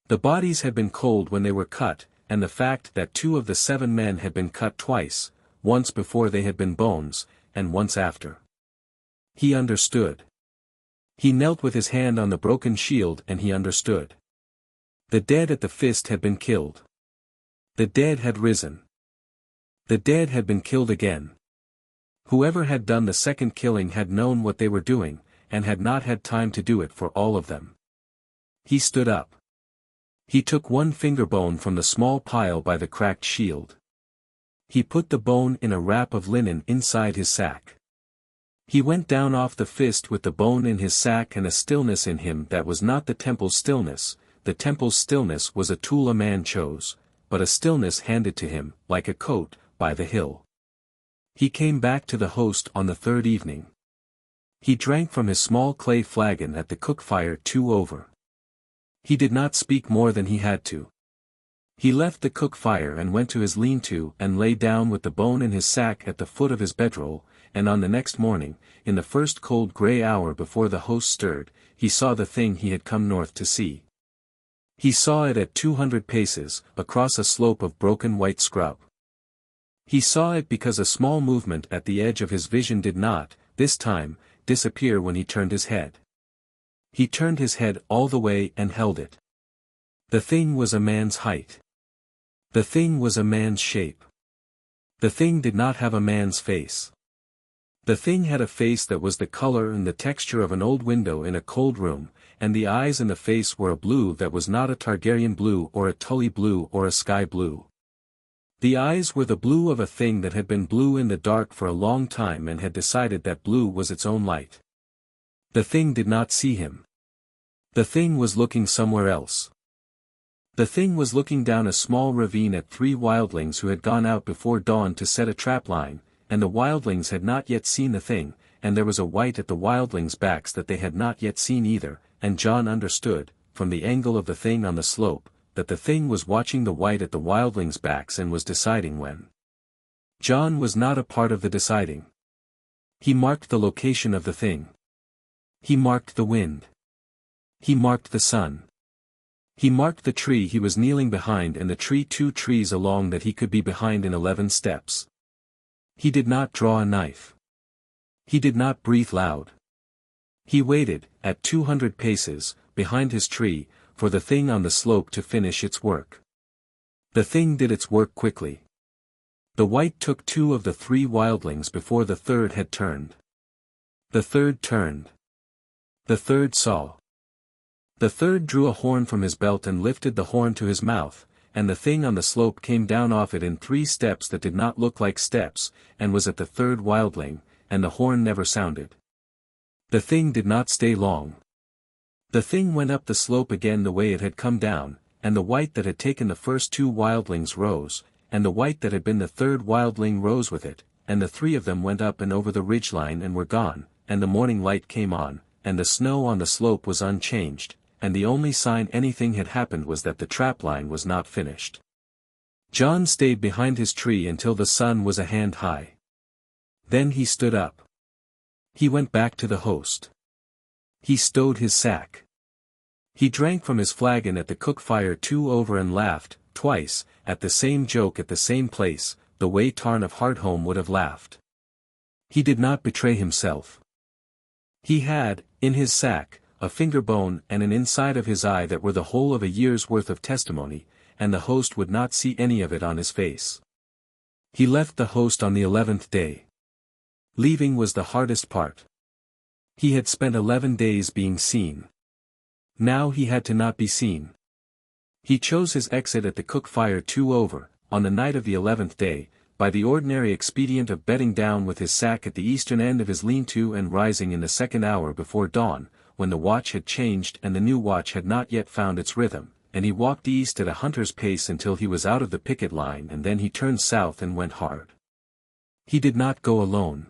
the bodies had been cold when they were cut, and the fact that 2 of the 7 men had been cut twice, once before they had been bones, and once after. He understood. He knelt with his hand on the broken shield and he understood. The dead at the Fist had been killed. The dead had risen. The dead had been killed again. Whoever had done the second killing had known what they were doing, and had not had time to do it for all of them. He stood up. He took 1 finger bone from the small pile by the cracked shield. He put the bone in a wrap of linen inside his sack. He went down off the Fist with the bone in his sack and a stillness in him that was not the temple's stillness. The temple's stillness was a tool a man chose, but a stillness handed to him, like a coat, by the hill. He came back to the host on the 3rd evening. He drank from his small clay flagon at the cook fire 2 over. He did not speak more than he had to. He left the cook fire and went to his lean-to and lay down with the bone in his sack at the foot of his bedroll, and on the next morning, in the first cold grey hour before the host stirred, he saw the thing he had come north to see. He saw it at 200 paces, across a slope of broken white scrub. He saw it because a small movement at the edge of his vision did not, this time, disappear when he turned his head. He turned his head all the way and held it. The thing was a man's height. The thing was a man's shape. The thing did not have a man's face. The thing had a face that was the color and the texture of an old window in a cold room, and the eyes in the face were a blue that was not a Targaryen blue or a Tully blue or a sky blue. The eyes were the blue of a thing that had been blue in the dark for a long time and had decided that blue was its own light. The thing did not see him. The thing was looking somewhere else. The thing was looking down a small ravine at 3 wildlings who had gone out before dawn to set a trap line, and the wildlings had not yet seen the thing, and there was a white at the wildlings' backs that they had not yet seen either, and Jon understood, from the angle of the thing on the slope, that the thing was watching the white at the wildlings' backs and was deciding when. Jon was not a part of the deciding. He marked the location of the thing. He marked the wind. He marked the sun. He marked the tree he was kneeling behind and the tree 2 trees along that he could be behind in 11 steps. He did not draw a knife. He did not breathe loud. He waited, at 200 paces, behind his tree, for the thing on the slope to finish its work. The thing did its work quickly. The white took 2 of the 3 wildlings before the third had turned. The third turned. The third saw. The third drew a horn from his belt and lifted the horn to his mouth, and the thing on the slope came down off it in 3 steps that did not look like steps, and was at the third wildling, and the horn never sounded. The thing did not stay long. The thing went up the slope again the way it had come down, and the white that had taken the first 2 wildlings rose, and the white that had been the third wildling rose with it, and the 3 of them went up and over the ridgeline and were gone, and the morning light came on, and the snow on the slope was unchanged, and the only sign anything had happened was that the trapline was not finished. Jon stayed behind his tree until the sun was a hand high. Then he stood up. He went back to the host. He stowed his sack. He drank from his flagon at the cook fire 2 over and laughed, twice, at the same joke at the same place, the way Tarn of Hardhome would have laughed. He did not betray himself. He had, in his sack, a finger bone and an inside of his eye that were the whole of a year's worth of testimony, and the host would not see any of it on his face. He left the host on the 11th day. Leaving was the hardest part. He had spent 11 days being seen. Now he had to not be seen. He chose his exit at the cook fire 2 over, on the night of the 11th day, by the ordinary expedient of bedding down with his sack at the eastern end of his lean-to and rising in the 2nd hour before dawn, when the watch had changed and the new watch had not yet found its rhythm, and he walked east at a hunter's pace until he was out of the picket line and then he turned south and went hard. He did not go alone.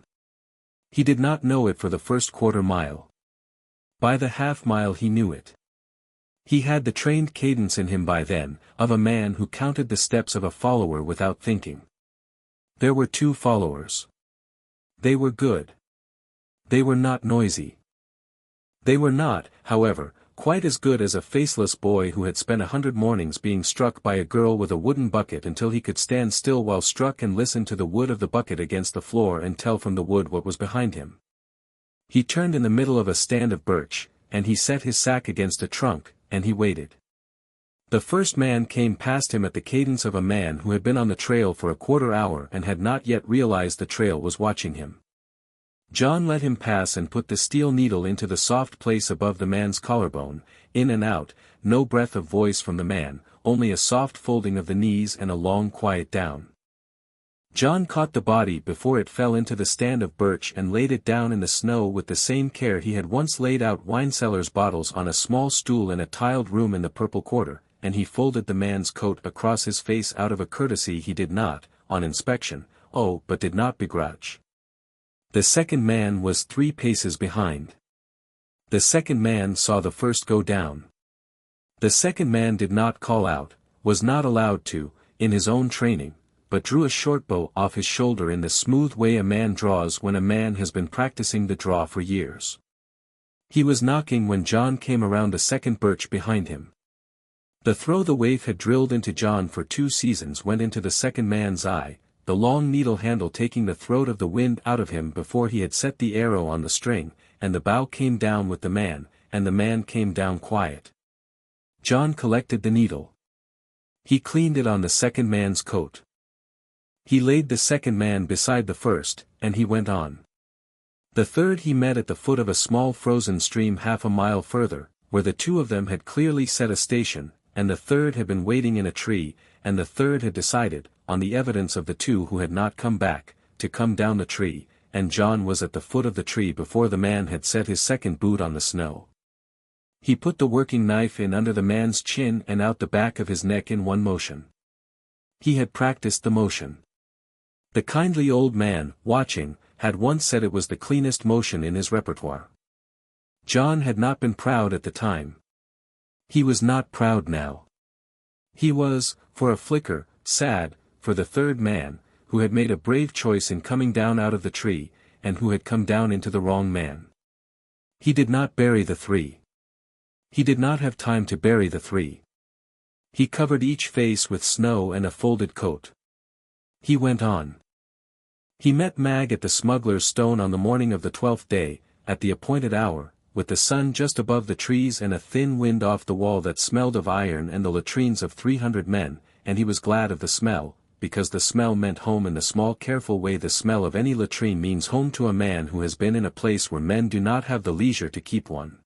He did not know it for the first quarter mile. By the half mile he knew it. He had the trained cadence in him by then, of a man who counted the steps of a follower without thinking. There were 2 followers. They were good. They were not noisy. They were not, however, quite as good as a faceless boy who had spent 100 mornings being struck by a girl with a wooden bucket until he could stand still while struck and listen to the wood of the bucket against the floor and tell from the wood what was behind him. He turned in the middle of a stand of birch, and he set his sack against a trunk, and he waited. The first man came past him at the cadence of a man who had been on the trail for a quarter hour and had not yet realized the trail was watching him. Jon let him pass and put the steel needle into the soft place above the man's collarbone, in and out, no breath of voice from the man, only a soft folding of the knees and a long quiet down. Jon caught the body before it fell into the stand of birch and laid it down in the snow with the same care he had once laid out wine cellars' bottles on a small stool in a tiled room in the Purple Quarter, and he folded the man's coat across his face out of a courtesy he did not, on inspection, but did not begrudge. The second man was 3 paces behind. The second man saw the first go down. The second man did not call out, was not allowed to, in his own training, but drew a short bow off his shoulder in the smooth way a man draws when a man has been practicing the draw for years. He was knocking when Jon came around a second birch behind him. The throw the waif had drilled into Jon for 2 seasons went into the second man's eye, the long needle handle taking the throat of the wind out of him before he had set the arrow on the string, and the bow came down with the man, and the man came down quiet. Jon collected the needle. He cleaned it on the second man's coat. He laid the second man beside the first, and he went on. The third he met at the foot of a small frozen stream half a mile further, where the 2 of them had clearly set a station, and the third had been waiting in a tree, and the third had decided, on the evidence of the 2 who had not come back, to come down the tree, and Jon was at the foot of the tree before the man had set his second boot on the snow. He put the working knife in under the man's chin and out the back of his neck in one motion. He had practiced the motion. The kindly old man, watching, had once said it was the cleanest motion in his repertoire. Jon had not been proud at the time. He was not proud now. He was, for a flicker, sad, for the third man, who had made a brave choice in coming down out of the tree, and who had come down into the wrong man. He did not bury the three. He did not have time to bury the three. He covered each face with snow and a folded coat. He went on. He met Mag at the smuggler's stone on the morning of the 12th day, at the appointed hour, with the sun just above the trees and a thin wind off the wall that smelled of iron and the latrines of 300 men, and he was glad of the smell, because the smell meant home in the small careful way the smell of any latrine means home to a man who has been in a place where men do not have the leisure to keep one.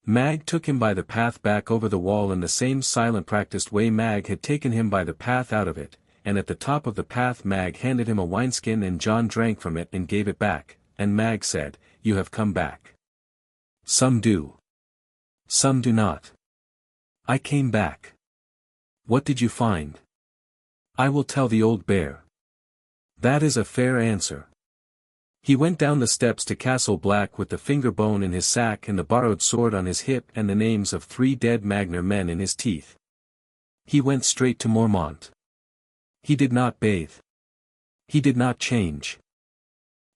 Mag took him by the path back over the wall in the same silent practiced way Mag had taken him by the path out of it, and at the top of the path Mag handed him a wineskin and Jon drank from it and gave it back, and Mag said, "You have come back. Some do. Some do not. I came back. What did you find?" "I will tell the old bear." "That is a fair answer." He went down the steps to Castle Black with the finger bone in his sack and the borrowed sword on his hip and the names of 3 dead Magner men in his teeth. He went straight to Mormont. He did not bathe. He did not change.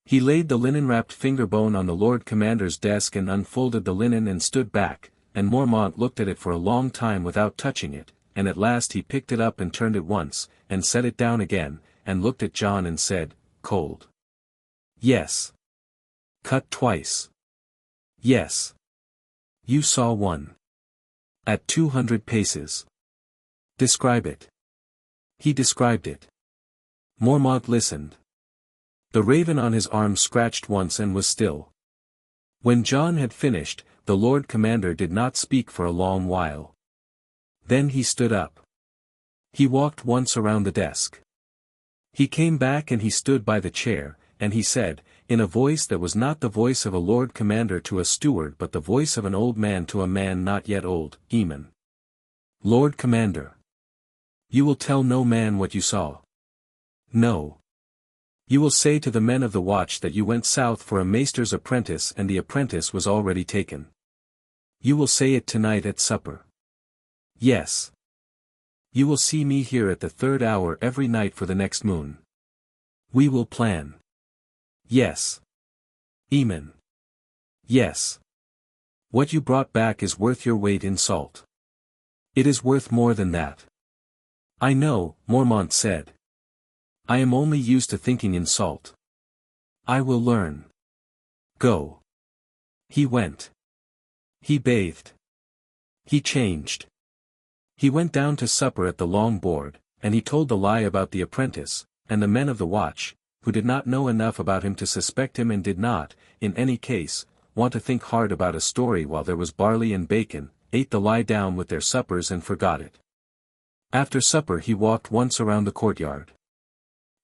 He laid the linen-wrapped finger bone on the Lord Commander's desk and unfolded the linen and stood back, and Mormont looked at it for a long time without touching it, and at last he picked it up and turned it once, and set it down again, and looked at Jon and said, "Cold." "Yes." "Cut twice." "Yes." "You saw one." "At 200 paces." "Describe it." He described it. Mormont listened. The raven on his arm scratched once and was still. When Jon had finished, the Lord Commander did not speak for a long while. Then he stood up. He walked once around the desk. He came back and he stood by the chair, and he said, in a voice that was not the voice of a Lord Commander to a steward but the voice of an old man to a man not yet old, "Eamon. Lord Commander. You will tell no man what you saw. No. You will say to the men of the watch that you went south for a maester's apprentice and the apprentice was already taken. You will say it tonight at supper. Yes. You will see me here at the 3rd hour every night for the next moon. We will plan. Yes. Eamon. Yes. What you brought back is worth your weight in salt. It is worth more than that." "I know," Mormont said. "I am only used to thinking in salt. I will learn. Go." He went. He bathed. He changed. He went down to supper at the long board, and he told the lie about the apprentice, and the men of the watch, who did not know enough about him to suspect him and did not, in any case, want to think hard about a story while there was barley and bacon, ate the lie down with their suppers and forgot it. After supper he walked once around the courtyard.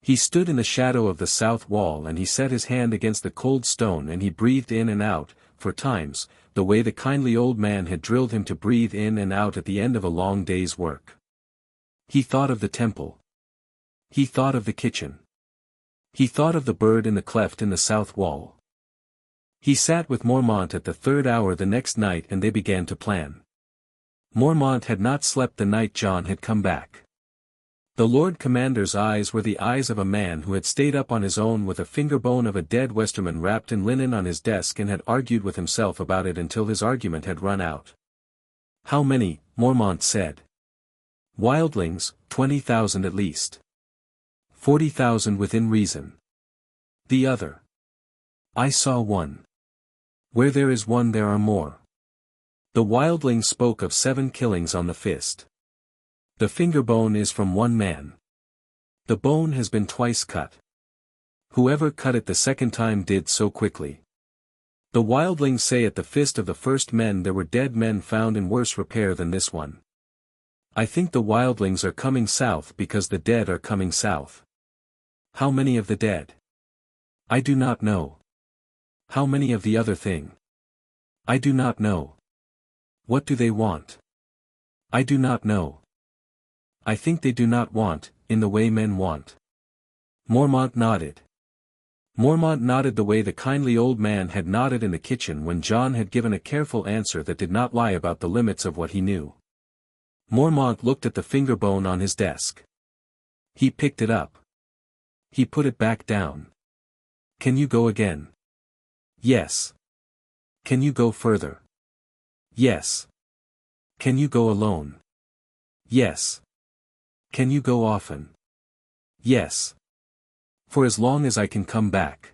He stood in the shadow of the south wall and he set his hand against the cold stone and he breathed in and out, for times, the way the kindly old man had drilled him to breathe in and out at the end of a long day's work. He thought of the temple. He thought of the kitchen. He thought of the bird in the cleft in the south wall. He sat with Mormont at the 3rd hour the next night and they began to plan. Mormont had not slept the night Jon had come back. The Lord Commander's eyes were the eyes of a man who had stayed up on his own with a fingerbone of a dead Westerman wrapped in linen on his desk and had argued with himself about it until his argument had run out. "How many?" Mormont said. "Wildlings, 20,000 at least. 40,000 within reason." The other. "I saw one. Where there is one there are more." The wildling spoke of 7 killings on the fist. "The finger bone is from one man. The bone has been twice cut. Whoever cut it the second time did so quickly. The wildlings say at the fist of the first men there were dead men found in worse repair than this one. I think the wildlings are coming south because the dead are coming south." "How many of the dead?" "I do not know." "How many of the other thing?" "I do not know." "What do they want?" "I do not know." "I think they do not want, in the way men want." Mormont nodded. Mormont nodded the way the kindly old man had nodded in the kitchen when Jon had given a careful answer that did not lie about the limits of what he knew. Mormont looked at the finger bone on his desk. He picked it up. He put it back down. Can you go again? Yes. Can you go further? Yes. Can you go alone? Yes. Can you go often? Yes. For as long as I can come back.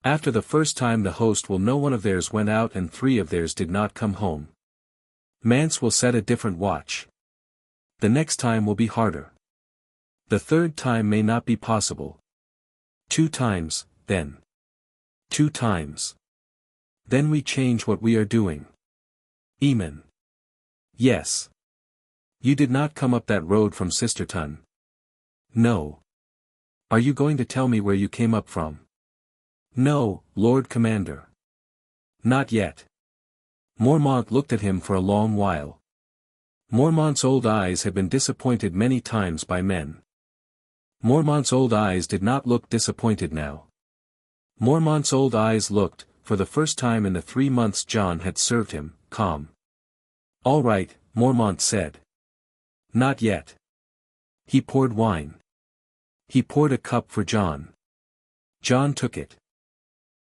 After the first time the host will know one of theirs went out and 3 of theirs did not come home. Mance will set a different watch. The next time will be harder. The 3rd time may not be possible. 2 times, then. 2 times. Then we change what we are doing. Eamon. Yes. You did not come up that road from Sisterton. No. Are you going to tell me where you came up from? No, Lord Commander. Not yet. Mormont looked at him for a long while. Mormont's old eyes had been disappointed many times by men. Mormont's old eyes did not look disappointed now. Mormont's old eyes looked, for the first time in the 3 months Jon had served him, calm. All right, Mormont said. Not yet. He poured wine. He poured a cup for Jon. Jon took it.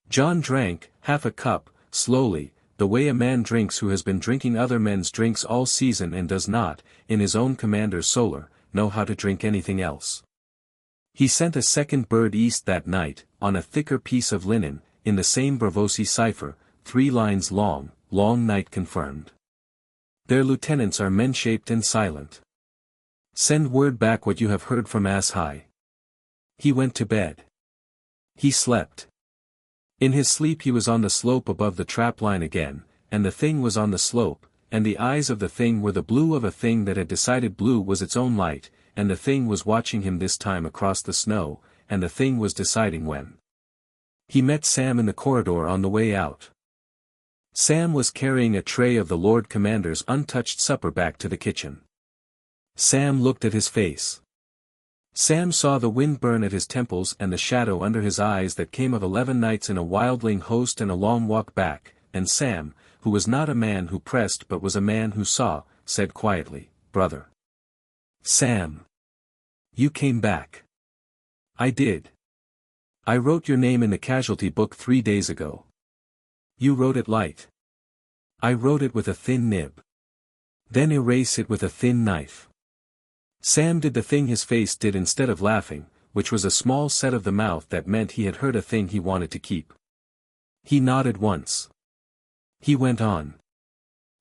Jon drank, half a cup, slowly, the way a man drinks who has been drinking other men's drinks all season and does not, in his own commander's solar, know how to drink anything else. He sent a second bird east that night, on a thicker piece of linen, in the same Braavosi cipher, 3 lines long, long night confirmed. Their lieutenants are men-shaped and silent. Send word back what you have heard from As High. He went to bed. He slept. In his sleep he was on the slope above the trap line again, and the thing was on the slope, and the eyes of the thing were the blue of a thing that had decided blue was its own light, and the thing was watching him this time across the snow, and the thing was deciding when. He met Sam in the corridor on the way out. Sam was carrying a tray of the Lord Commander's untouched supper back to the kitchen. Sam looked at his face. Sam saw the wind burn at his temples and the shadow under his eyes that came of 11 nights in a wildling host and a long walk back, and Sam, who was not a man who pressed but was a man who saw, said quietly, "Brother." Sam. You came back. I did. I wrote your name in the casualty book 3 days ago. You wrote it light. I wrote it with a thin nib. Then erase it with a thin knife. Sam did the thing his face did instead of laughing, which was a small set of the mouth that meant he had heard a thing he wanted to keep. He nodded once. He went on.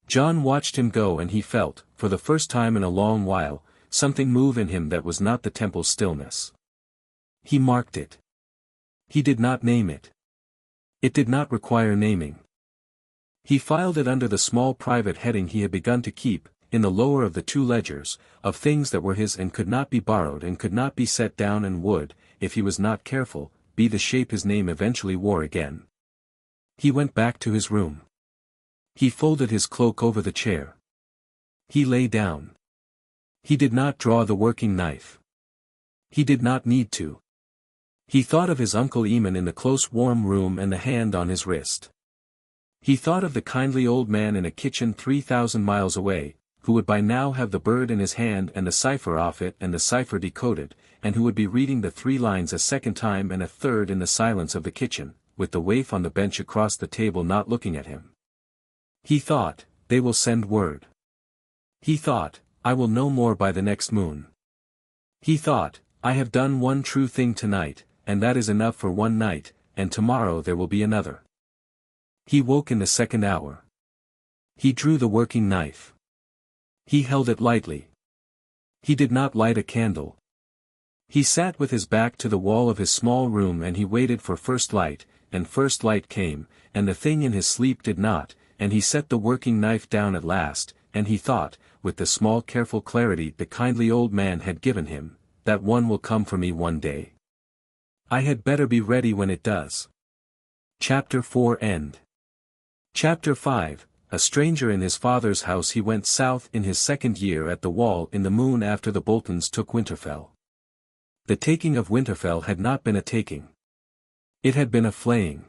Jon watched him go and he felt, for the first time in a long while, something move in him that was not the temple's stillness. He marked it. He did not name it. It did not require naming. He filed it under the small private heading he had begun to keep, in the lower of the 2 ledgers, of things that were his and could not be borrowed and could not be set down and would, if he was not careful, be the shape his name eventually wore again. He went back to his room. He folded his cloak over the chair. He lay down. He did not draw the working knife. He did not need to. He thought of his Uncle Eamon in the close warm room and the hand on his wrist. He thought of the kindly old man in a kitchen 3,000 miles away, who would by now have the bird in his hand and the cipher off it and the cipher decoded, and who would be reading the 3 lines a second time and a third in the silence of the kitchen, with the waif on the bench across the table not looking at him. He thought, they will send word. He thought, I will know more by the next moon. He thought, I have done one true thing tonight, and that is enough for one night, and tomorrow there will be another. He woke in the 2nd hour. He drew the working knife. He held it lightly. He did not light a candle. He sat with his back to the wall of his small room and he waited for first light, and first light came, and the thing in his sleep did not, and he set the working knife down at last, and he thought, with the small careful clarity the kindly old man had given him, that one will come for me one day. I had better be ready when it does. Chapter 4 End. Chapter 5 A stranger in his father's house. He went south in his 2nd year at the wall in the moon after the Boltons took Winterfell. The taking of Winterfell had not been a taking. It had been a flaying.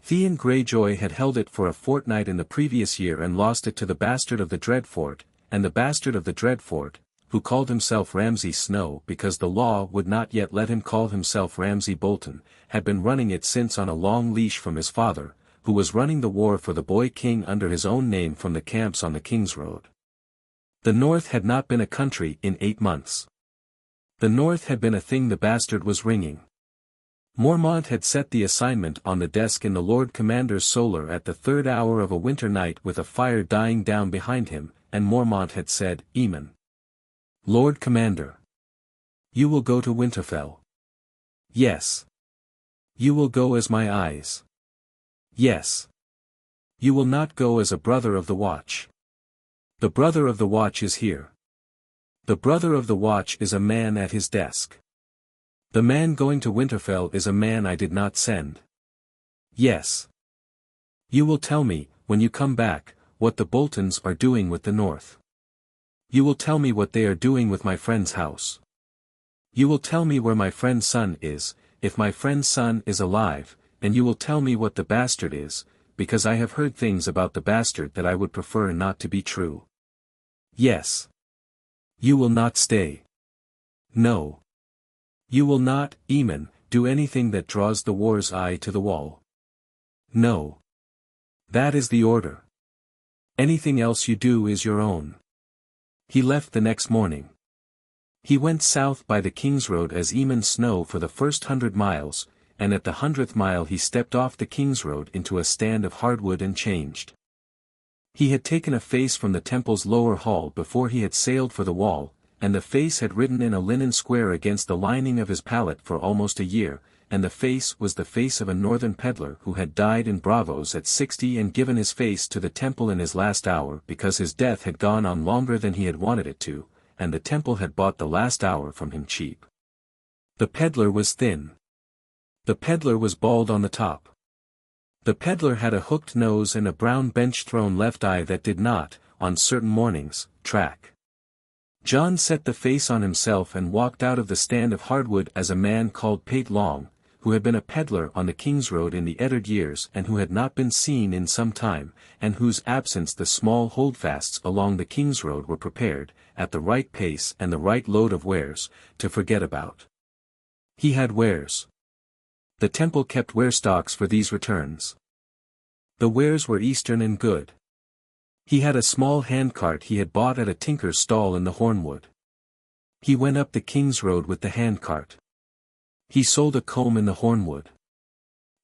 Theon Greyjoy had held it for a fortnight in the previous year and lost it to the bastard of the Dreadfort, and the bastard of the Dreadfort, who called himself Ramsay Snow because the law would not yet let him call himself Ramsay Bolton, had been running it since on a long leash from his father, who was running the war for the boy king under his own name from the camps on the King's Road. The North had not been a country in 8 months. The North had been a thing the bastard was ringing. Mormont had set the assignment on the desk in the Lord Commander's solar at the 3rd hour of a winter night with a fire dying down behind him, and Mormont had said, "Eamon. Lord Commander. You will go to Winterfell." "Yes." "You will go as my eyes." "Yes." "You will not go as a brother of the watch." "The brother of the watch is here." "The brother of the watch is a man at his desk." "The man going to Winterfell is a man I did not send." "Yes." "You will tell me, when you come back, what the Boltons are doing with the North. You will tell me what they are doing with my friend's house. You will tell me where my friend's son is, if my friend's son is alive, and you will tell me what the bastard is, because I have heard things about the bastard that I would prefer not to be true." "Yes." "You will not stay." "No." "You will not, Eamon, do anything that draws the war's eye to the wall." "No." "That is the order. Anything else you do is your own." He left the next morning. He went south by the King's Road as Eamon Snow for the first 100 miles, and at the 100th mile he stepped off the King's Road into a stand of hardwood and changed. He had taken a face from the temple's lower hall before he had sailed for the wall, and the face had ridden in a linen square against the lining of his pallet for almost a year, and the face was the face of a northern peddler who had died in Braavos at 60 and given his face to the temple in his last hour because his death had gone on longer than he had wanted it to, and the temple had bought the last hour from him cheap. The peddler was thin. The peddler was bald on the top. The peddler had a hooked nose and a brown bench-thrown left eye that did not, on certain mornings, track. Jon set the face on himself and walked out of the stand of hardwood as a man called Pate Long, who had been a peddler on the King's Road in the Eddard years and who had not been seen in some time, and whose absence the small holdfasts along the King's Road were prepared, at the right pace and the right load of wares, to forget about. He had wares. The temple kept ware stocks for these returns. The wares were Eastern and good. He had a small handcart he had bought at a tinker's stall in the Hornwood. He went up the King's Road with the handcart. He sold a comb in the Hornwood.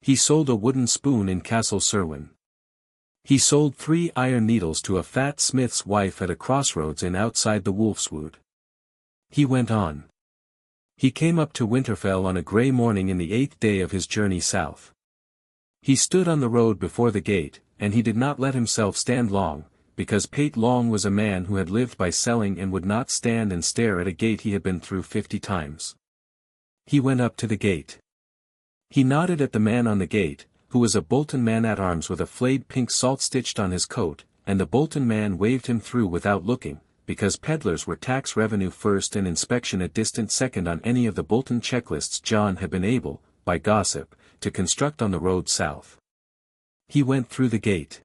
He sold a wooden spoon in Castle Serwyn. He sold 3 iron needles to a fat smith's wife at a crossroads in outside the Wolfswood. He went on. He came up to Winterfell on a grey morning in the 8th day of his journey south. He stood on the road before the gate, and he did not let himself stand long, because Pate Long was a man who had lived by selling and would not stand and stare at a gate he had been through 50 times. He went up to the gate. He nodded at the man on the gate, who was a Bolton man-at-arms with a flayed pink salt stitched on his coat, and the Bolton man waved him through without looking, because peddlers were tax revenue first and inspection a distant second on any of the Bolton checklists Jon had been able, by gossip, to construct on the road south. He went through the gate.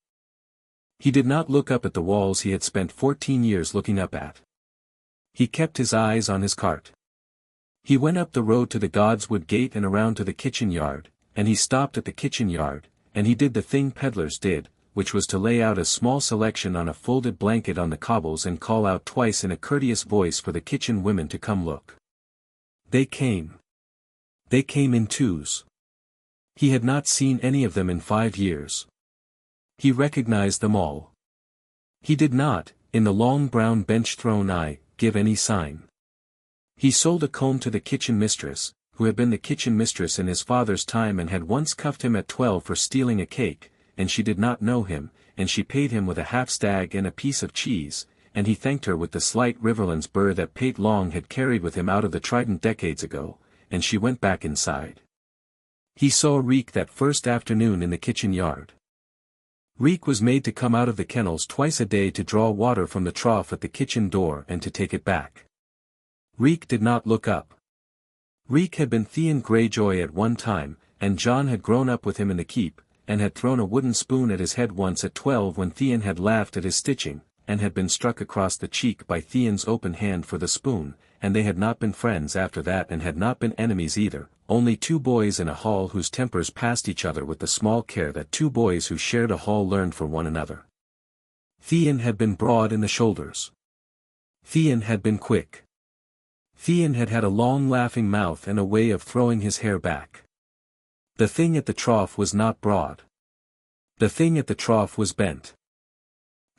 He did not look up at the walls he had spent 14 years looking up at. He kept his eyes on his cart. He went up the road to the Godswood gate and around to the kitchen yard, and he stopped at the kitchen yard, and he did the thing peddlers did, which was to lay out a small selection on a folded blanket on the cobbles and call out twice in a courteous voice for the kitchen women to come look. They came. They came in twos. He had not seen any of them in 5 years. He recognized them all. He did not, in the long brown bench-thrown eye, give any sign. He sold a comb to the kitchen mistress, who had been the kitchen mistress in his father's time and had once cuffed him at 12 for stealing a cake, and she did not know him, and she paid him with a half-stag and a piece of cheese, and he thanked her with the slight Riverlands burr that Pate Long had carried with him out of the Trident decades ago, and she went back inside. He saw Reek that first afternoon in the kitchen yard. Reek was made to come out of the kennels twice a day to draw water from the trough at the kitchen door and to take it back. Reek did not look up. Reek had been Theon Greyjoy at one time, and Jon had grown up with him in the keep, and had thrown a wooden spoon at his head once at 12 when Theon had laughed at his stitching, and had been struck across the cheek by Theon's open hand for the spoon, and they had not been friends after that and had not been enemies either, only two boys in a hall whose tempers passed each other with the small care that two boys who shared a hall learned for one another. Theon had been broad in the shoulders. Theon had been quick. Theon had had a long laughing mouth and a way of throwing his hair back. The thing at the trough was not broad. The thing at the trough was bent.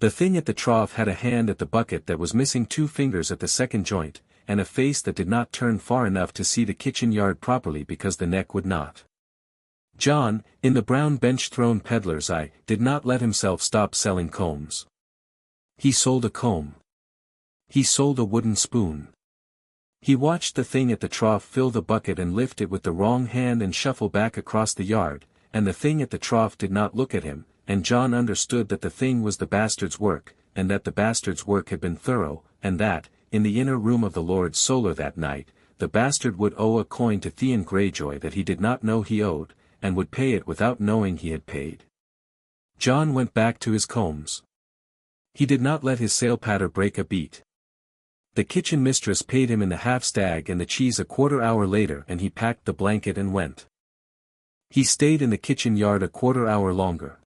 The thing at the trough had a hand at the bucket that was missing 2 fingers at the second joint, and a face that did not turn far enough to see the kitchen yard properly because the neck would not. Jon, in the brown bench-thrown peddler's eye, did not let himself stop selling combs. He sold a comb. He sold a wooden spoon. He watched the thing at the trough fill the bucket and lift it with the wrong hand and shuffle back across the yard, and the thing at the trough did not look at him, and Jon understood that the thing was the bastard's work, and that the bastard's work had been thorough, and that, in the inner room of the Lord Solar that night, the bastard would owe a coin to Theon Greyjoy that he did not know he owed, and would pay it without knowing he had paid. Jon went back to his combs. He did not let his sail patter break a beat. The kitchen mistress paid him in the half-stag and the cheese a quarter hour later, and he packed the blanket and went. He stayed in the kitchen yard a quarter hour longer.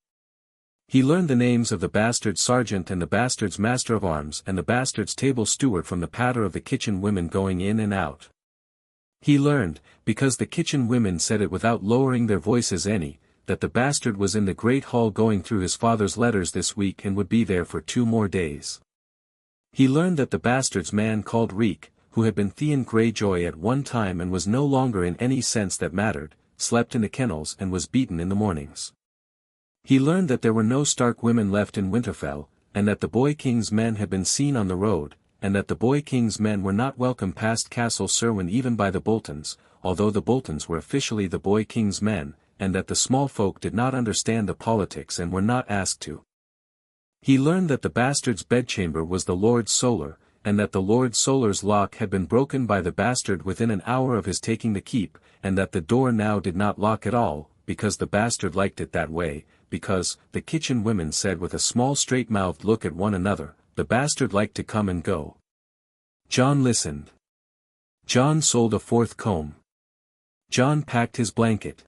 He learned the names of the bastard's sergeant and the bastard's master of arms and the bastard's table steward from the patter of the kitchen women going in and out. He learned, because the kitchen women said it without lowering their voices any, that the bastard was in the great hall going through his father's letters this week and would be there for 2 more days. He learned that the bastard's man called Reek, who had been Theon Greyjoy at one time and was no longer in any sense that mattered, slept in the kennels and was beaten in the mornings. He learned that there were no Stark women left in Winterfell, and that the Boy King's men had been seen on the road, and that the Boy King's men were not welcome past Castle Serwyn even by the Boltons, although the Boltons were officially the Boy King's men, and that the small folk did not understand the politics and were not asked to. He learned that the bastard's bedchamber was the Lord Solar, and that the Lord Solar's lock had been broken by the bastard within an hour of his taking the keep, and that the door now did not lock at all, because the bastard liked it that way, because, the kitchen women said with a small straight-mouthed look at one another, the bastard liked to come and go. Jon listened. Jon sold a 4th comb. Jon packed his blanket.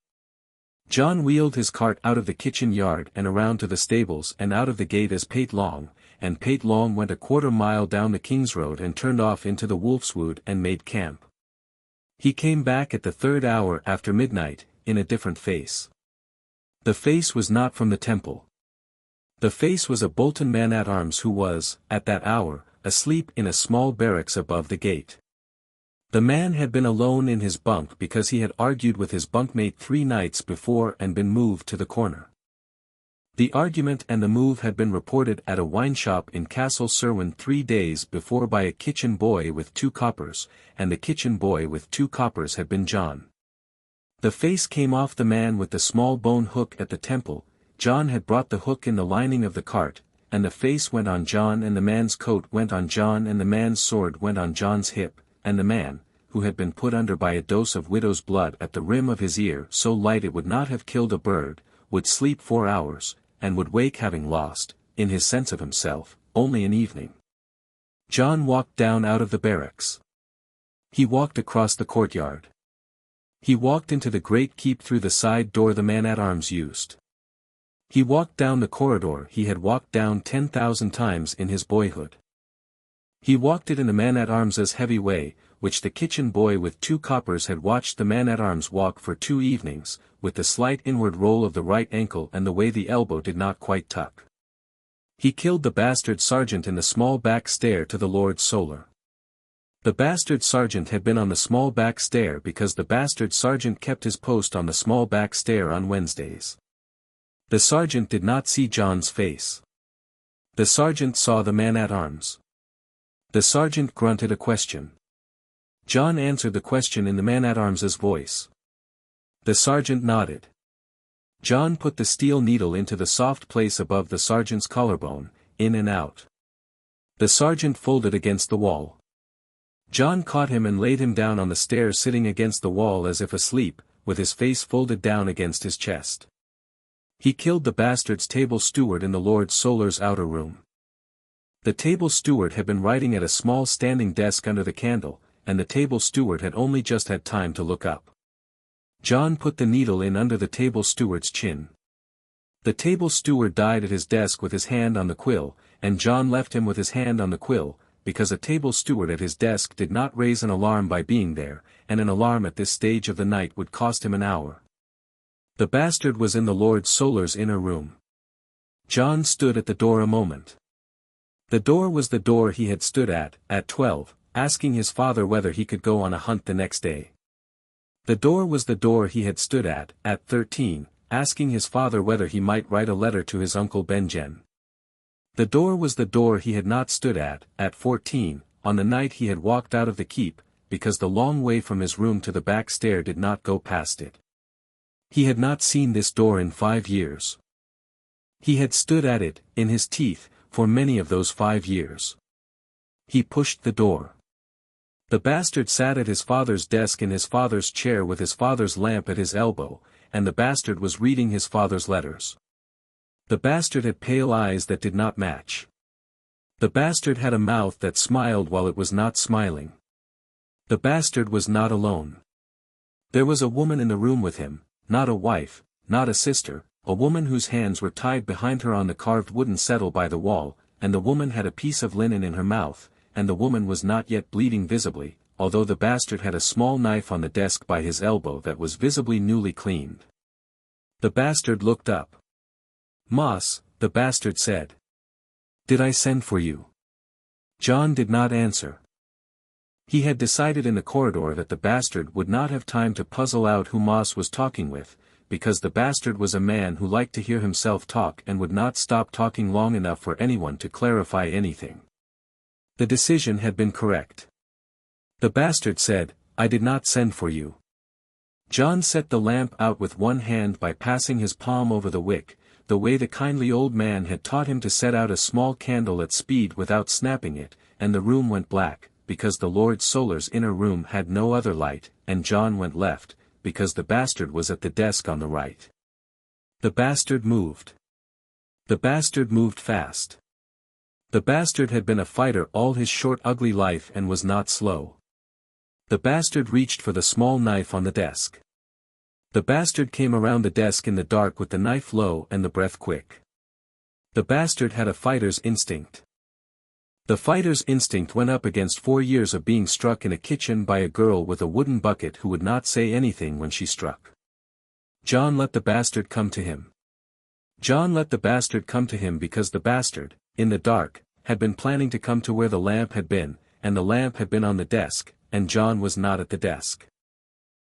Jon wheeled his cart out of the kitchen yard and around to the stables and out of the gate as Pate Long, and Pate Long went a quarter mile down the King's Road and turned off into the Wolfswood and made camp. He came back at the 3rd hour after midnight, in a different face. The face was not from the temple. The face was a Bolton man-at-arms who was, at that hour, asleep in a small barracks above the gate. The man had been alone in his bunk because he had argued with his bunkmate 3 nights before and been moved to the corner. The argument and the move had been reported at a wine shop in Castle Serwyn 3 days before by a kitchen boy with 2 coppers, and the kitchen boy with 2 coppers had been Jon. The face came off the man with the small bone hook at the temple. Jon had brought the hook in the lining of the cart, and the face went on Jon and the man's coat went on Jon and the man's sword went on Jon's hip, and the man, who had been put under by a dose of widow's blood at the rim of his ear so light it would not have killed a bird, would sleep 4 hours, and would wake having lost, in his sense of himself, only an evening. Jon walked down out of the barracks. He walked across the courtyard. He walked into the great keep through the side door the man-at-arms used. He walked down the corridor he had walked down 10,000 times in his boyhood. He walked it in the man-at-arms' heavy way, which the kitchen boy with 2 coppers had watched the man-at-arms walk for 2 evenings, with the slight inward roll of the right ankle and the way the elbow did not quite tuck. He killed the bastard sergeant in the small back stair to the Lord Solar. The bastard sergeant had been on the small back stair because the bastard sergeant kept his post on the small back stair on Wednesdays. The sergeant did not see Jon's face. The sergeant saw the man-at-arms. The sergeant grunted a question. Jon answered the question in the man-at-arms' voice. The sergeant nodded. Jon put the steel needle into the soft place above the sergeant's collarbone, in and out. The sergeant folded against the wall. Jon caught him and laid him down on the stairs sitting against the wall as if asleep, with his face folded down against his chest. He killed the bastard's table steward in the Lord Solar's outer room. The table steward had been writing at a small standing desk under the candle, and the table steward had only just had time to look up. Jon put the needle in under the table steward's chin. The table steward died at his desk with his hand on the quill, and Jon left him with his hand on the quill, because a table steward at his desk did not raise an alarm by being there, and an alarm at this stage of the night would cost him an hour. The bastard was in the Lord Solar's inner room. Jon stood at the door a moment. The door was the door he had stood at 12, asking his father whether he could go on a hunt the next day. The door was the door he had stood at 13, asking his father whether he might write a letter to his uncle Benjen. The door was the door he had not stood at 14, on the night he had walked out of the keep, because the long way from his room to the back stair did not go past it. He had not seen this door in 5 years. He had stood at it, in his teeth, for many of those 5 years. He pushed the door. The bastard sat at his father's desk in his father's chair with his father's lamp at his elbow, and the bastard was reading his father's letters. The bastard had pale eyes that did not match. The bastard had a mouth that smiled while it was not smiling. The bastard was not alone. There was a woman in the room with him, not a wife, not a sister, a woman whose hands were tied behind her on the carved wooden settle by the wall, and the woman had a piece of linen in her mouth, and the woman was not yet bleeding visibly, although the bastard had a small knife on the desk by his elbow that was visibly newly cleaned. The bastard looked up. "Moss," the bastard said. "Did I send for you?" Jon did not answer. He had decided in the corridor that the bastard would not have time to puzzle out who Moss was talking with, because the bastard was a man who liked to hear himself talk and would not stop talking long enough for anyone to clarify anything. The decision had been correct. The bastard said, "I did not send for you." Jon set the lamp out with one hand by passing his palm over the wick, the way the kindly old man had taught him to set out a small candle at speed without snapping it, and the room went black, because the Lord Solar's inner room had no other light, and Jon went left, because the bastard was at the desk on the right. The bastard moved. The bastard moved fast. The bastard had been a fighter all his short ugly life and was not slow. The bastard reached for the small knife on the desk. The bastard came around the desk in the dark with the knife low and the breath quick. The bastard had a fighter's instinct. The fighter's instinct went up against 4 years of being struck in a kitchen by a girl with a wooden bucket who would not say anything when she struck. Jon let the bastard come to him. Jon let the bastard come to him because the bastard, in the dark, had been planning to come to where the lamp had been, and the lamp had been on the desk, and Jon was not at the desk.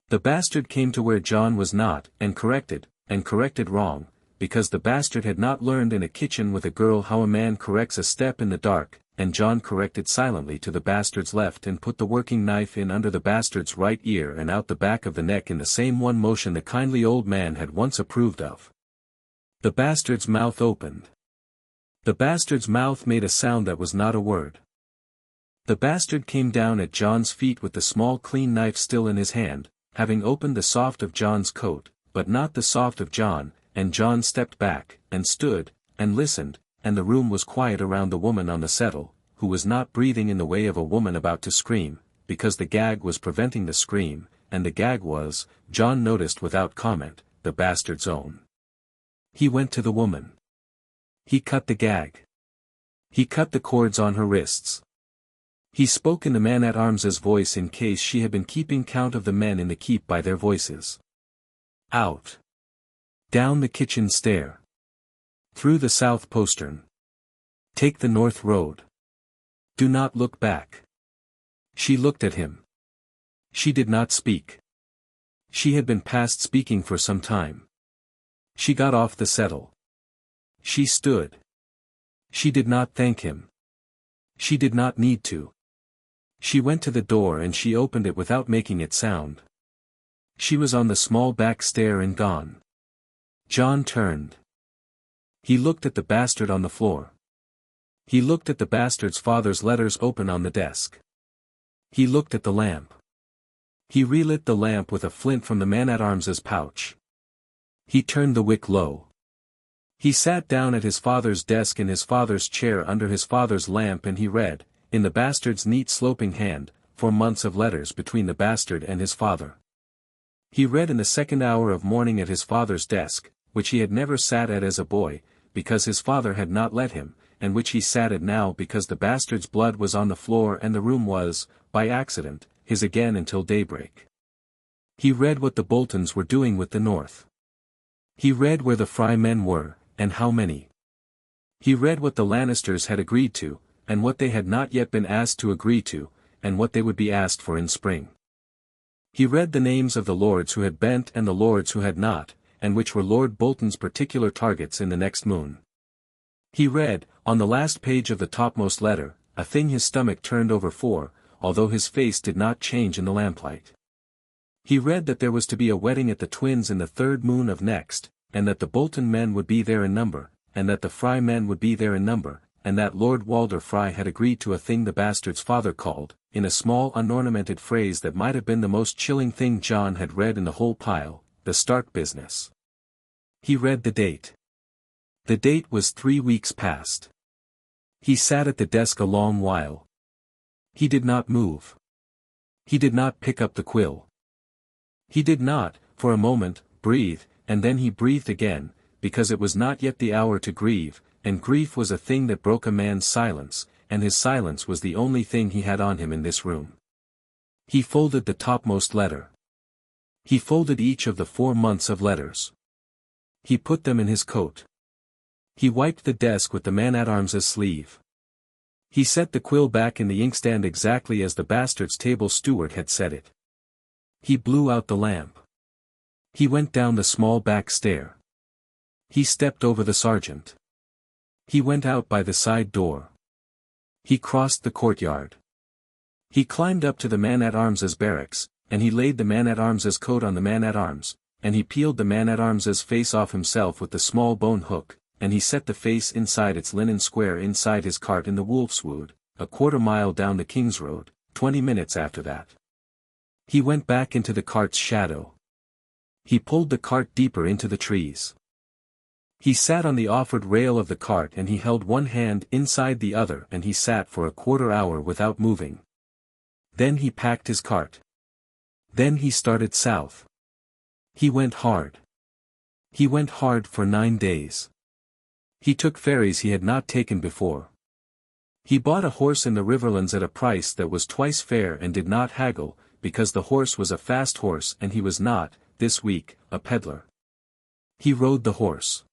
The bastard came to where Jon was not, and corrected wrong, because the bastard had not learned in a kitchen with a girl how a man corrects a step in the dark, and Jon corrected silently to the bastard's left and put the working knife in under the bastard's right ear and out the back of the neck in the same one motion the kindly old man had once approved of. The bastard's mouth opened. The bastard's mouth made a sound that was not a word. The bastard came down at Jon's feet with the small clean knife still in his hand, having opened the soft of Jon's coat, but not the soft of Jon, and Jon stepped back, and stood, and listened, and the room was quiet around the woman on the settle, who was not breathing in the way of a woman about to scream, because the gag was preventing the scream, and the gag was, Jon noticed without comment, the bastard's own. He went to the woman. He cut the gag. He cut the cords on her wrists. He spoke in the man-at-arms' voice in case she had been keeping count of the men in the keep by their voices. Out. Down the kitchen stair. Through the south postern. Take the north road. Do not look back. She looked at him. She did not speak. She had been past speaking for some time. She got off the settle. She stood. She did not thank him. She did not need to. She went to the door and she opened it without making it sound. She was on the small back stair and gone. Jon turned. He looked at the bastard on the floor. He looked at the bastard's father's letters open on the desk. He looked at the lamp. He relit the lamp with a flint from the man-at-arms's pouch. He turned the wick low. He sat down at his father's desk in his father's chair under his father's lamp, and he read, in the bastard's neat sloping hand, 4 months of letters between the bastard and his father. He read in the second hour of morning at his father's desk, which he had never sat at as a boy, because his father had not let him, and which he sat at now because the bastard's blood was on the floor and the room was, by accident, his again until daybreak. He read what the Boltons were doing with the North. He read where the Fry men were, and how many. He read what the Lannisters had agreed to, and what they had not yet been asked to agree to, and what they would be asked for in spring. He read the names of the lords who had bent and the lords who had not, and which were Lord Bolton's particular targets in the next moon. He read, on the last page of the topmost letter, a thing his stomach turned over for, although his face did not change in the lamplight. He read that there was to be a wedding at the Twins in the 3rd moon of next, and that the Bolton men would be there in number, and that the Fry men would be there in number, and that Lord Walder Fry had agreed to a thing the bastard's father called, in a small unornamented phrase that might have been the most chilling thing John had read in the whole pile, the Stark business. He read the date. The date was 3 weeks past. He sat at the desk a long while. He did not move. He did not pick up the quill. He did not, for a moment, breathe, and then he breathed again, because it was not yet the hour to grieve, and grief was a thing that broke a man's silence, and his silence was the only thing he had on him in this room. He folded the topmost letter. He folded each of the 4 months of letters. He put them in his coat. He wiped the desk with the man-at-arms's sleeve. He set the quill back in the inkstand exactly as the bastard's table steward had set it. He blew out the lamp. He went down the small back stair. He stepped over the sergeant. He went out by the side door. He crossed the courtyard. He climbed up to the man-at-arms's barracks, and he laid the man-at-arms's coat on the man-at-arms, and he peeled the man-at-arms's face off himself with the small bone hook, and he set the face inside its linen square inside his cart in the Wolfswood, a 1/4 mile down the King's Road, 20 minutes after that. He went back into the cart's shadow. He pulled the cart deeper into the trees. He sat on the offered rail of the cart and he held one hand inside the other and he sat for a 1/4 hour without moving. Then he packed his cart. Then he started south. He went hard. He went hard for 9 days. He took ferries he had not taken before. He bought a horse in the Riverlands at a price that was twice fair and did not haggle, because the horse was a fast horse and he was not, this week, a peddler. He rode the horse.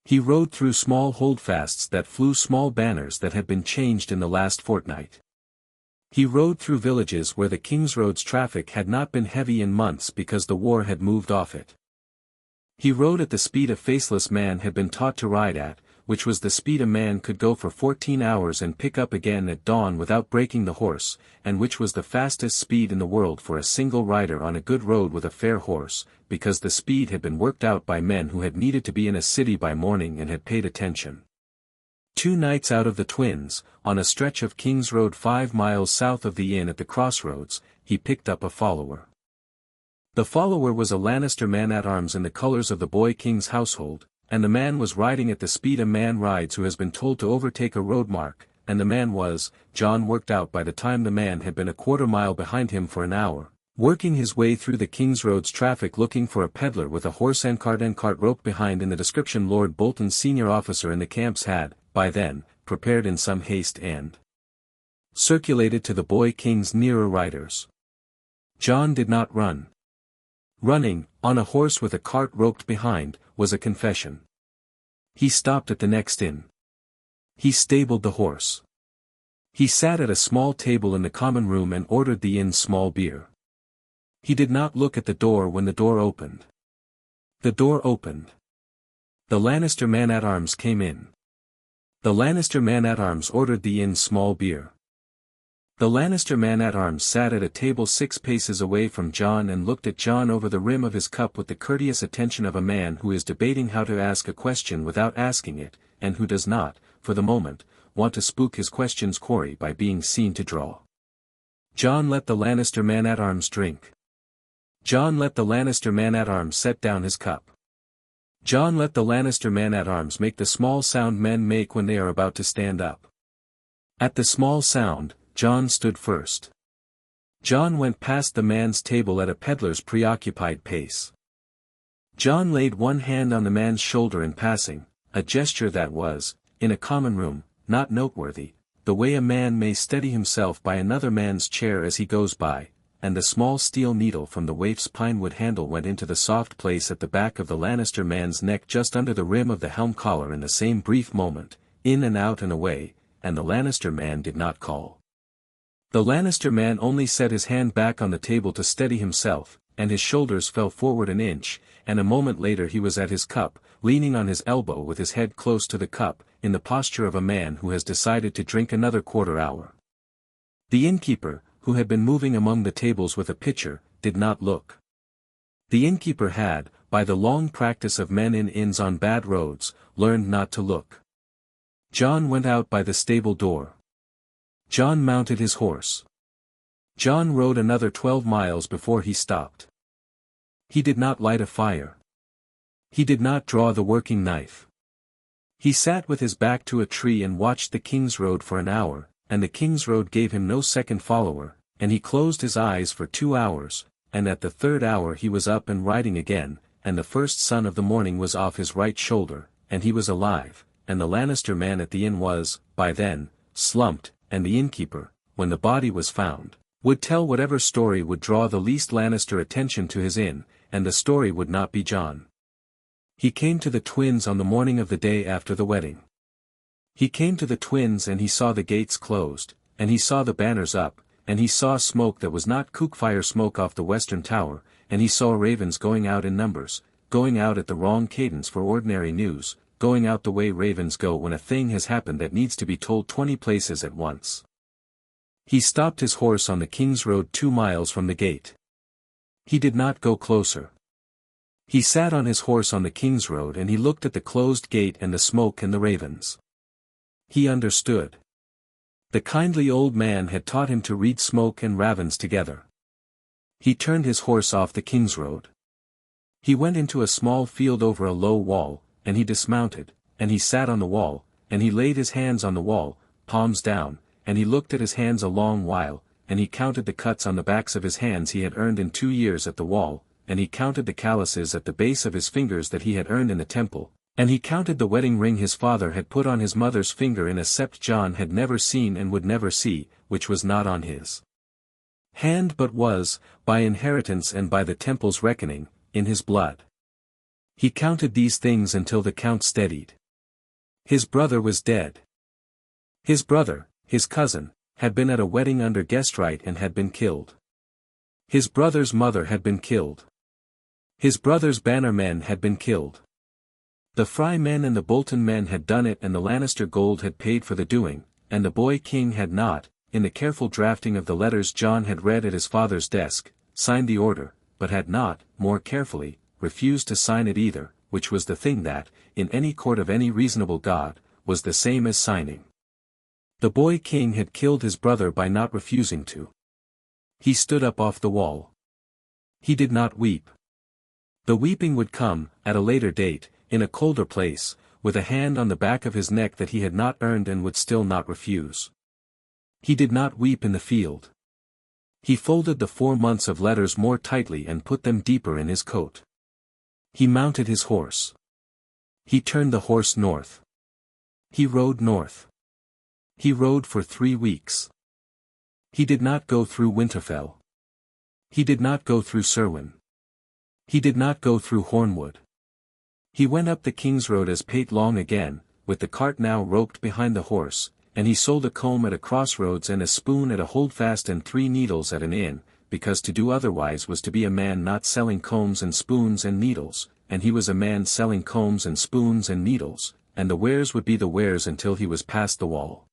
He rode through small holdfasts that flew small banners that had been changed in the last fortnight. He rode through villages where the King's Road's traffic had not been heavy in months because the war had moved off it. He rode at the speed a faceless man had been taught to ride at, which was the speed a man could go for 14 hours and pick up again at dawn without breaking the horse, and which was the fastest speed in the world for a single rider on a good road with a fair horse, because the speed had been worked out by men who had needed to be in a city by morning and had paid attention. 2 nights out of the Twins, on a stretch of King's Road 5 miles south of the inn at the crossroads, he picked up a follower. The follower was a Lannister man-at-arms in the colors of the boy king's household, and the man was riding at the speed a man rides who has been told to overtake a road mark, and the man was, John worked out by the time the man had been a 1/4 mile behind him for an hour, working his way through the King's Road's traffic looking for a peddler with a horse and cart roped behind in the description Lord Bolton's senior officer in the camps had, by then, prepared in some haste and circulated to the boy king's nearer riders. John did not run. Running, on a horse with a cart roped behind, was a confession. He stopped at the next inn. He stabled the horse. He sat at a small table in the common room and ordered the inn's small beer. He did not look at the door when the door opened. The door opened. The Lannister man-at-arms came in. The Lannister man-at-arms ordered the inn's small beer. The Lannister man-at-arms sat at a table 6 paces away from John and looked at John over the rim of his cup with the courteous attention of a man who is debating how to ask a question without asking it, and who does not, for the moment, want to spook his question's quarry by being seen to draw. Jon let the Lannister man-at-arms drink. Jon let the Lannister man-at-arms set down his cup. Jon let the Lannister man-at-arms make the small sound men make when they are about to stand up. At the small sound, Jon stood first. Jon went past the man's table at a peddler's preoccupied pace. Jon laid one hand on the man's shoulder in passing, a gesture that was, in a common room, not noteworthy, the way a man may steady himself by another man's chair as he goes by, and the small steel needle from the waif's pinewood handle went into the soft place at the back of the Lannister man's neck just under the rim of the helm collar in the same brief moment, in and out and away, and the Lannister man did not call. The Lannister man only set his hand back on the table to steady himself, and his shoulders fell forward an inch, and a moment later he was at his cup, leaning on his elbow with his head close to the cup, in the posture of a man who has decided to drink another quarter hour. The innkeeper, who had been moving among the tables with a pitcher, did not look. The innkeeper had, by the long practice of men in inns on bad roads, learned not to look. Jon went out by the stable door. Jon mounted his horse. Jon rode another 12 miles before he stopped. He did not light a fire. He did not draw the working knife. He sat with his back to a tree and watched the King's Road for an hour, and the King's Road gave him no second follower, and he closed his eyes for 2 hours, and at the 3rd hour he was up and riding again, and the first sun of the morning was off his right shoulder, and he was alive, and the Lannister man at the inn was, by then, slumped, and the innkeeper, when the body was found, would tell whatever story would draw the least Lannister attention to his inn, and the story would not be Jon. He came to the twins on the morning of the day after the wedding. He came to the twins and he saw the gates closed, and he saw the banners up, and he saw smoke that was not cookfire smoke off the western tower, and he saw ravens going out in numbers, going out at the wrong cadence for ordinary news, going out the way ravens go when a thing has happened that needs to be told 20 places at once. He stopped his horse on the King's Road 2 miles from the gate. He did not go closer. He sat on his horse on the King's Road and he looked at the closed gate and the smoke and the ravens. He understood. The kindly old man had taught him to read smoke and ravens together. He turned his horse off the King's Road. He went into a small field over a low wall, and he dismounted, and he sat on the wall, and he laid his hands on the wall, palms down, and he looked at his hands a long while, and he counted the cuts on the backs of his hands he had earned in 2 years at the wall, and he counted the calluses at the base of his fingers that he had earned in the temple, and he counted the wedding ring his father had put on his mother's finger in a sept Jon had never seen and would never see, which was not on his hand but was, by inheritance and by the temple's reckoning, in his blood. He counted these things until the count steadied. His brother was dead. His brother, his cousin, had been at a wedding under guest right and had been killed. His brother's mother had been killed. His brother's banner men had been killed. The Fry men and the Bolton men had done it and the Lannister gold had paid for the doing, and the boy king had not, in the careful drafting of the letters Jon had read at his father's desk, signed the order, but had not, more carefully, refused to sign it either, which was the thing that, in any court of any reasonable god, was the same as signing. The boy king had killed his brother by not refusing to. He stood up off the wall. He did not weep. The weeping would come, at a later date, in a colder place, with a hand on the back of his neck that he had not earned and would still not refuse. He did not weep in the field. He folded the 4 months of letters more tightly and put them deeper in his coat. He mounted his horse. He turned the horse north. He rode north. He rode for 3 weeks. He did not go through Winterfell. He did not go through Serwyn. He did not go through Hornwood. He went up the King's Road as Pate Long again, with the cart now roped behind the horse, and he sold a comb at a crossroads and a spoon at a holdfast and 3 needles at an inn, because to do otherwise was to be a man not selling combs and spoons and needles, and he was a man selling combs and spoons and needles, and the wares would be the wares until he was past the wall.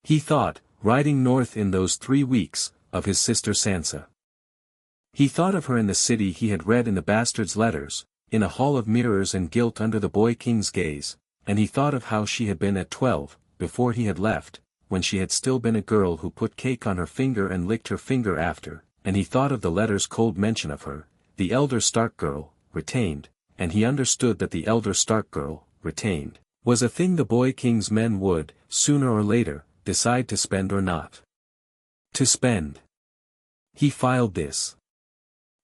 He thought, riding north in those 3 weeks, of his sister Sansa. He thought of her in the city he had read in the bastard's letters, in a hall of mirrors and gilt under the boy king's gaze, and he thought of how she had been at 12, before he had left, when she had still been a girl who put cake on her finger and licked her finger after, and he thought of the letter's cold mention of her, the elder Stark girl, retained, and he understood that the elder Stark girl, retained, was a thing the boy king's men would, sooner or later, decide to spend or not. To spend. He filed this.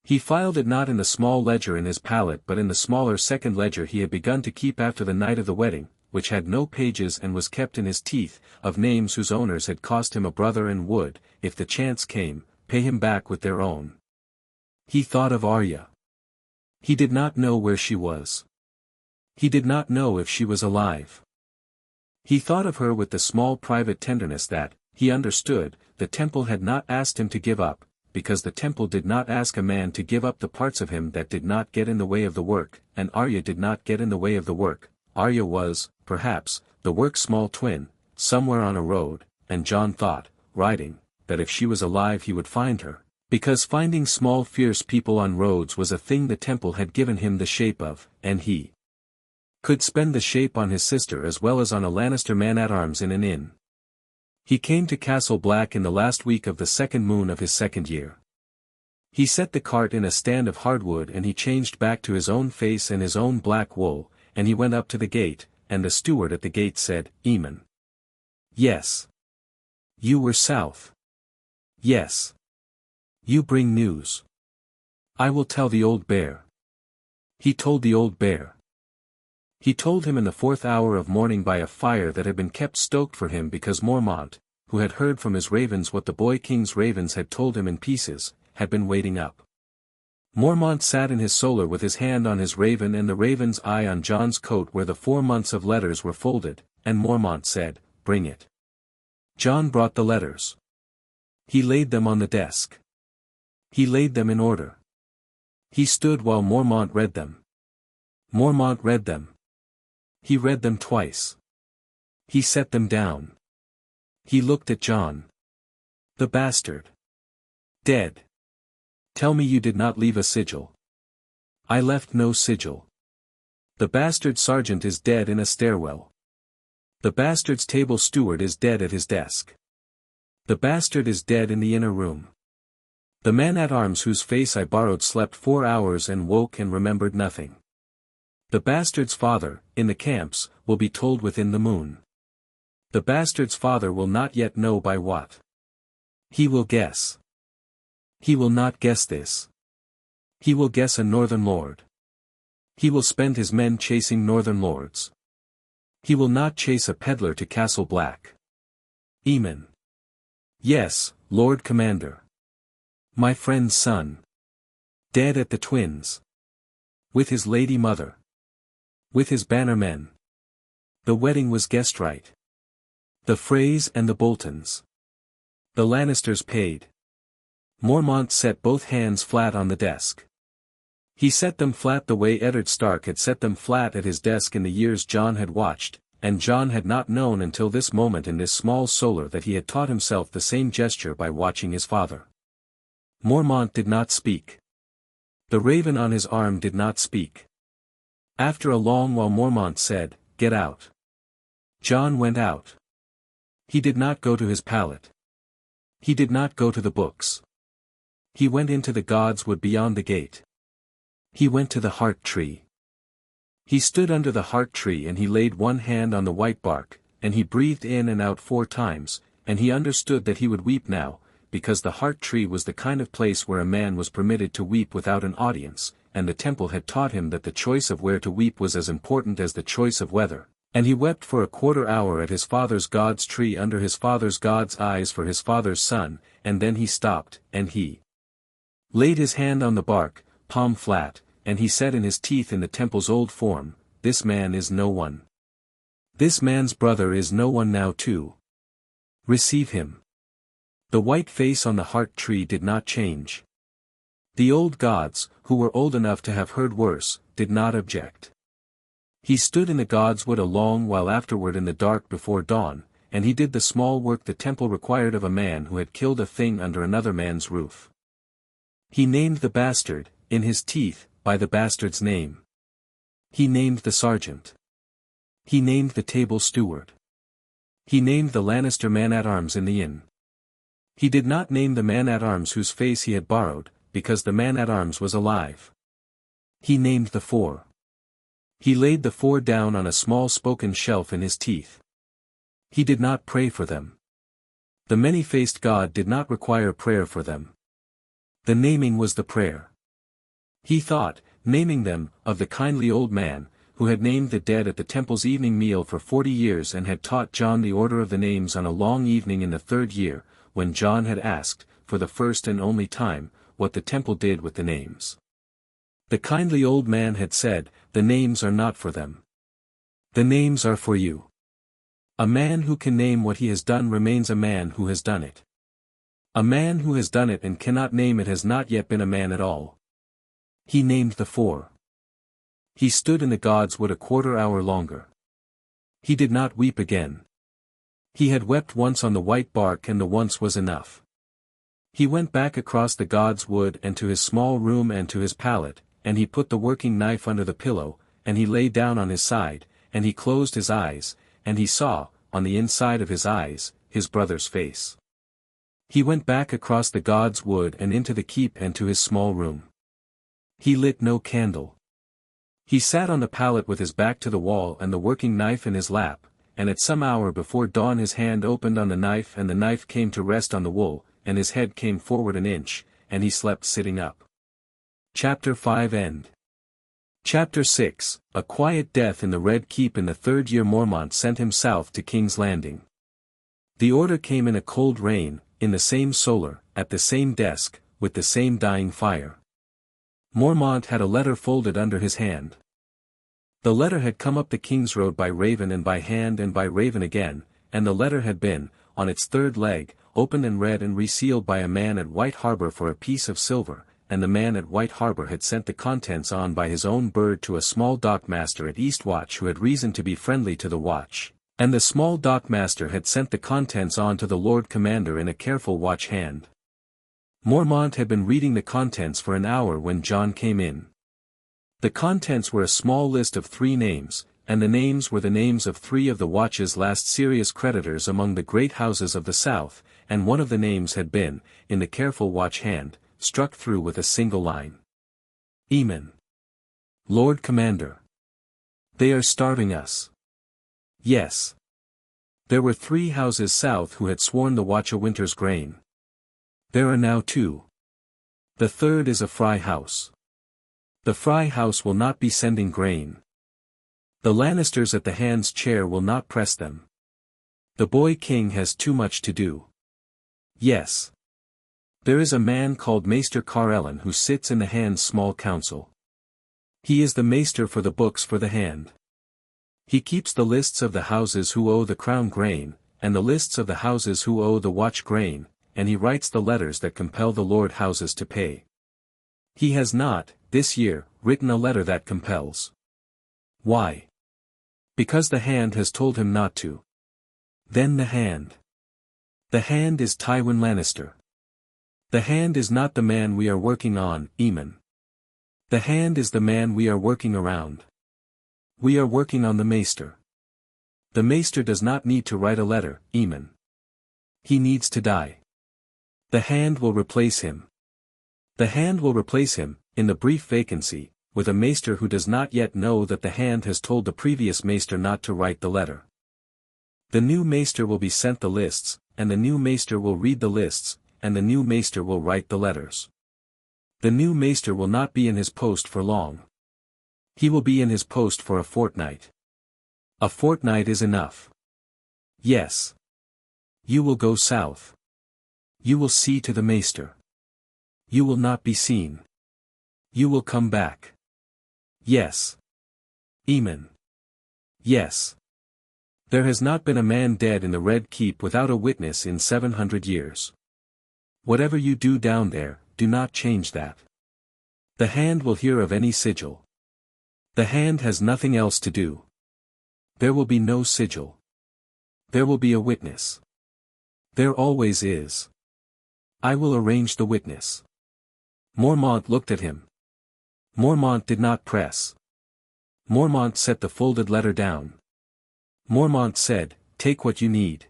He filed it not in the small ledger in his palette but in the smaller second ledger he had begun to keep after the night of the wedding, which had no pages and was kept in his teeth, of names whose owners had cost him a brother and would, if the chance came, pay him back with their own. He thought of Arya. He did not know where she was. He did not know if she was alive. He thought of her with the small private tenderness that, he understood, the temple had not asked him to give up, because the temple did not ask a man to give up the parts of him that did not get in the way of the work, and Arya did not get in the way of the work. Arya was, perhaps, the work's small twin, somewhere on a road, and Jon thought, riding, that if she was alive he would find her, because finding small fierce people on roads was a thing the temple had given him the shape of, and he could spend the shape on his sister as well as on a Lannister man-at-arms in an inn. He came to Castle Black in the last week of the second moon of his second year. He set the cart in a stand of hardwood and he changed back to his own face and his own black wool, and he went up to the gate, and the steward at the gate said, "Eamon." "Yes." "You were south." "Yes." "You bring news." "I will tell the old bear." He told the old bear. He told him in the 4th hour of morning by a fire that had been kept stoked for him because Mormont, who had heard from his ravens what the boy king's ravens had told him in pieces, had been waiting up. Mormont sat in his solar with his hand on his raven and the raven's eye on Jon's coat where the 4 months of letters were folded, and Mormont said, "Bring it." Jon brought the letters. He laid them on the desk. He laid them in order. He stood while Mormont read them. Mormont read them. He read them twice. He set them down. He looked at Jon. "The bastard. Dead. Tell me you did not leave a sigil." "I left no sigil. The bastard sergeant is dead in a stairwell. The bastard's table steward is dead at his desk. The bastard is dead in the inner room. The man-at-arms whose face I borrowed slept 4 hours and woke and remembered nothing. The bastard's father, in the camps, will be told within the moon. The bastard's father will not yet know by what. He will guess. He will not guess this. He will guess a northern lord. He will spend his men chasing northern lords. He will not chase a peddler to Castle Black. Eamon." "Yes, Lord Commander." "My friend's son. Dead at the Twins. With his lady mother. With his bannermen. The wedding was guessed right. The Freys and the Boltons. The Lannisters paid." Mormont set both hands flat on the desk. He set them flat the way Eddard Stark had set them flat at his desk in the years Jon had watched, and Jon had not known until this moment in this small solar that he had taught himself the same gesture by watching his father. Mormont did not speak. The raven on his arm did not speak. After a long while Mormont said, "Get out." Jon went out. He did not go to his pallet. He did not go to the books. He went into the God's Wood beyond the gate. He went to the heart tree. He stood under the heart tree and he laid one hand on the white bark, and he breathed in and out 4 times, and he understood that he would weep now, because the heart tree was the kind of place where a man was permitted to weep without an audience, and the temple had taught him that the choice of where to weep was as important as the choice of whether, and he wept for a quarter hour at his father's God's tree under his father's God's eyes for his father's son, and then he stopped, and he laid his hand on the bark, palm flat, and he said in his teeth in the temple's old form, "This man is no one. This man's brother is no one now too. Receive him." The white face on the heart tree did not change. The old gods, who were old enough to have heard worse, did not object. He stood in the God's Wood a long while afterward in the dark before dawn, and he did the small work the temple required of a man who had killed a thing under another man's roof. He named the bastard, in his teeth, by the bastard's name. He named the sergeant. He named the table steward. He named the Lannister man-at-arms in the inn. He did not name the man-at-arms whose face he had borrowed, because the man-at-arms was alive. He named the four. He laid the four down on a small spoken shelf in his teeth. He did not pray for them. The many-faced god did not require prayer for them. The naming was the prayer. He thought, naming them, of the kindly old man, who had named the dead at the temple's evening meal for 40 years and had taught Jon the order of the names on a long evening in the 3rd year, when Jon had asked, for the first and only time, what the temple did with the names. The kindly old man had said, "The names are not for them. The names are for you." A man who can name what he has done remains a man who has done it. A man who has done it and cannot name it has not yet been a man at all. He named the four. He stood in the god's wood a quarter hour longer. He did not weep again. He had wept once on the white bark and the once was enough. He went back across the god's wood and to his small room and to his pallet, and he put the working knife under the pillow, and he lay down on his side, and he closed his eyes, and he saw, on the inside of his eyes, his brother's face. He went back across the god's wood and into the keep and to his small room. He lit no candle. He sat on the pallet with his back to the wall and the working knife in his lap, and at some hour before dawn his hand opened on the knife and the knife came to rest on the wool, and his head came forward an inch, and he slept sitting up. Chapter 5 End. Chapter 6, A quiet death in the Red Keep. In the 3rd year Mormont sent him south to King's Landing. The order came in a cold rain, in the same solar, at the same desk, with the same dying fire. Mormont had a letter folded under his hand. The letter had come up the King's Road by Raven and by hand and by Raven again, and the letter had been, on its 3rd leg, opened and read and resealed by a man at White Harbor for a piece of silver, and the man at White Harbor had sent the contents on by his own bird to a small dockmaster at Eastwatch who had reason to be friendly to the watch, and the small dockmaster had sent the contents on to the Lord Commander in a careful watch hand. Mormont had been reading the contents for an hour when Jon came in. The contents were a small list of 3 names, and the names were the names of 3 of the watch's last serious creditors among the great houses of the south, and one of the names had been, in the careful watch hand, struck through with a single line. Eamon. Lord Commander. They are starving us. Yes. There were 3 houses south who had sworn the watch a winter's grain. There are now 2. The 3rd is a Fry house. The Fry house will not be sending grain. The Lannisters at the hand's chair will not press them. The boy king has too much to do. Yes. There is a man called Maester Carellen who sits in the hand's small council. He is the maester for the books for the hand. He keeps the lists of the houses who owe the crown grain, and the lists of the houses who owe the watch grain, and he writes the letters that compel the lord houses to pay. He has not, this year, written a letter that compels. Why? Because the hand has told him not to. Then the hand. The hand is Tywin Lannister. The hand is not the man we are working on, Eamon. The hand is the man we are working around. We are working on the maester. The maester does not need to write a letter, Eamon. He needs to die. The hand will replace him. The hand will replace him, in the brief vacancy, with a maester who does not yet know that the hand has told the previous maester not to write the letter. The new maester will be sent the lists, and the new maester will read the lists, and the new maester will write the letters. The new maester will not be in his post for long. He will be in his post for a fortnight. A fortnight is enough. Yes. You will go south. You will see to the maester. You will not be seen. You will come back. Yes. Eamon. Yes. There has not been a man dead in the Red Keep without a witness in 700 years. Whatever you do down there, do not change that. The hand will hear of any sigil. The hand has nothing else to do. There will be no sigil. There will be a witness. There always is. I will arrange the witness. Mormont looked at him. Mormont did not press. Mormont set the folded letter down. Mormont said, take what you need.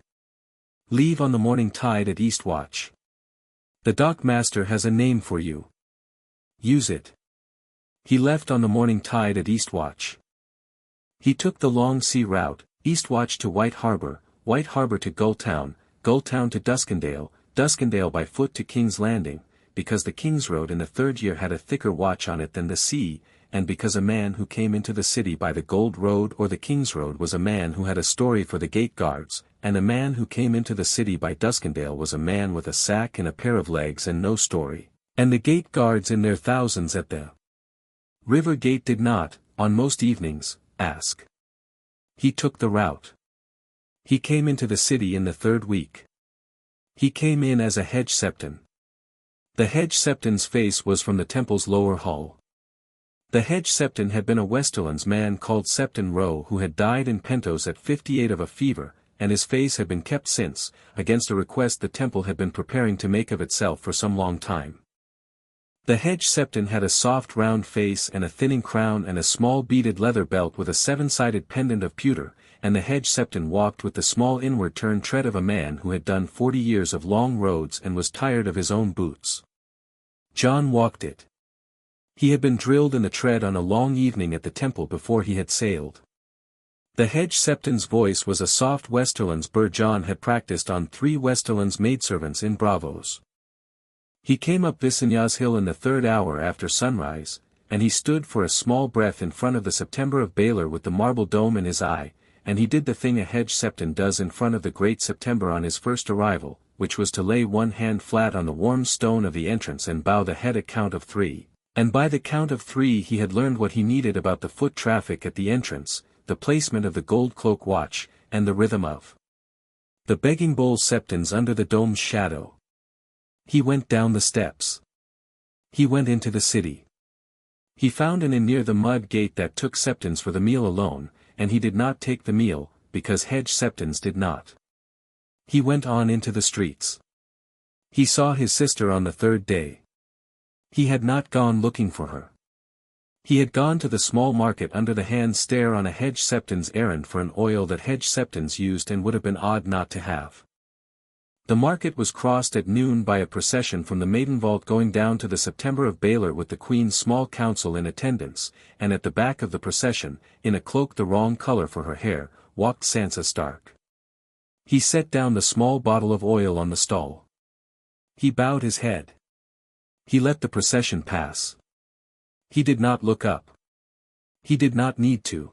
Leave on the morning tide at Eastwatch. The dockmaster has a name for you. Use it. He left on the morning tide at Eastwatch. He took the long sea route, Eastwatch to White Harbor to Gulltown, Gulltown to Duskendale, Duskendale by foot to King's Landing, because the King's Road in the third year had a thicker watch on it than the sea, and because a man who came into the city by the Gold Road or the King's Road was a man who had a story for the gate guards, and a man who came into the city by Duskendale was a man with a sack and a pair of legs and no story, and the gate guards in their thousands at the river gate did not, on most evenings, ask. He took the route. He came into the city in the third week. He came in as a hedge septon. The hedge septon's face was from the temple's lower hall. The hedge septon had been a Westerland's man called Septon Row who had died in Pentos at 58 of a fever, and his face had been kept since, against a request the temple had been preparing to make of itself for some long time. The hedge septon had a soft round face and a thinning crown and a small beaded leather belt with a seven-sided pendant of pewter, and the hedge septon walked with the small inward-turned tread of a man who had done 40 years of long roads and was tired of his own boots. Jon walked it. He had been drilled in the tread on a long evening at the temple before he had sailed. The hedge septon's voice was a soft Westerland's burr Jon had practiced on 3 Westerland's maidservants in Braavos. He came up Visignas Hill in the third hour after sunrise, and he stood for a small breath in front of the September of Baelor with the marble dome in his eye, and he did the thing a hedge septon does in front of the great September on his first arrival, which was to lay one hand flat on the warm stone of the entrance and bow the head at count of 3, and by the count of 3 he had learned what he needed about the foot traffic at the entrance, the placement of the gold cloak watch, and the rhythm of the begging bowl septons under the dome's shadow. He went down the steps. He went into the city. He found an inn near the mud gate that took septons for the meal alone, and he did not take the meal, because hedge septons did not. He went on into the streets. He saw his sister on the third day. He had not gone looking for her. He had gone to the small market under the hand stair on a hedge septon's errand for an oil that hedge septons used and would have been odd not to have. The market was crossed at noon by a procession from the maiden vault going down to the September of Baelor with the Queen's small council in attendance, and at the back of the procession, in a cloak the wrong color for her hair, walked Sansa Stark. He set down the small bottle of oil on the stall. He bowed his head. He let the procession pass. He did not look up. He did not need to.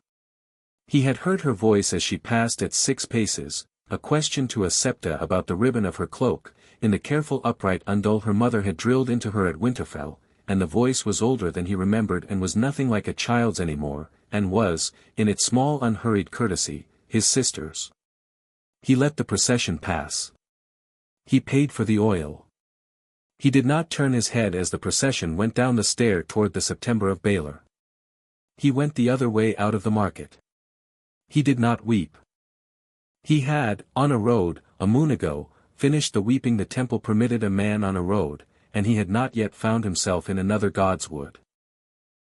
He had heard her voice as she passed at 6 paces, a question to a septa about the ribbon of her cloak, in the careful upright undul her mother had drilled into her at Winterfell, and the voice was older than he remembered and was nothing like a child's anymore, and was, in its small unhurried courtesy, his sister's. He let the procession pass. He paid for the oil. He did not turn his head as the procession went down the stair toward the September of Baelor. He went the other way out of the market. He did not weep. He had, on a road, a moon ago, finished the weeping the temple permitted a man on a road, and he had not yet found himself in another god's wood.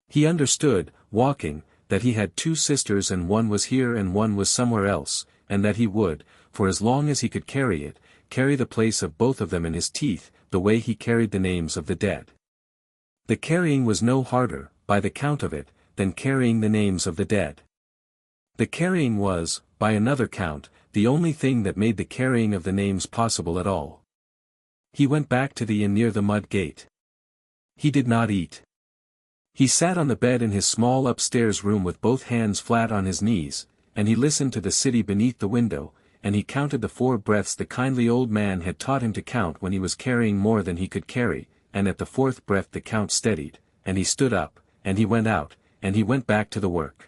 He understood, walking, that he had 2 sisters and one was here and one was somewhere else, and that he would, for as long as he could carry it, carry the place of both of them in his teeth, the way he carried the names of the dead. The carrying was no harder, by the count of it, than carrying the names of the dead. The carrying was, by another count, the only thing that made the carrying of the names possible at all. He went back to the inn near the mud gate. He did not eat. He sat on the bed in his small upstairs room with both hands flat on his knees, and he listened to the city beneath the window, and he counted the 4 breaths the kindly old man had taught him to count when he was carrying more than he could carry, and at the 4th breath the count steadied, and he stood up, and he went out, and he went back to the work.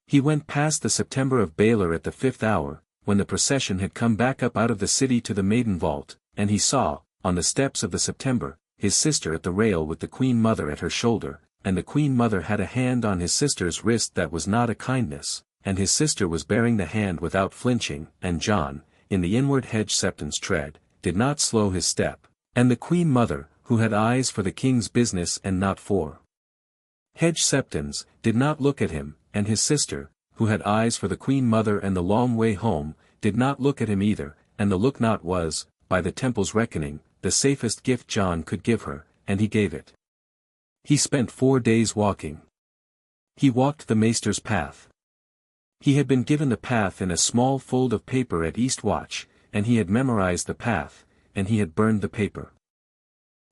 He went past the September of Baelor at the 5th hour, when the procession had come back up out of the city to the maiden vault, and he saw, on the steps of the September, his sister at the rail with the Queen Mother at her shoulder, and the Queen Mother had a hand on his sister's wrist that was not a kindness, and his sister was bearing the hand without flinching, and Jon, in the inward hedge septon's tread, did not slow his step, and the Queen Mother, who had eyes for the king's business and not for hedge septons, did not look at him, and his sister, who had eyes for the Queen Mother and the long way home, did not look at him either, and the look not was, by the temple's reckoning, the safest gift Jon could give her, and he gave it. He spent 4 days walking. He walked the maester's path. He had been given the path in a small fold of paper at Eastwatch, and he had memorized the path, and he had burned the paper.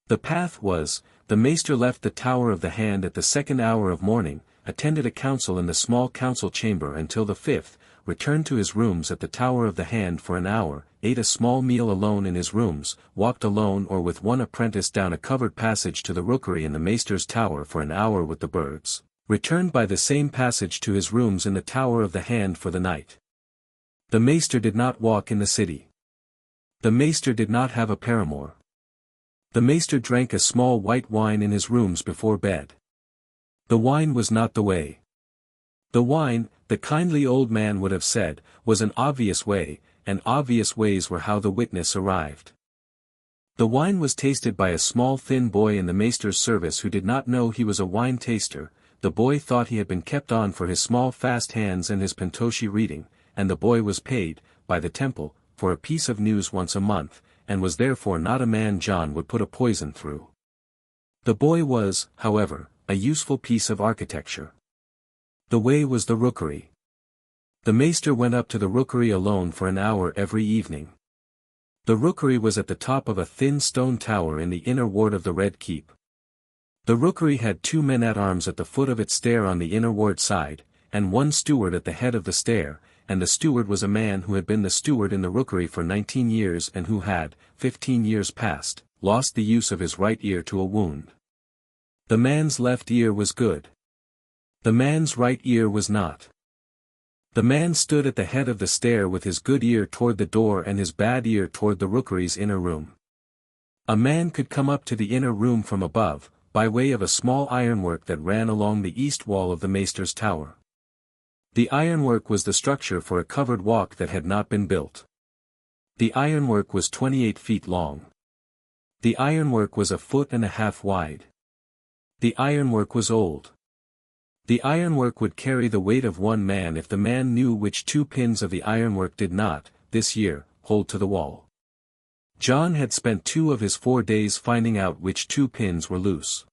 The path was, the maester left the Tower of the Hand at the 2nd hour of morning, attended a council in the small council chamber until the 5th, returned to his rooms at the Tower of the Hand for an hour, ate a small meal alone in his rooms, walked alone or with one apprentice down a covered passage to the rookery in the maester's tower for an hour with the birds, returned by the same passage to his rooms in the Tower of the Hand for the night. The maester did not walk in the city. The maester did not have a paramour. The maester drank a small white wine in his rooms before bed. The wine was not the way. The wine, the kindly old man would have said, was an obvious way, and obvious ways were how the witness arrived. The wine was tasted by a small thin boy in the maester's service who did not know he was a wine taster. The boy thought he had been kept on for his small fast hands and his pentoshi reading, and the boy was paid, by the temple, for a piece of news once a month, and was therefore not a man Jon would put a poison through. The boy was, however, a useful piece of architecture. The way was the rookery. The maester went up to the rookery alone for an hour every evening. The rookery was at the top of a thin stone tower in the inner ward of the Red Keep. The rookery had 2 men-at-arms at the foot of its stair on the inner ward side, and 1 steward at the head of the stair, and the steward was a man who had been the steward in the rookery for 19 years and who had, 15 years past, lost the use of his right ear to a wound. The man's left ear was good. The man's right ear was not. The man stood at the head of the stair with his good ear toward the door and his bad ear toward the rookery's inner room. A man could come up to the inner room from above, by way of a small ironwork that ran along the east wall of the maester's tower. The ironwork was the structure for a covered walk that had not been built. The ironwork was 28 feet long. The ironwork was 1.5 feet wide. The ironwork was old. The ironwork would carry the weight of 1 man if the man knew which 2 pins of the ironwork did not, this year, hold to the wall. Jon had spent 2 of his 4 days finding out which 2 pins were loose.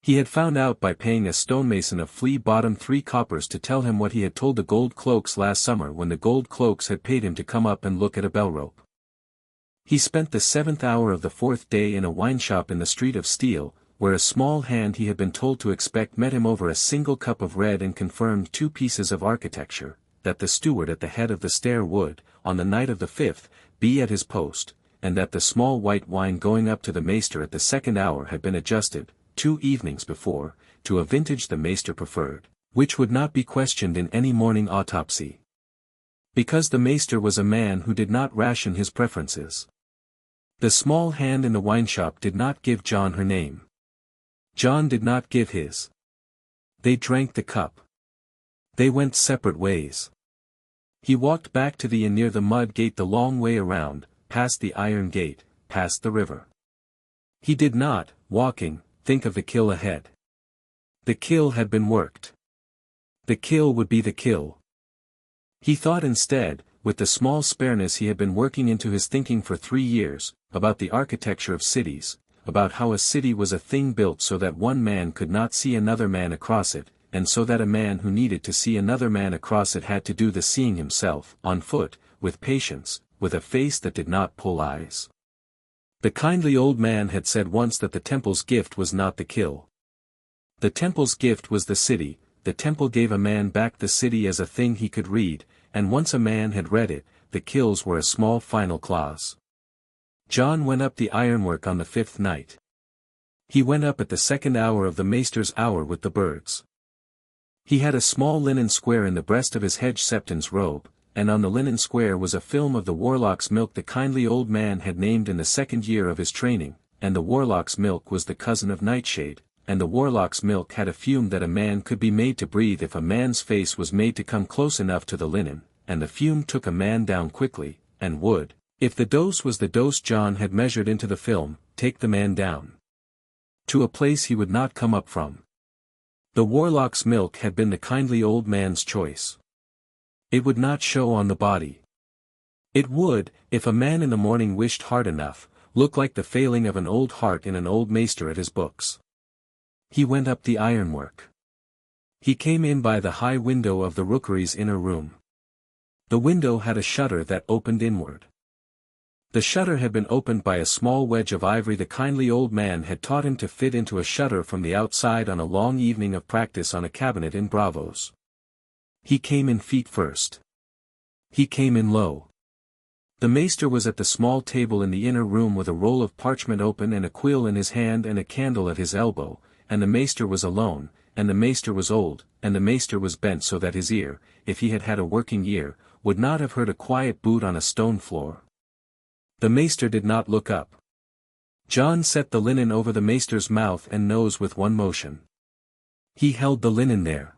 He had found out by paying a stonemason of flea-bottom 3 coppers to tell him what he had told the gold cloaks last summer when the gold cloaks had paid him to come up and look at a bell rope. He spent the 7th hour of the 4th day in a wine-shop in the Street of Steel, where a small hand he had been told to expect met him over a single cup of red and confirmed 2 pieces of architecture, that the steward at the head of the stair would, on the night of the 5th, be at his post, and that the small white wine going up to the maester at the 2nd hour had been adjusted, 2 evenings before, to a vintage the maester preferred, which would not be questioned in any morning autopsy. Because the maester was a man who did not ration his preferences. The small hand in the wine-shop did not give Jon her name. Jon did not give his. They drank the cup. They went separate ways. He walked back to the inn near the mud gate the long way around, past the iron gate, past the river. He did not, walking, think of the kill ahead. The kill had been worked. The kill would be the kill. He thought instead, with the small spareness he had been working into his thinking for 3 years, about the architecture of cities, about how a city was a thing built so that 1 man could not see another man across it, and so that a man who needed to see another man across it had to do the seeing himself, on foot, with patience, with a face that did not pull eyes. The kindly old man had said once that the temple's gift was not the kill. The temple's gift was the city. The temple gave a man back the city as a thing he could read, and once a man had read it, the kills were a small final clause. Jon went up the ironwork on the 5th night. He went up at the 2nd hour of the maester's hour with the birds. He had a small linen square in the breast of his hedge septon's robe, and on the linen square was a film of the warlock's milk the kindly old man had named in the 2nd year of his training, and the warlock's milk was the cousin of Nightshade, and the warlock's milk had a fume that a man could be made to breathe if a man's face was made to come close enough to the linen, and the fume took a man down quickly, and would, if the dose was the dose Jon had measured into the film, take the man down to a place he would not come up from. The warlock's milk had been the kindly old man's choice. It would not show on the body. It would, if a man in the morning wished hard enough, look like the failing of an old heart in an old maester at his books. He went up the ironwork. He came in by the high window of the rookery's inner room. The window had a shutter that opened inward. The shutter had been opened by a small wedge of ivory the kindly old man had taught him to fit into a shutter from the outside on a long evening of practice on a cabinet in Braavos. He came in feet first. He came in low. The maester was at the small table in the inner room with a roll of parchment open and a quill in his hand and a candle at his elbow, and the maester was alone, and the maester was old, and the maester was bent so that his ear, if he had had a working ear, would not have heard a quiet boot on a stone floor. The maester did not look up. Jon set the linen over the maester's mouth and nose with one motion. He held the linen there.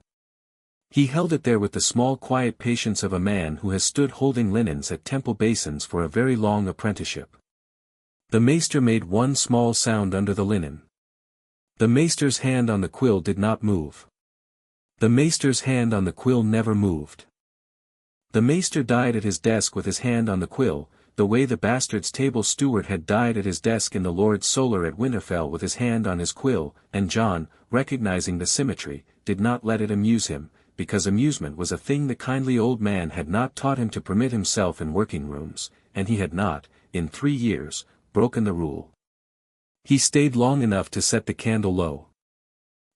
He held it there with the small quiet patience of a man who has stood holding linens at temple basins for a very long apprenticeship. The maester made one small sound under the linen. The maester's hand on the quill did not move. The maester's hand on the quill never moved. The maester died at his desk with his hand on the quill, the way the bastard's table steward had died at his desk in the Lord's Solar at Winterfell with his hand on his quill, and Jon, recognizing the symmetry, did not let it amuse him, because amusement was a thing the kindly old man had not taught him to permit himself in working rooms, and he had not, in 3 years, broken the rule. He stayed long enough to set the candle low.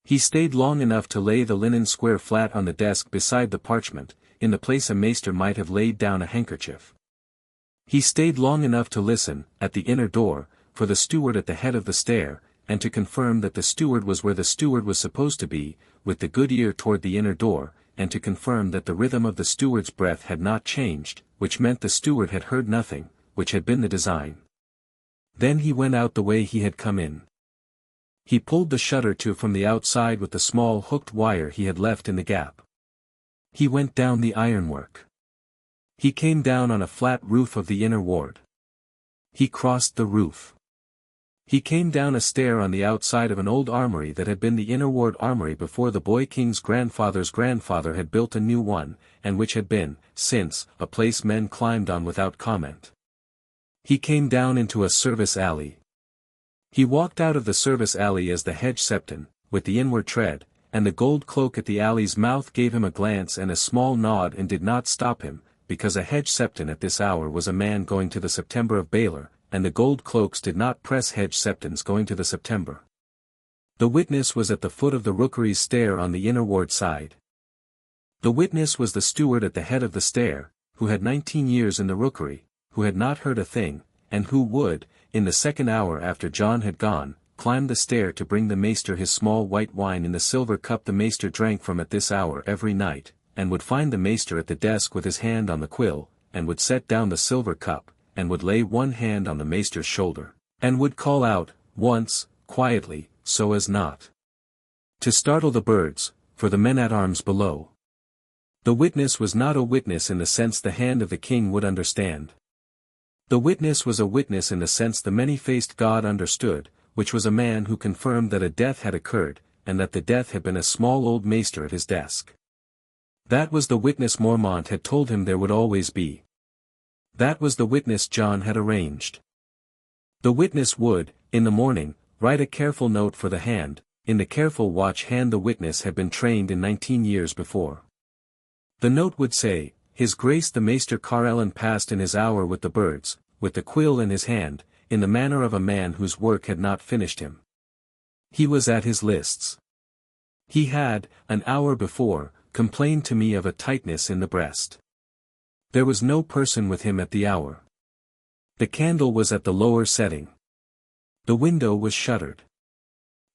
He stayed long enough to lay the linen square flat on the desk beside the parchment, in the place a maester might have laid down a handkerchief. He stayed long enough to listen, at the inner door, for the steward at the head of the stair, and to confirm that the steward was where the steward was supposed to be, with the good ear toward the inner door, and to confirm that the rhythm of the steward's breath had not changed, which meant the steward had heard nothing, which had been the design. Then he went out the way he had come in. He pulled the shutter to from the outside with the small hooked wire he had left in the gap. He went down the ironwork. He came down on a flat roof of the inner ward. He crossed the roof. He came down a stair on the outside of an old armory that had been the inner ward armory before the boy king's grandfather's grandfather had built a new one, and which had been, since, a place men climbed on without comment. He came down into a service alley. He walked out of the service alley as the hedge septon, with the inward tread, and the gold cloak at the alley's mouth gave him a glance and a small nod and did not stop him, because a hedge septon at this hour was a man going to the September of Baylor, and the gold cloaks did not press hedge septons going to the September. The witness was at the foot of the rookery's stair on the inner ward side. The witness was the steward at the head of the stair, who had 19 years in the rookery, who had not heard a thing, and who would, in the second hour after Jon had gone, climb the stair to bring the maester his small white wine in the silver cup the maester drank from at this hour every night, and would find the maester at the desk with his hand on the quill, and would set down the silver cup, and would lay one hand on the maester's shoulder, and would call out, once, quietly, so as not to startle the birds, for the men-at-arms below. The witness was not a witness in the sense the hand of the king would understand. The witness was a witness in the sense the many-faced God understood, which was a man who confirmed that a death had occurred, and that the death had been a small old maester at his desk. That was the witness Mormont had told him there would always be. That was the witness Jon had arranged. The witness would, in the morning, write a careful note for the hand, in the careful watch hand the witness had been trained in 19 years before. The note would say, His Grace the Maester Carellen passed in his hour with the birds, with the quill in his hand, in the manner of a man whose work had not finished him. He was at his lists. He had, an hour before, complained to me of a tightness in the breast. There was no person with him at the hour. The candle was at the lower setting. The window was shuttered.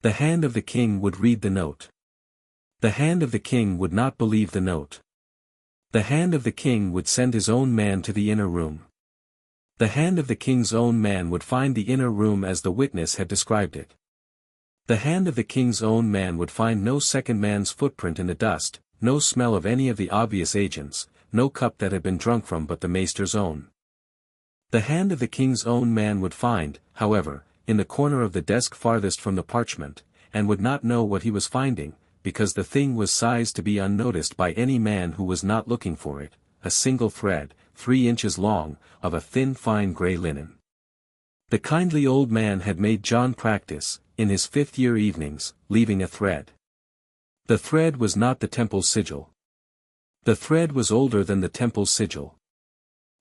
The hand of the king would read the note. The hand of the king would not believe the note. The hand of the king would send his own man to the inner room. The hand of the king's own man would find the inner room as the witness had described it. The hand of the king's own man would find no second man's footprint in the dust, no smell of any of the obvious agents, no cup that had been drunk from but the maester's own. The hand of the king's own man would find, however, in the corner of the desk farthest from the parchment, and would not know what he was finding, because the thing was sized to be unnoticed by any man who was not looking for it, a single thread, 3 inches long, of a thin fine grey linen. The kindly old man had made Jon practice, in his 5th-year evenings, leaving a thread. The thread was not the temple's sigil. The thread was older than the temple's sigil.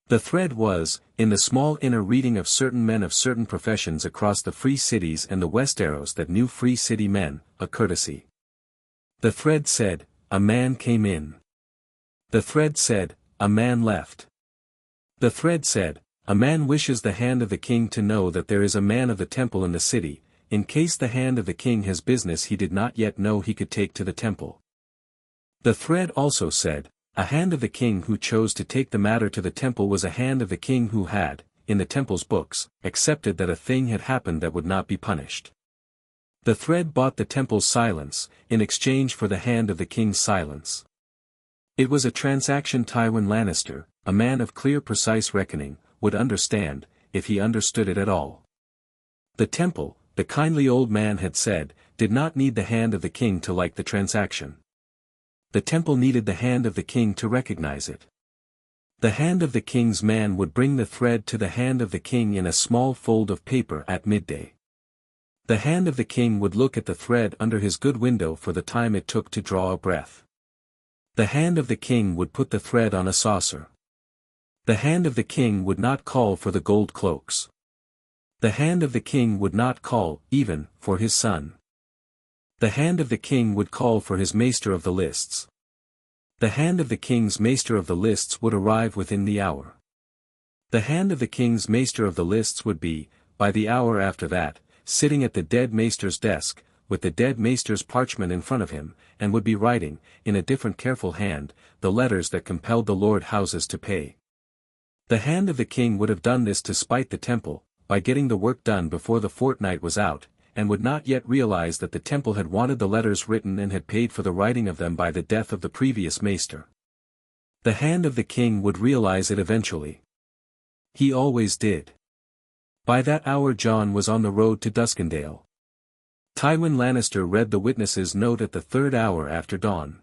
The thread was, in the small inner reading of certain men of certain professions across the free cities and the Westeros that knew free city men, a courtesy. The thread said, "A man came in." The thread said, "A man left." The thread said, "A man wishes the hand of the king to know that there is a man of the temple in the city, in case the hand of the king has business he did not yet know he could take to the temple." The thread also said, "A hand of the king who chose to take the matter to the temple was a hand of the king who had, in the temple's books, accepted that a thing had happened that would not be punished." The thread bought the temple's silence, in exchange for the hand of the king's silence. It was a transaction Tywin Lannister, a man of clear precise reckoning, would understand, if he understood it at all. The temple, the kindly old man had said, did not need the hand of the king to like the transaction. The temple needed the hand of the king to recognize it. The hand of the king's man would bring the thread to the hand of the king in a small fold of paper at midday. The hand of the king would look at the thread under his good window for the time it took to draw a breath. The hand of the king would put the thread on a saucer. The hand of the king would not call for the gold cloaks. The hand of the king would not call, even, for his son. The hand of the king would call for his maester of the lists. The hand of the king's maester of the lists would arrive within the hour. The hand of the king's maester of the lists would be, by the hour after that, sitting at the dead maester's desk, with the dead maester's parchment in front of him, and would be writing, in a different careful hand, the letters that compelled the lord houses to pay. The hand of the king would have done this to spite the temple, by getting the work done before the fortnight was out, and would not yet realize that the temple had wanted the letters written and had paid for the writing of them by the death of the previous maester. The hand of the king would realize it eventually. He always did. By that hour Jon was on the road to Duskendale. Tywin Lannister read the witness's note at the 3rd hour after dawn.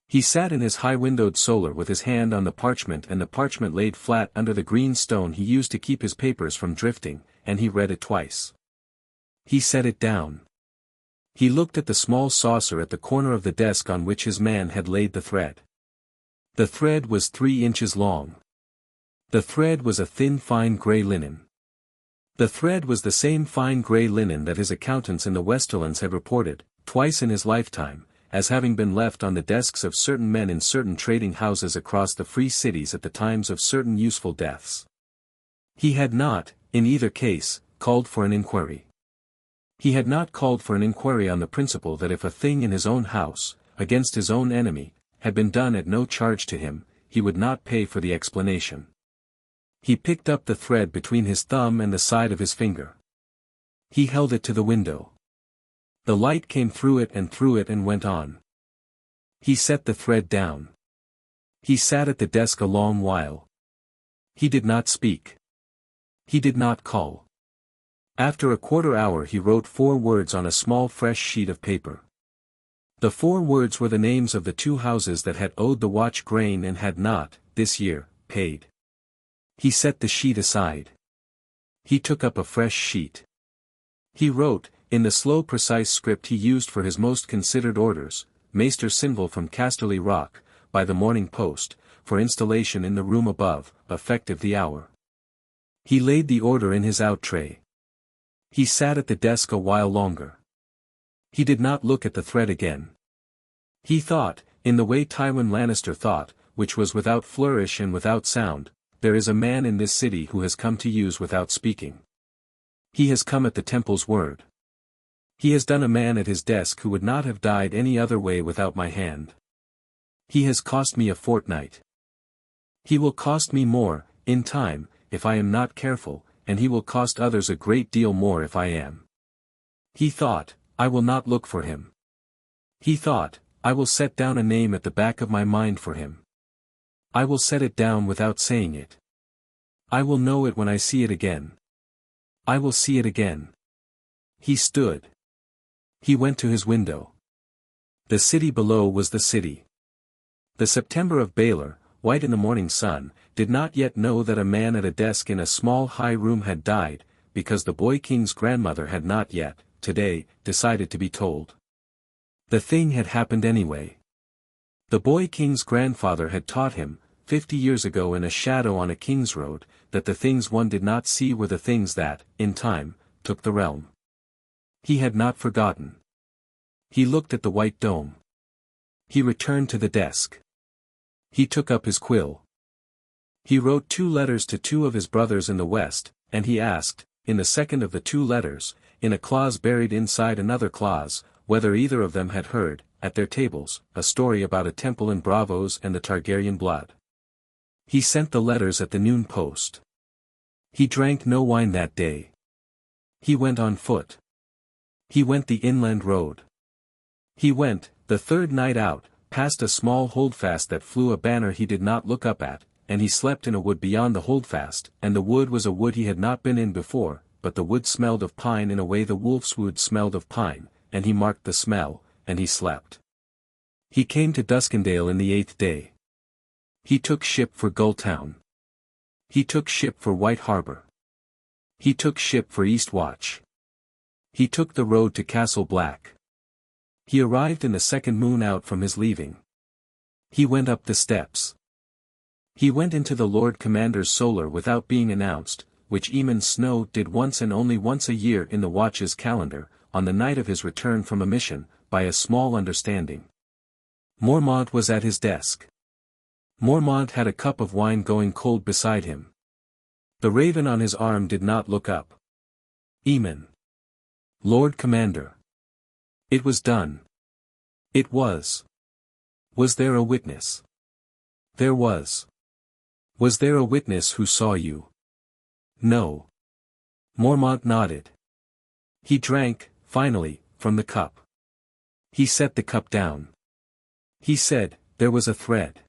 He sat in his high-windowed solar with his hand on the parchment and the parchment laid flat under the green stone he used to keep his papers from drifting, and he read it twice. He set it down. He looked at the small saucer at the corner of the desk on which his man had laid the thread. The thread was 3 inches long. The thread was a thin fine grey linen. The thread was the same fine grey linen that his accountants in the Westerlands had reported, twice in his lifetime, as having been left on the desks of certain men in certain trading houses across the free cities at the times of certain useful deaths. He had not, in either case, called for an inquiry. He had not called for an inquiry on the principle that if a thing in his own house, against his own enemy, had been done at no charge to him, he would not pay for the explanation. He picked up the thread between his thumb and the side of his finger. He held it to the window. The light came through it and went on. He set the thread down. He sat at the desk a long while. He did not speak. He did not call. After a quarter hour he wrote 4 words on a small fresh sheet of paper. The 4 words were the names of the 2 houses that had owed the watch grain and had not, this year, paid. He set the sheet aside. He took up a fresh sheet. He wrote, in the slow precise script he used for his most considered orders, Maester Sinval from Casterly Rock, by the morning post, for installation in the room above, effective the hour. He laid the order in his out tray. He sat at the desk a while longer. He did not look at the thread again. He thought, in the way Tywin Lannister thought, which was without flourish and without sound, there is a man in this city who has come to use without speaking. He has come at the temple's word. He has done a man at his desk who would not have died any other way without my hand. He has cost me a fortnight. He will cost me more, in time, if I am not careful, and he will cost others a great deal more if I am. He thought, I will not look for him. He thought, I will set down a name at the back of my mind for him. I will set it down without saying it. I will know it when I see it again. I will see it again. He stood. He went to his window. The city below was the city. The September of Baelor, white in the morning sun, did not yet know that a man at a desk in a small high room had died, because the boy king's grandmother had not yet, today, decided to be told. The thing had happened anyway. The boy king's grandfather had taught him, 50 years ago in a shadow on a king's road, that the things one did not see were the things that, in time, took the realm. He had not forgotten. He looked at the white dome. He returned to the desk. He took up his quill. He wrote 2 letters to 2 of his brothers in the west, and he asked, in the second of the 2 letters, in a clause buried inside another clause, whether either of them had heard, at their tables, a story about a temple in Braavos and the Targaryen blood. He sent the letters at the noon post. He drank no wine that day. He went on foot. He went the inland road. He went, the 3rd night out, past a small holdfast that flew a banner he did not look up at, and he slept in a wood beyond the holdfast, and the wood was a wood he had not been in before, but the wood smelled of pine in a way the wolf's wood smelled of pine, and he marked the smell, and he slept. He came to Duskendale in the 8th day. He took ship for Gulltown. He took ship for White Harbour. He took ship for East Watch. He took the road to Castle Black. He arrived in the 2nd moon out from his leaving. He went up the steps. He went into the Lord Commander's solar without being announced, which Jon Snow did once and only once a year in the Watch's calendar, on the night of his return from a mission, by a small understanding. Mormont was at his desk. Mormont had a cup of wine going cold beside him. The raven on his arm did not look up. Eamon. Lord Commander. It was done. It was. Was there a witness? There was. Was there a witness who saw you? No. Mormont nodded. He drank, finally, from the cup. He set the cup down. He said, there was a thread.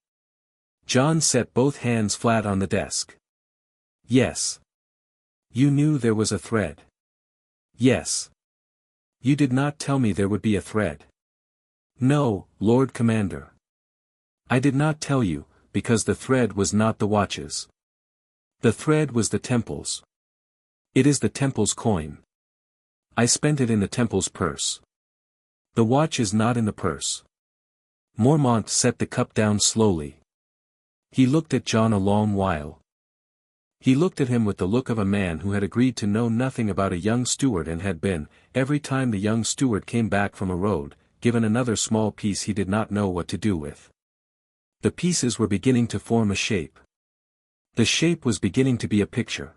Jon set both hands flat on the desk. Yes. You knew there was a thread. Yes. You did not tell me there would be a thread. No, Lord Commander. I did not tell you, because the thread was not the Watch's. The thread was the temple's. It is the temple's coin. I spent it in the temple's purse. The watch is not in the purse. Mormont set the cup down slowly. He looked at Jon a long while. He looked at him with the look of a man who had agreed to know nothing about a young steward and had been, every time the young steward came back from a road, given another small piece he did not know what to do with. The pieces were beginning to form a shape. The shape was beginning to be a picture.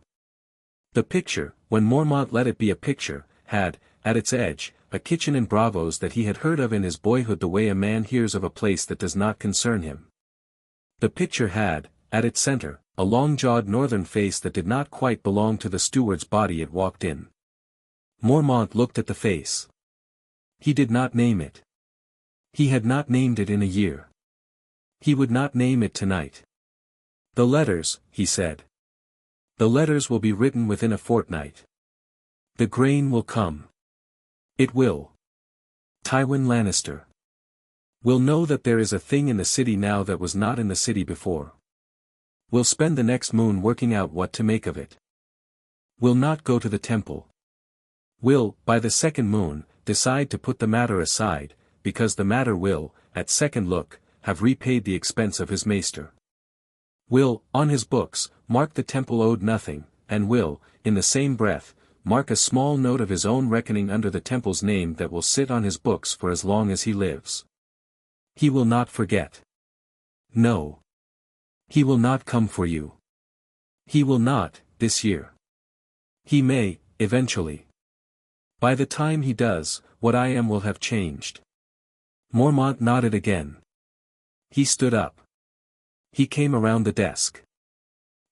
The picture, when Mormont let it be a picture, had, at its edge, a kitchen in Braavos that he had heard of in his boyhood the way a man hears of a place that does not concern him. The picture had, at its center, a long-jawed northern face that did not quite belong to the steward's body it walked in. Mormont looked at the face. He did not name it. He had not named it in a year. He would not name it tonight. The letters, he said. The letters will be written within a fortnight. The grain will come. It will. Tywin Lannister will know that there is a thing in the city now that was not in the city before. Will spend the next moon working out what to make of it. Will not go to the temple. Will, by the 2nd moon, decide to put the matter aside, because the matter will, at second look, have repaid the expense of his maester. Will, on his books, mark the temple owed nothing, and will, in the same breath, mark a small note of his own reckoning under the temple's name that will sit on his books for as long as he lives. He will not forget. No. He will not come for you. He will not, this year. He may, eventually. By the time he does, what I am will have changed. Mormont nodded again. He stood up. He came around the desk.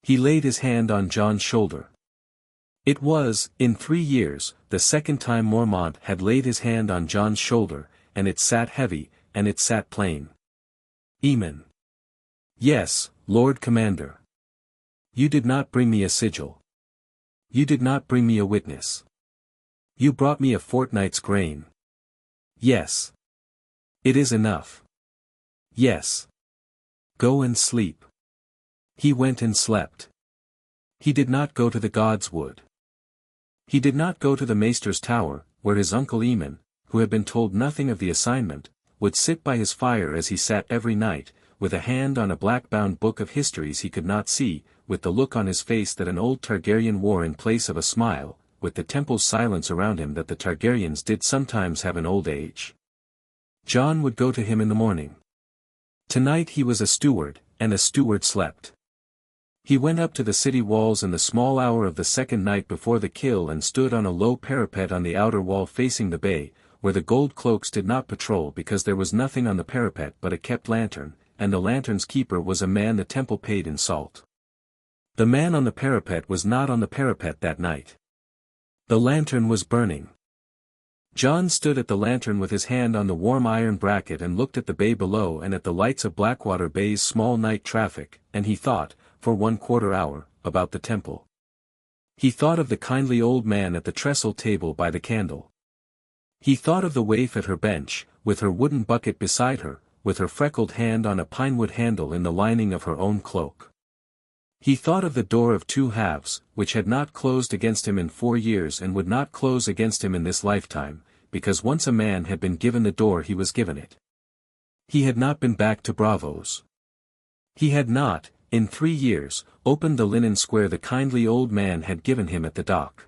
He laid his hand on Jon's shoulder. It was, in 3 years, the second time Mormont had laid his hand on Jon's shoulder, and it sat heavy, and it sat plain. Eamon. Yes, Lord Commander. You did not bring me a sigil. You did not bring me a witness. You brought me a fortnight's grain. Yes. It is enough. Yes. Go and sleep. He went and slept. He did not go to the God's Wood. He did not go to the Maester's tower, where his uncle Eamon, who had been told nothing of the assignment, would sit by his fire as he sat every night, with a hand on a black-bound book of histories he could not see, with the look on his face that an old Targaryen wore in place of a smile, with the temple's silence around him that the Targaryens did sometimes have in old age. Jon would go to him in the morning. Tonight he was a steward, and a steward slept. He went up to the city walls in the small hour of the second night before the kill and stood on a low parapet on the outer wall facing the bay, where the gold cloaks did not patrol because there was nothing on the parapet but a kept lantern, and the lantern's keeper was a man the temple paid in salt. The man on the parapet was not on the parapet that night. The lantern was burning. Jon stood at the lantern with his hand on the warm iron bracket and looked at the bay below and at the lights of Blackwater Bay's small night traffic, and he thought, for 1/4 hour, about the temple. He thought of the kindly old man at the trestle table by the candle. He thought of the waif at her bench, with her wooden bucket beside her, with her freckled hand on a pinewood handle in the lining of her own cloak. He thought of the door of two halves, which had not closed against him in 4 years and would not close against him in this lifetime, because once a man had been given the door he was given it. He had not been back to Braavos. He had not, in 3 years, opened the linen square the kindly old man had given him at the dock.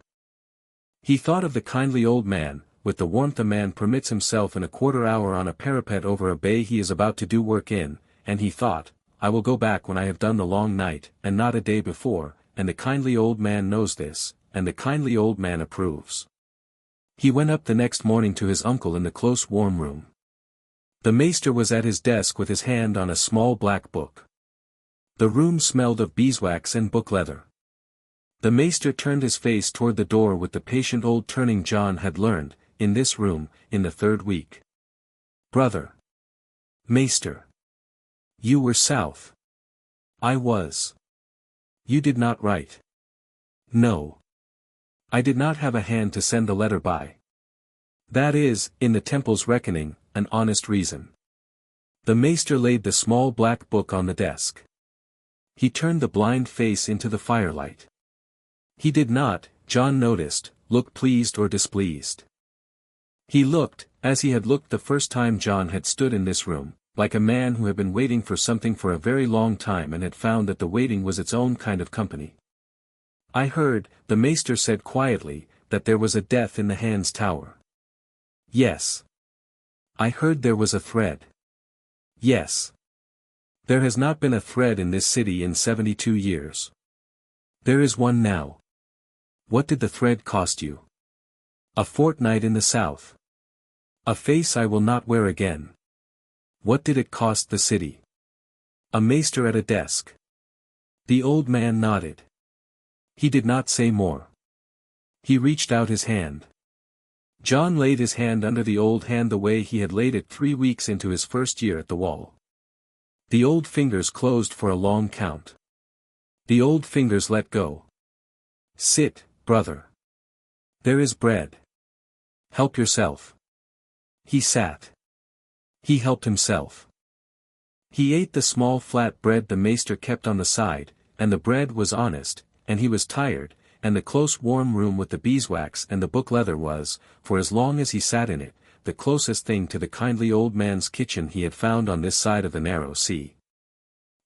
He thought of the kindly old man, with the warmth a man permits himself in a 1/4 hour on a parapet over a bay he is about to do work in, and he thought, I will go back when I have done the long night, and not a day before, and the kindly old man knows this, and the kindly old man approves. He went up the next morning to his uncle in the close warm room. The Maester was at his desk with his hand on a small black book. The room smelled of beeswax and book leather. The Maester turned his face toward the door with the patient old turning Jon had learned, in this room, in the 3rd week. Brother. Maester. You were south. I was. You did not write. No. I did not have a hand to send the letter by. That is, in the temple's reckoning, an honest reason. The Maester laid the small black book on the desk. He turned the blind face into the firelight. He did not, Jon noticed, look pleased or displeased. He looked, as he had looked the first time Jon had stood in this room, like a man who had been waiting for something for a very long time and had found that the waiting was its own kind of company. I heard, the Maester said quietly, that there was a death in the Hand's Tower. Yes. I heard there was a thread. Yes. There has not been a thread in this city in 72 years. There is one now. What did the thread cost you? A fortnight in the south. A face I will not wear again. What did it cost the city? A Maester at a desk. The old man nodded. He did not say more. He reached out his hand. Jon laid his hand under the old hand the way he had laid it 3 weeks into his first year at the wall. The old fingers closed for a long count. The old fingers let go. Sit, brother. There is bread. Help yourself. He sat. He helped himself. He ate the small flat bread the Maester kept on the side, and the bread was honest, and he was tired, and the close warm room with the beeswax and the book leather was, for as long as he sat in it, the closest thing to the kindly old man's kitchen he had found on this side of the narrow sea.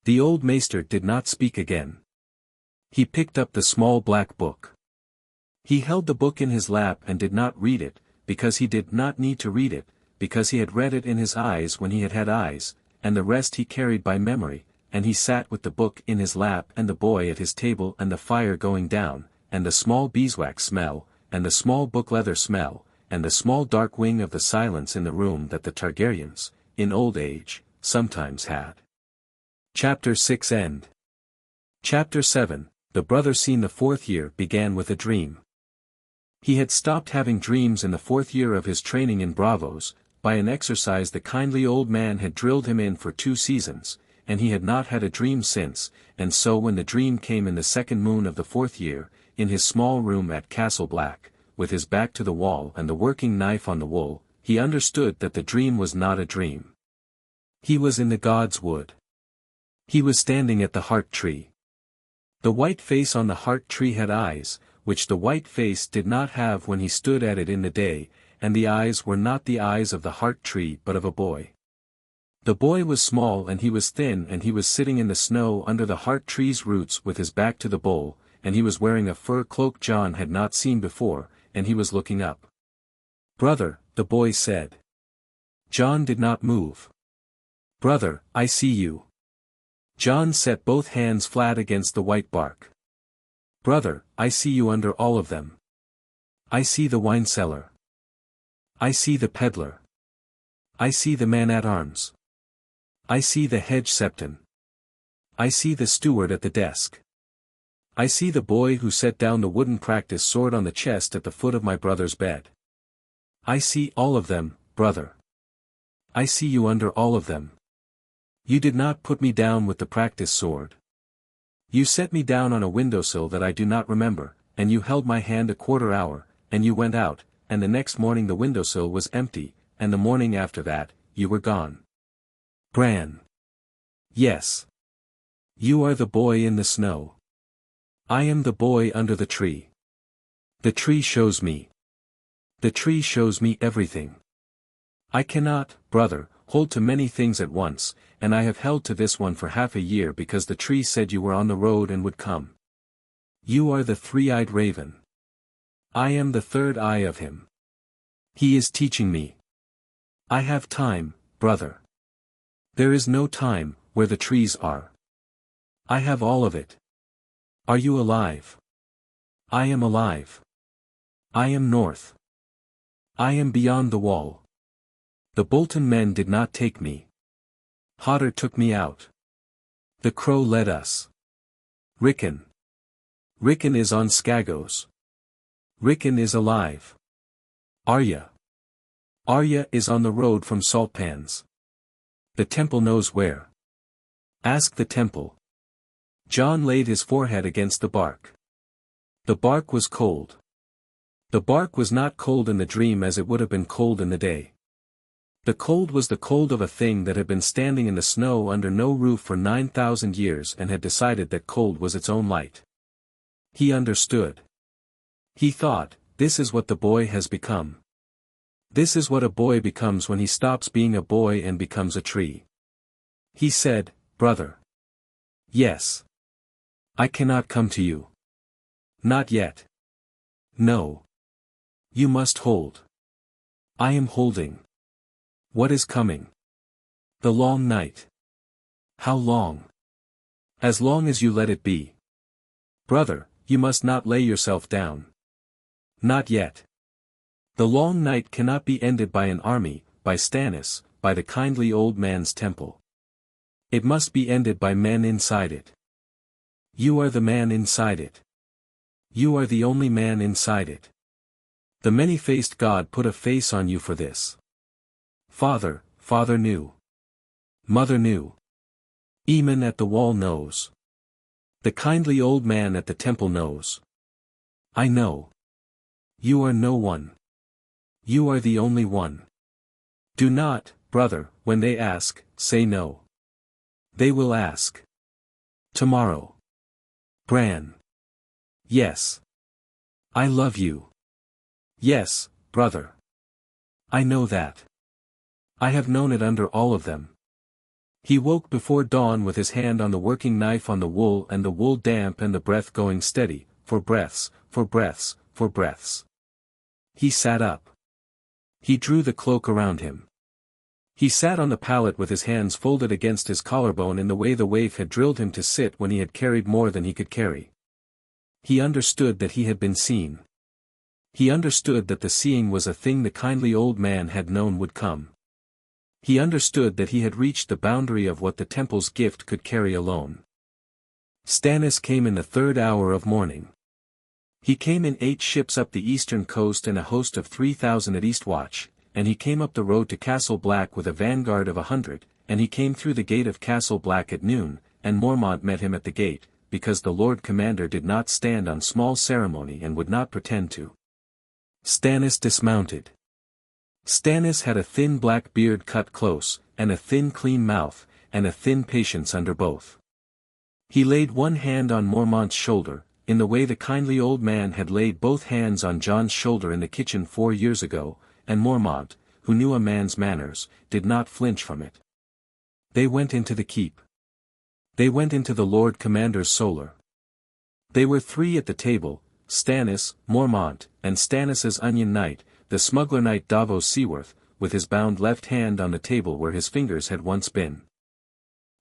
The old Maester did not speak again. He picked up the small black book. He held the book in his lap and did not read it, because he did not need to read it, because he had read it in his eyes when he had had eyes, and the rest he carried by memory, and he sat with the book in his lap and the boy at his table and the fire going down, and the small beeswax smell, and the small book leather smell, and the small dark wing of the silence in the room that the Targaryens, in old age, sometimes had. Chapter 6 End. Chapter 7, The Brother Seen the 4th year began with a dream. He had stopped having dreams in the 4th year of his training in Braavos, by an exercise the kindly old man had drilled him in for 2 seasons, and he had not had a dream since, and so when the dream came in the 2nd moon of the 4th year, in his small room at Castle Black, with his back to the wall and the working knife on the wool, he understood that the dream was not a dream. He was in the God's Wood. He was standing at the heart tree. The white face on the heart tree had eyes, which the white face did not have when he stood at it in the day, and the eyes were not the eyes of the heart tree but of a boy. The boy was small and he was thin and he was sitting in the snow under the heart tree's roots with his back to the bowl, and he was wearing a fur cloak Jon had not seen before, and he was looking up. "Brother," the boy said. Jon did not move. "Brother, I see you." Jon set both hands flat against the white bark. "Brother, I see you under all of them. I see the wine cellar. I see the peddler. I see the man-at-arms. I see the hedge septon. I see the steward at the desk. I see the boy who set down the wooden practice sword on the chest at the foot of my brother's bed. I see all of them, brother. I see you under all of them. You did not put me down with the practice sword. You set me down on a windowsill that I do not remember, and you held my hand a quarter hour, and you went out, and the next morning the windowsill was empty, and the morning after that, you were gone. Bran. Yes. You are the boy in the snow. I am the boy under the tree. The tree shows me. The tree shows me everything. I cannot, brother, hold to many things at once, and I have held to this one for half a year because the tree said you were on the road and would come. You are the three-eyed raven. I am the third eye of him. He is teaching me. I have time, brother. There is no time, where the trees are. I have all of it. Are you alive? I am alive. I am north. I am beyond the wall. The Bolton men did not take me. Hodder took me out. The crow led us. Rickon. Rickon is on Skagos. Rickon is alive. Arya. Arya is on the road from Saltpans. The temple knows where. Ask the temple. Jon laid his forehead against the bark. The bark was cold. The bark was not cold in the dream as it would have been cold in the day. The cold was the cold of a thing that had been standing in the snow under no roof for 9,000 years and had decided that cold was its own light. He understood. He thought, this is what the boy has become. This is what a boy becomes when he stops being a boy and becomes a tree. He said, brother. Yes. I cannot come to you. Not yet. No. You must hold. I am holding. What is coming? The long night. How long? As long as you let it be. Brother, you must not lay yourself down. Not yet. The long night cannot be ended by an army, by Stannis, by the kindly old man's temple. It must be ended by men inside it. You are the man inside it. You are the only man inside it. The many-faced God put a face on you for this. Father knew. Mother knew. Eamon at the wall knows. The kindly old man at the temple knows. I know. You are no one. You are the only one. Do not, brother, when they ask, say no. They will ask. Tomorrow. Bran. Yes. I love you. Yes, brother. I know that. I have known it under all of them. He woke before dawn with his hand on the working knife on the wool and the wool damp and the breath going steady, for breaths, for breaths, for breaths. He sat up. He drew the cloak around him. He sat on the pallet with his hands folded against his collarbone in the way the waif had drilled him to sit when he had carried more than he could carry. He understood that he had been seen. He understood that the seeing was a thing the kindly old man had known would come. He understood that he had reached the boundary of what the temple's gift could carry alone. Stannis came in the third hour of morning. He came in 8 ships up the eastern coast and a host of 3,000 at Eastwatch, and he came up the road to Castle Black with a vanguard of 100, and he came through the gate of Castle Black at noon, and Mormont met him at the gate, because the Lord Commander did not stand on small ceremony and would not pretend to. Stannis dismounted. Stannis had a thin black beard cut close, and a thin clean mouth, and a thin patience under both. He laid one hand on Mormont's shoulder, in the way the kindly old man had laid both hands on Jon's shoulder in the kitchen 4 years ago, and Mormont, who knew a man's manners, did not flinch from it. They went into the keep. They went into the Lord Commander's solar. They were 3 at the table, Stannis, Mormont, and Stannis's onion knight, the smuggler knight Davos Seaworth, with his bound left hand on the table where his fingers had once been.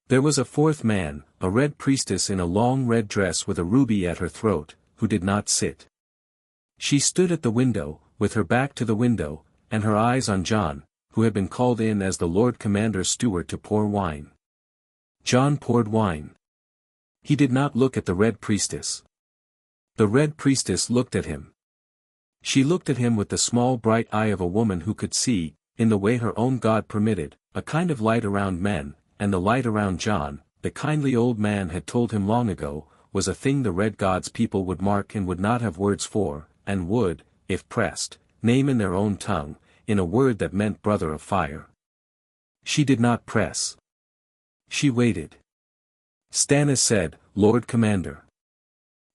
There was a 4th man, a red priestess in a long red dress with a ruby at her throat, who did not sit. She stood at the window, with her back to the window, and her eyes on Jon, who had been called in as the Lord Commander's steward to pour wine. Jon poured wine. He did not look at the red priestess. The red priestess looked at him. She looked at him with the small bright eye of a woman who could see, in the way her own God permitted, a kind of light around men, and the light around Jon, the kindly old man had told him long ago, was a thing the red God's people would mark and would not have words for, and would, if pressed, name in their own tongue, in a word that meant brother of fire. She did not press. She waited. Stannis said, Lord Commander.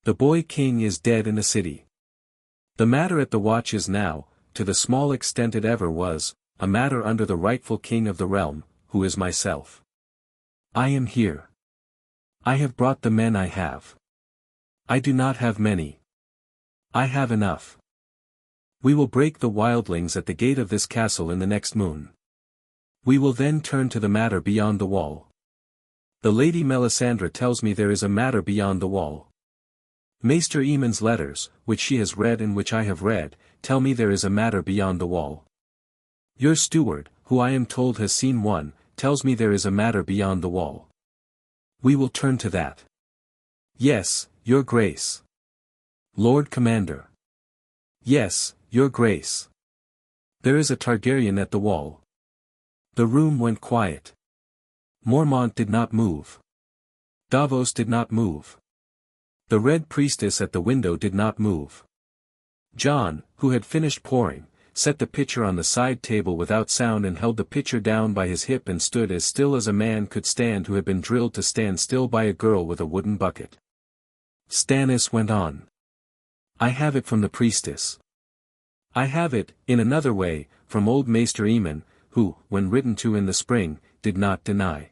The boy king is dead in the city. The matter at the watch is now, to the small extent it ever was, a matter under the rightful king of the realm, who is myself. I am here. I have brought the men I have. I do not have many. I have enough. We will break the wildlings at the gate of this castle in the next moon. We will then turn to the matter beyond the wall. The Lady Melisandre tells me there is a matter beyond the wall. Maester Aemon's letters, which she has read and which I have read, tell me there is a matter beyond the wall. Your steward, who I am told has seen one, tells me there is a matter beyond the wall. We will turn to that. Yes, your grace. Lord Commander. Yes, your grace. There is a Targaryen at the wall. The room went quiet. Mormont did not move. Davos did not move. The red priestess at the window did not move. Jon, who had finished pouring, set the pitcher on the side table without sound and held the pitcher down by his hip and stood as still as a man could stand who had been drilled to stand still by a girl with a wooden bucket. Stannis went on. I have it from the priestess. I have it, in another way, from old Maester Aemon, who, when written to in the spring, did not deny.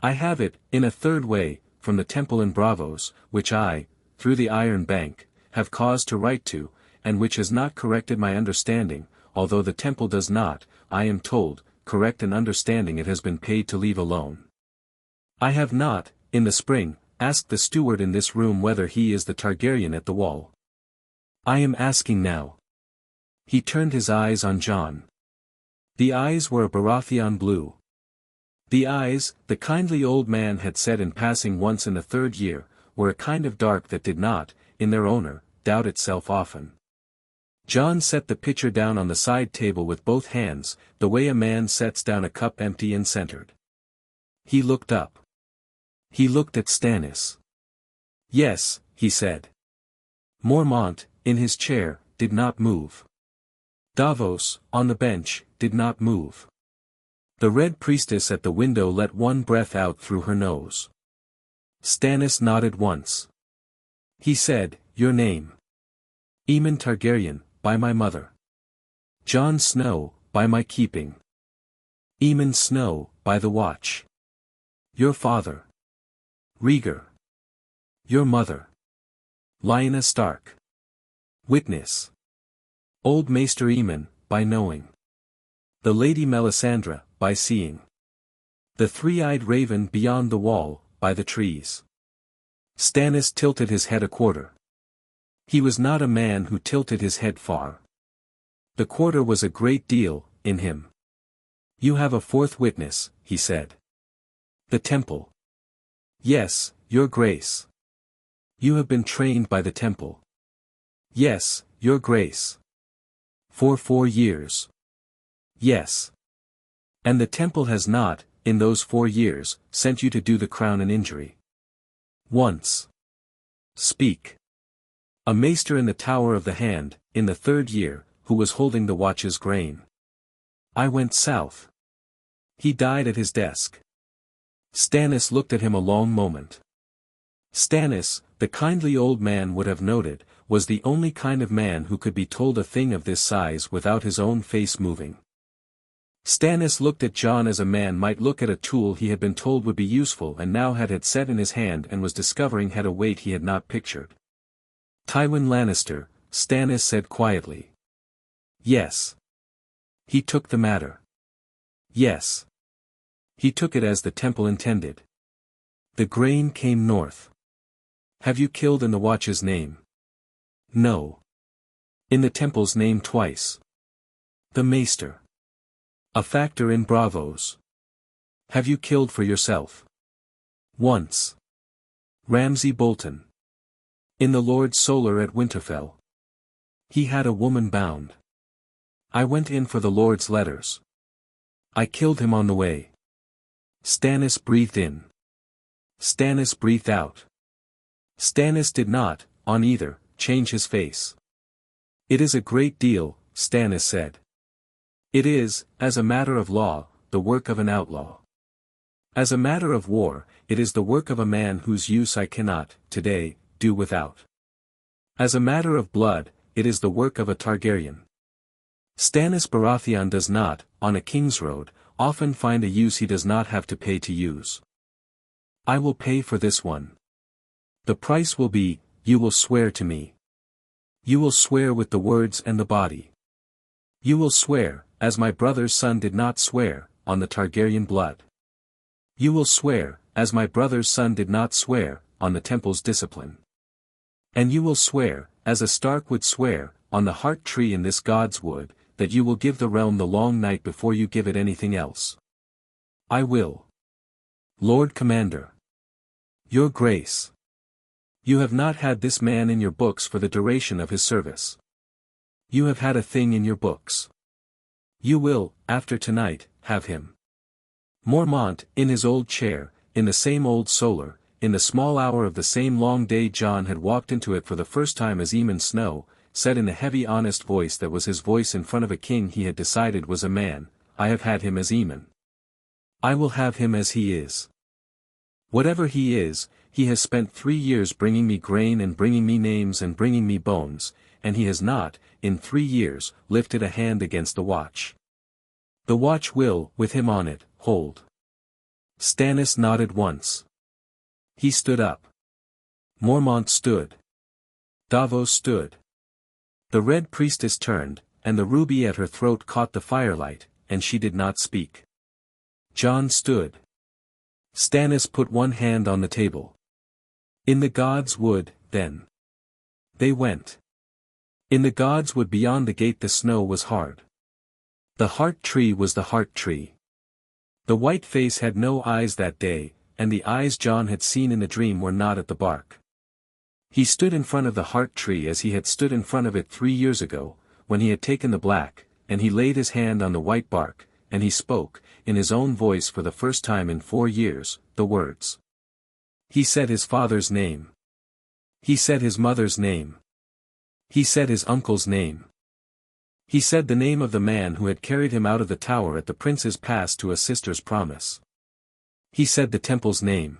I have it, in a third way, from the temple in Braavos, which I, through the Iron Bank, have caused to write to, and which has not corrected my understanding, although the temple does not, I am told, correct an understanding it has been paid to leave alone. I have not, in the spring, asked the steward in this room whether he is the Targaryen at the wall. I am asking now. He turned his eyes on Jon. The eyes were a Baratheon blue. The eyes, the kindly old man had said in passing once in the 3rd year, were a kind of dark that did not, in their owner, doubt itself often. Jon set the pitcher down on the side table with both hands, the way a man sets down a cup empty and centered. He looked up. He looked at Stannis. Yes, he said. Mormont, in his chair, did not move. Davos, on the bench, did not move. The red priestess at the window let one breath out through her nose. Stannis nodded once. He said, Your name. Aemon Targaryen, by my mother. Jon Snow, by my keeping. Aemon Snow, by the watch. Your father. Rhaegar. Your mother. Lyanna Stark. Witness. Old Maester Aemon, by knowing. The Lady Melisandre, by seeing. The three-eyed raven beyond the wall, by the trees. Stannis tilted his head a quarter. He was not a man who tilted his head far. The quarter was a great deal, in him. You have a 4th witness, he said. The temple. Yes, your grace. You have been trained by the temple. Yes, your grace. For 4 years. Yes. And the temple has not, in those 4 years, sent you to do the crown an injury. Once. Speak. A maester in the Tower of the Hand, in the 3rd year, who was holding the watch's grain. I went south. He died at his desk. Stannis looked at him a long moment. Stannis, the kindly old man would have noted, was the only kind of man who could be told a thing of this size without his own face moving. Stannis looked at Jon as a man might look at a tool he had been told would be useful and now had it set in his hand and was discovering had a weight he had not pictured. Tywin Lannister, Stannis said quietly. Yes. He took the matter. Yes. He took it as the temple intended. The grain came north. Have you killed in the Watch's name? No. In the temple's name twice. The Maester. A factor in Braavos. Have you killed for yourself? Once. Ramsay Bolton. In the Lord's Solar at Winterfell. He had a woman bound. I went in for the Lord's letters. I killed him on the way. Stannis breathed in. Stannis breathed out. Stannis did not, on either, change his face. It is a great deal, Stannis said. It is, as a matter of law, the work of an outlaw. As a matter of war, it is the work of a man whose use I cannot, today, do without. As a matter of blood, it is the work of a Targaryen. Stannis Baratheon does not, on a king's road, often find a use he does not have to pay to use. I will pay for this one. The price will be, you will swear to me. You will swear with the words and the body. You will swear, as my brother's son did not swear, on the Targaryen blood. You will swear, as my brother's son did not swear, on the temple's discipline. And you will swear, as a Stark would swear, on the heart tree in this God's wood, that you will give the realm the long night before you give it anything else. I will. Lord Commander. Your Grace. You have not had this man in your books for the duration of his service. You have had a thing in your books. You will, after tonight, have him. Mormont, in his old chair, in the same old solar, in the small hour of the same long day Jon had walked into it for the first time as Jon Snow, said in the heavy honest voice that was his voice in front of a king he had decided was a man, I have had him as Jon. I will have him as he is. Whatever he is, he has spent 3 years bringing me grain and bringing me names and bringing me bones, and he has not, in 3 years, lifted a hand against the Watch. The Watch will, with him on it, hold. Stannis nodded once. He stood up. Mormont stood. Davos stood. The Red Priestess turned, and the ruby at her throat caught the firelight, and she did not speak. Jon stood. Stannis put one hand on the table. In the God's wood, then. They went. In the God's wood beyond the gate the snow was hard. The heart tree was the heart tree. The white face had no eyes that day, and the eyes Jon had seen in the dream were not at the bark. He stood in front of the heart tree as he had stood in front of it 3 years ago, when he had taken the black, and he laid his hand on the white bark, and he spoke, in his own voice for the first time in 4 years, the words. He said his father's name. He said his mother's name. He said his uncle's name. He said the name of the man who had carried him out of the tower at the prince's pass to a sister's promise. He said the temple's name.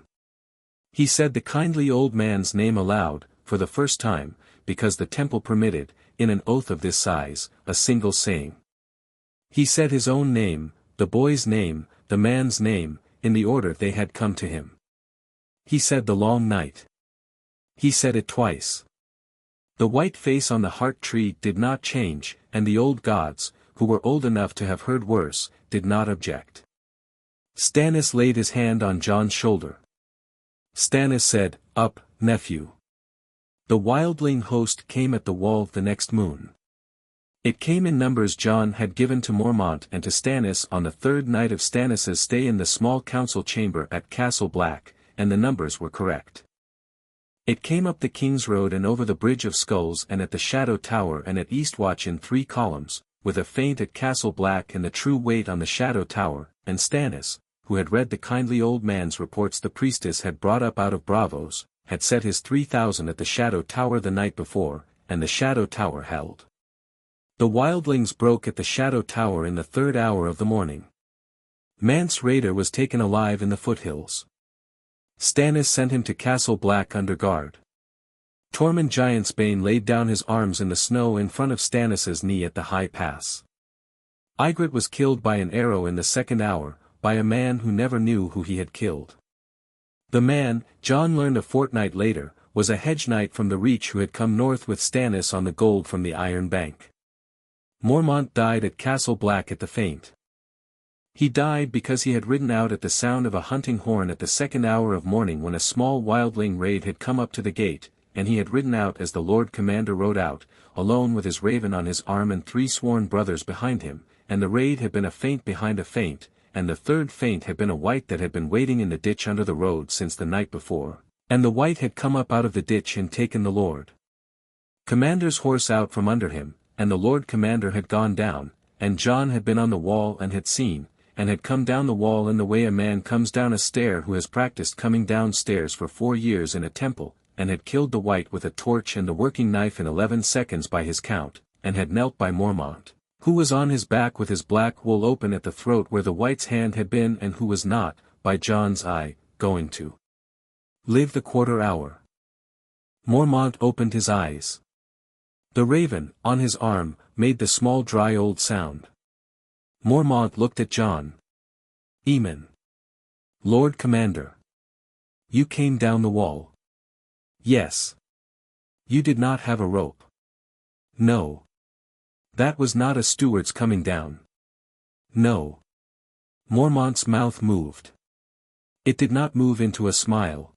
He said the kindly old man's name aloud, for the first time, because the temple permitted, in an oath of this size, a single saying. He said his own name, the boy's name, the man's name, in the order they had come to him. He said the long night. He said it twice. The white face on the heart tree did not change, and the old gods, who were old enough to have heard worse, did not object. Stannis laid his hand on Jon's shoulder. Stannis said, Up, nephew. The wildling host came at the wall the next moon. It came in numbers Jon had given to Mormont and to Stannis on the 3rd night of Stannis's stay in the small council chamber at Castle Black, and the numbers were correct. It came up the King's Road and over the Bridge of Skulls and at the Shadow Tower and at Eastwatch in 3 columns, with a feint at Castle Black and the true weight on the Shadow Tower, and Stannis, who had read the kindly old man's reports the priestess had brought up out of Braavos, had set his 3,000 at the Shadow Tower the night before, and the Shadow Tower held. The wildlings broke at the Shadow Tower in the 3rd hour of the morning. Mance Rayder was taken alive in the foothills. Stannis sent him to Castle Black under guard. Tormund Giantsbane laid down his arms in the snow in front of Stannis's knee at the high pass. Ygritte was killed by an arrow in the second hour, by a man who never knew who he had killed. The man, Jon learned a fortnight later, was a hedge knight from the Reach who had come north with Stannis on the gold from the Iron Bank. Mormont died at Castle Black at the feint. He died because he had ridden out at the sound of a hunting horn at the second hour of morning when a small wildling raid had come up to the gate, and he had ridden out as the Lord Commander rode out, alone with his raven on his arm and 3 sworn brothers behind him, and the raid had been a feint behind a feint, and the third feint had been a wight that had been waiting in the ditch under the road since the night before, and the wight had come up out of the ditch and taken the Lord Commander's horse out from under him, and the Lord Commander had gone down, and Jon had been on the wall and had seen, and had come down the wall in the way a man comes down a stair who has practiced coming down stairs for 4 years in a temple, and had killed the wight with a torch and the working knife in 11 seconds by his count, and had knelt by Mormont, who was on his back with his black wool open at the throat where the wight's hand had been and who was not, by Jon's eye, going to live the quarter hour. Mormont opened his eyes. The raven, on his arm, made the small dry old sound. Mormont looked at Jon. "Eamon. Lord Commander. You came down the wall." "Yes." "You did not have a rope." "No." "That was not a steward's coming down." "No." Mormont's mouth moved. It did not move into a smile.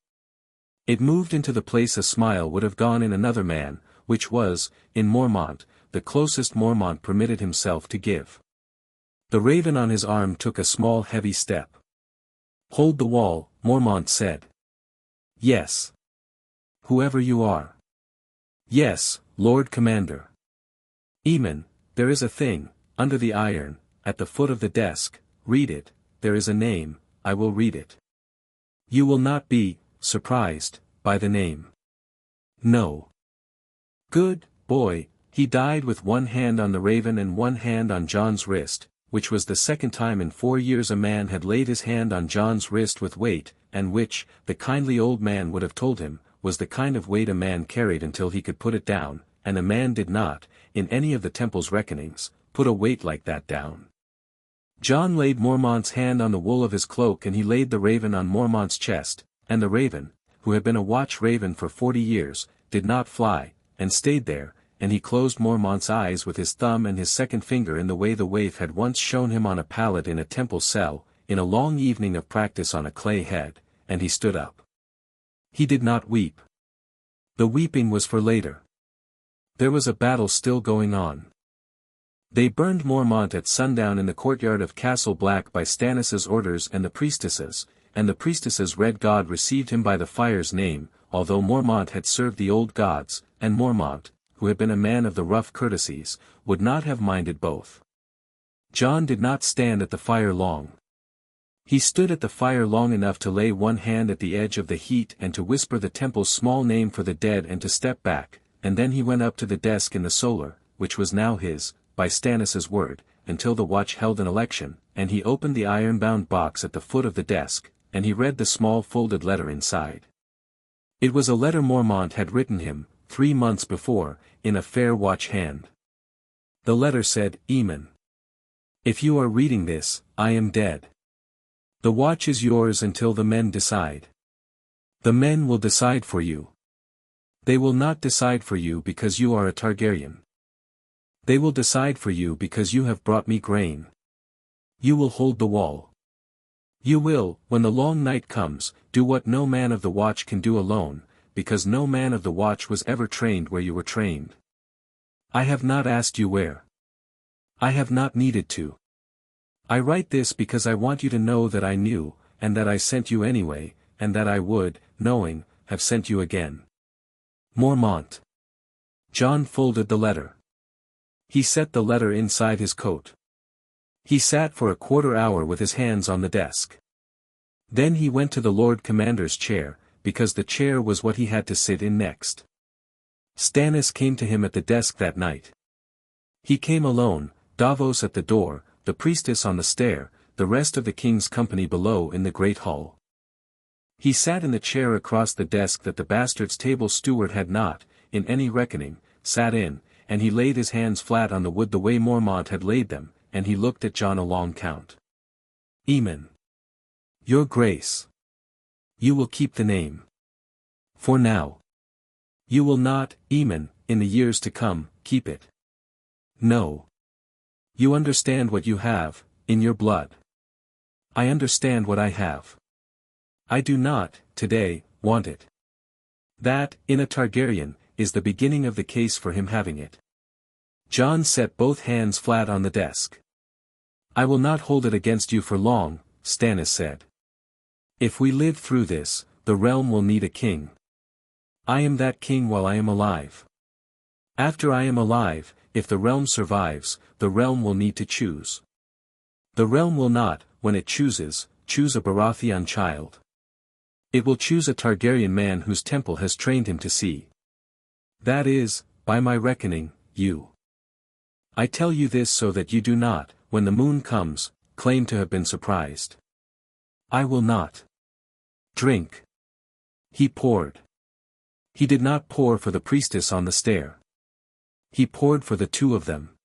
It moved into the place a smile would have gone in another man, which was, in Mormont, the closest Mormont permitted himself to give. The raven on his arm took a small heavy step. "Hold the wall," Mormont said. "Yes." "Whoever you are." "Yes, Lord Commander." "Eamon, there is a thing, under the iron, at the foot of the desk, read it, there is a name, I will read it. You will not be surprised by the name." "No." "Good boy." He died with one hand on the raven and one hand on Jon's wrist, which was the second time in 4 years a man had laid his hand on Jon's wrist with weight, and which, the kindly old man would have told him, was the kind of weight a man carried until he could put it down, and a man did not, in any of the temple's reckonings, put a weight like that down. Jon laid Mormont's hand on the wool of his cloak and he laid the raven on Mormont's chest, and the raven, who had been a watch raven for 40 years, did not fly, and stayed there, and he closed Mormont's eyes with his thumb and his second finger in the way the waif had once shown him on a pallet in a temple cell, in a long evening of practice on a clay head, and he stood up. He did not weep. The weeping was for later. There was a battle still going on. They burned Mormont at sundown in the courtyard of Castle Black by Stannis's orders and the priestess's red god received him by the fire's name, although Mormont had served the old gods, and Mormont, who had been a man of the rough courtesies, would not have minded both. Jon did not stand at the fire long. He stood at the fire long enough to lay one hand at the edge of the heat and to whisper the temple's small name for the dead and to step back, and then he went up to the desk in the solar, which was now his, by Stannis's word, until the watch held an election, and he opened the iron-bound box at the foot of the desk, and he read the small folded letter inside. It was a letter Mormont had written him, 3 months before, in a fair watch hand. The letter said, "Eamon. If you are reading this, I am dead. The watch is yours until the men decide. The men will decide for you. They will not decide for you because you are a Targaryen. They will decide for you because you have brought me grain. You will hold the wall. You will, when the long night comes, do what no man of the watch can do alone, because no man of the watch was ever trained where you were trained. I have not asked you where. I have not needed to. I write this because I want you to know that I knew, and that I sent you anyway, and that I would, knowing, have sent you again. Mormont." Jon folded the letter. He set the letter inside his coat. He sat for a quarter hour with his hands on the desk. Then he went to the Lord Commander's chair, because the chair was what he had to sit in next. Stannis came to him at the desk that night. He came alone, Braavos at the door, the priestess on the stair, the rest of the king's company below in the great hall. He sat in the chair across the desk that the bastard's table steward had not, in any reckoning, sat in, and he laid his hands flat on the wood the way Mormont had laid them, and he looked at Jon a long count. "Eamon. Your Grace. You will keep the name. For now. You will not, Eamon, in the years to come, keep it. No. You understand what you have, in your blood. I understand what I have. I do not, today, want it. That, in a Targaryen, is the beginning of the case for him having it." Jon set both hands flat on the desk. "I will not hold it against you for long," Stannis said. "If we live through this, the realm will need a king. I am that king while I am alive. After I am alive, if the realm survives, the realm will need to choose. The realm will not, when it chooses, choose a Baratheon child. It will choose a Targaryen man whose temple has trained him to see. That is, by my reckoning, you. I tell you this so that you do not, when the moon comes, claim to have been surprised. I will not. Drink." He poured. He did not pour for the priestess on the stair. He poured for the two of them.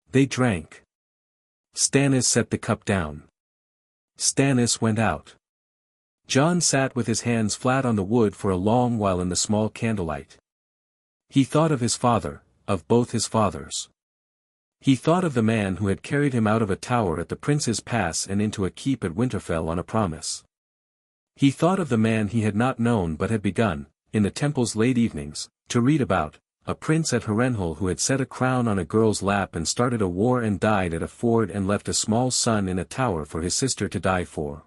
They drank. Stannis set the cup down. Stannis went out. Jon sat with his hands flat on the wood for a long while in the small candlelight. He thought of his father, of both his fathers. He thought of the man who had carried him out of a tower at the Prince's Pass and into a keep at Winterfell on a promise. He thought of the man he had not known but had begun, in the temple's late evenings, to read about, a prince at Harrenhal who had set a crown on a girl's lap and started a war and died at a ford and left a small son in a tower for his sister to die for.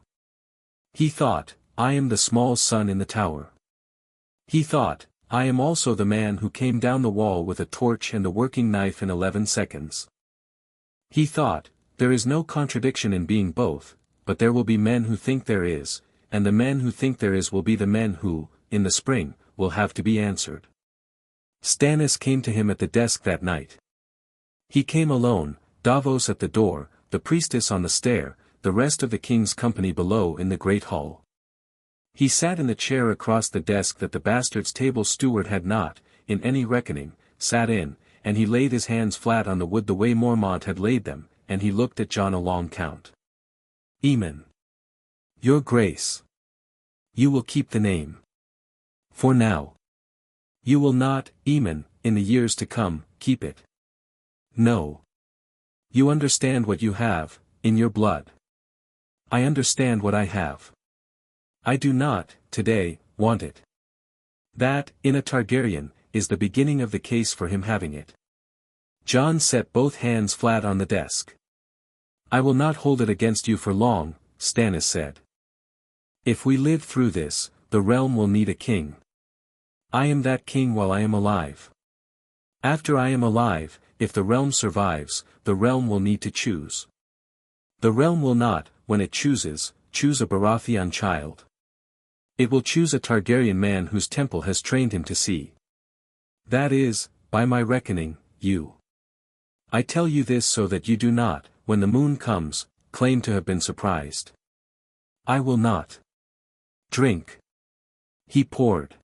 He thought, I am the small son in the tower. He thought, I am also the man who came down the wall with a torch and a working knife in 11 seconds. He thought, there is no contradiction in being both, but there will be men who think there is, and the men who think there is will be the men who, in the spring, will have to be answered. Stannis came to him at the desk that night. He came alone, Braavos at the door, the priestess on the stair, the rest of the king's company below in the great hall. He sat in the chair across the desk that the bastard's table steward had not, in any reckoning, sat in, and he laid his hands flat on the wood the way Mormont had laid them, and he looked at Jon a long count. Eamon. Your Grace. You will keep the name. For now. You will not, Eamon, in the years to come, keep it. No. You understand what you have, in your blood. I understand what I have. I do not, today, want it. That, in a Targaryen, is the beginning of the case for him having it. Jon set both hands flat on the desk. I will not hold it against you for long, Stannis said. If we live through this, the realm will need a king. I am that king while I am alive. After I am alive, if the realm survives, the realm will need to choose. The realm will not, when it chooses, choose a Baratheon child. It will choose a Targaryen man whose temple has trained him to see. That is, by my reckoning, you. I tell you this so that you do not, when the moon comes, claim to have been surprised. I will not. Drink. He poured.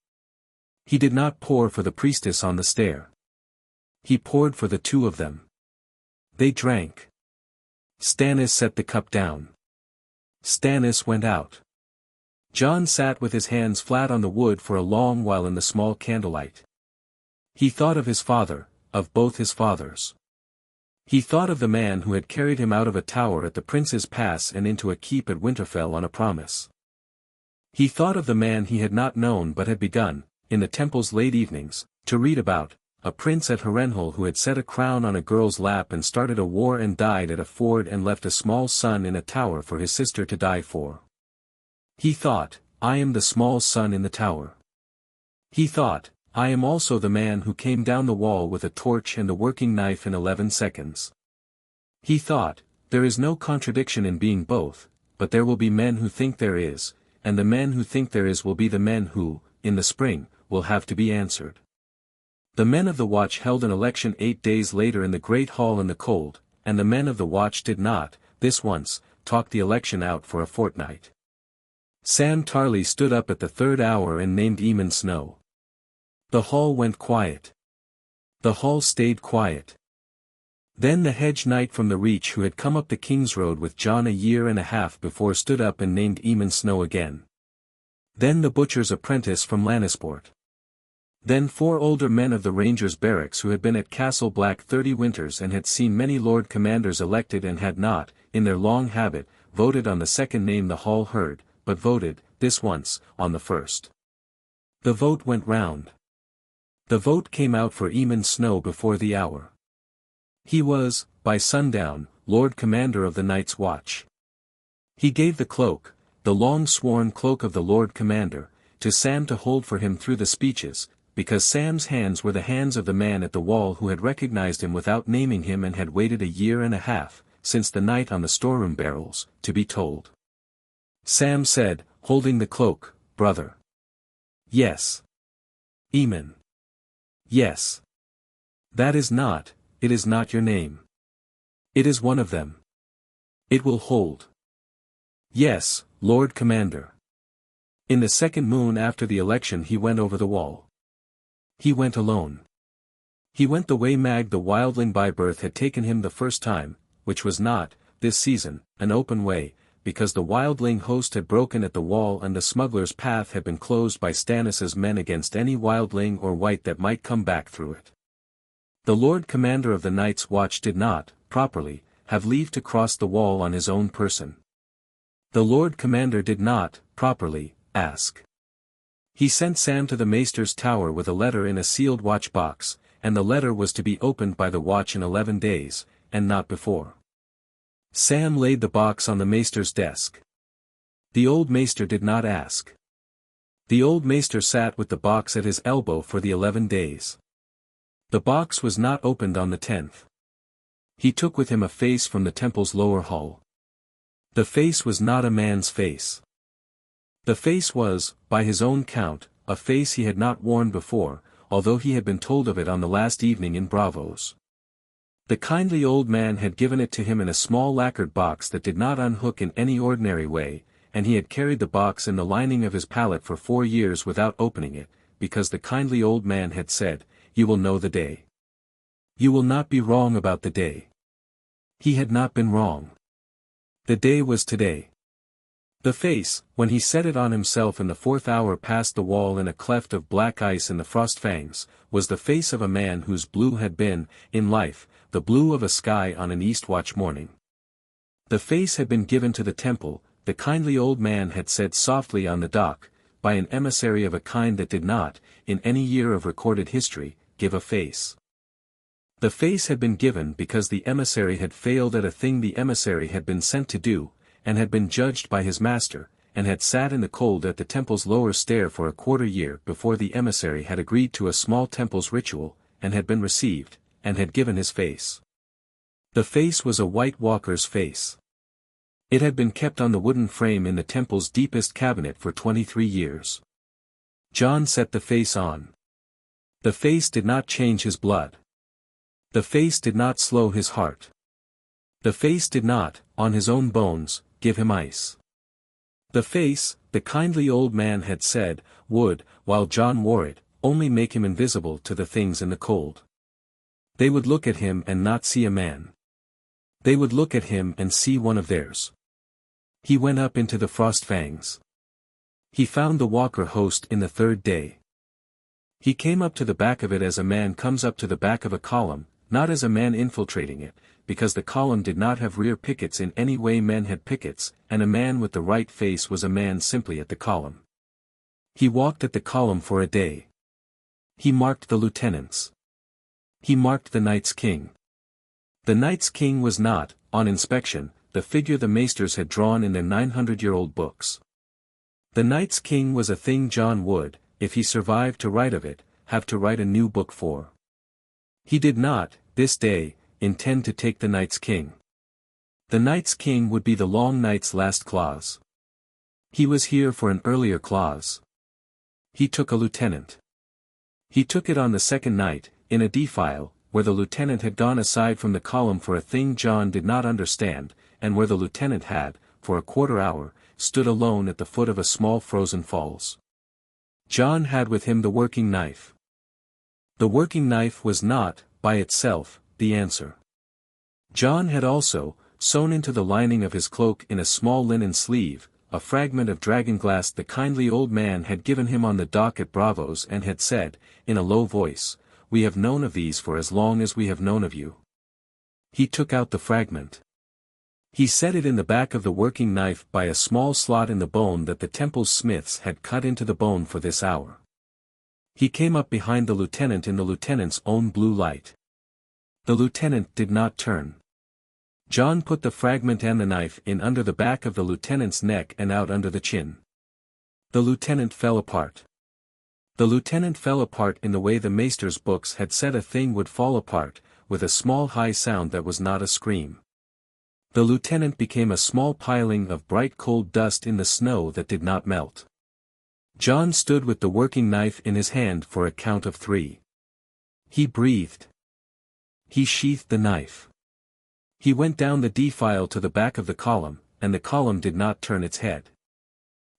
He did not pour for the priestess on the stair. He poured for the two of them. They drank. Stannis set the cup down. Stannis went out. Jon sat with his hands flat on the wood for a long while in the small candlelight. He thought of his father, of both his fathers. He thought of the man who had carried him out of a tower at the Prince's Pass and into a keep at Winterfell on a promise. He thought of the man he had not known but had begun, in the temple's late evenings, to read about, a prince at Harrenhal who had set a crown on a girl's lap and started a war and died at a ford and left a small son in a tower for his sister to die for. He thought, I am the small son in the tower. He thought, I am also the man who came down the wall with a torch and a working knife in 11 seconds. He thought, there is no contradiction in being both, but there will be men who think there is, and the men who think there is will be the men who, in the spring, will have to be answered. The men of the watch held an election 8 days later in the great hall in the cold, and the men of the watch did not, this once, talk the election out for a fortnight. Sam Tarly stood up at the 3rd hour and named Jon Snow. The hall went quiet. The hall stayed quiet. Then the hedge knight from the Reach who had come up the King's Road with Jon a year and a half before stood up and named Jon Snow again. Then the butcher's apprentice from Lannisport. Then 4 older men of the Rangers' barracks who had been at Castle Black 30 winters and had seen many Lord Commanders elected and had not, in their long habit, voted on the second name the hall heard, but voted, this once, on the first. The vote went round. The vote came out for Jon Snow before the hour. He was, by sundown, Lord Commander of the Night's Watch. He gave the cloak, the long-sworn cloak of the Lord Commander, to Sam to hold for him through the speeches, because Sam's hands were the hands of the man at the wall who had recognized him without naming him and had waited a year and a half, since the night on the storeroom barrels, to be told. Sam said, holding the cloak, "Brother." "Yes." "Jon." "Yes." It is not your name. It is one of them. It will hold." "Yes, Lord Commander." In the second moon after the election he went over the wall. He went alone. He went the way Mag the wildling by birth had taken him the first time, which was not, this season, an open way, because the wildling host had broken at the wall and the smuggler's path had been closed by Stannis's men against any wildling or wight that might come back through it. The Lord Commander of the Night's Watch did not, properly, have leave to cross the wall on his own person. The Lord Commander did not, properly, ask. He sent Sam to the Maester's tower with a letter in a sealed watch box, and the letter was to be opened by the watch in 11 days, and not before. Sam laid the box on the Maester's desk. The old Maester did not ask. The old Maester sat with the box at his elbow for the 11 days. The box was not opened on the 10th. He took with him a face from the temple's lower hall. The face was not a man's face. The face was, by his own count, a face he had not worn before, although he had been told of it on the last evening in Braavos. The kindly old man had given it to him in a small lacquered box that did not unhook in any ordinary way, and he had carried the box in the lining of his pallet for 4 years without opening it, because the kindly old man had said, "You will know the day. You will not be wrong about the day." He had not been wrong. The day was today. The face, when he set it on himself in the 4th hour past the wall in a cleft of black ice in the frost fangs, was the face of a man whose blue had been, in life, the blue of a sky on an Eastwatch morning. The face had been given to the temple, the kindly old man had said softly on the dock, by an emissary of a kind that did not, in any year of recorded history, give a face. The face had been given because the emissary had failed at a thing the emissary had been sent to do, and had been judged by his master, and had sat in the cold at the temple's lower stair for a quarter year before the emissary had agreed to a small temple's ritual, and had been received, and had given his face. The face was a White Walker's face. It had been kept on the wooden frame in the temple's deepest cabinet for 23 years. Jon set the face on. The face did not change his blood. The face did not slow his heart. The face did not, on his own bones, give him ice. The face, the kindly old man had said, would, while Jon wore it, only make him invisible to the things in the cold. They would look at him and not see a man. They would look at him and see one of theirs. He went up into the frost fangs. He found the Walker host in the 3rd day. He came up to the back of it as a man comes up to the back of a column, not as a man infiltrating it, because the column did not have rear pickets in any way men had pickets, and a man with the right face was a man simply at the column. He walked at the column for a day. He marked the lieutenants. He marked the Night's King. The Night's King was not, on inspection, the figure the Maesters had drawn in their 900-year-old books. The Night's King was a thing Jon would, if he survived to write of it, have to write a new book for. He did not, this day, intend to take the Night's King. The Night's King would be the Long Night's last clause. He was here for an earlier clause. He took a lieutenant. He took it on the 2nd night, in a defile, where the lieutenant had gone aside from the column for a thing Jon did not understand, and where the lieutenant had, for a quarter hour, stood alone at the foot of a small frozen falls. Jon had with him the working knife. The working knife was not, by itself, the answer. Jon had also, sewn into the lining of his cloak in a small linen sleeve, a fragment of dragonglass the kindly old man had given him on the dock at Braavos and had said, in a low voice, "We have known of these for as long as we have known of you." He took out the fragment. He set it in the back of the working knife by a small slot in the bone that the temple's smiths had cut into the bone for this hour. He came up behind the lieutenant in the lieutenant's own blue light. The lieutenant did not turn. Jon put the fragment and the knife in under the back of the lieutenant's neck and out under the chin. The lieutenant fell apart. The lieutenant fell apart in the way the maester's books had said a thing would fall apart, with a small high sound that was not a scream. The lieutenant became a small piling of bright cold dust in the snow that did not melt. Jon stood with the working knife in his hand for a count of 3. He breathed. He sheathed the knife. He went down the defile to the back of the column, and the column did not turn its head.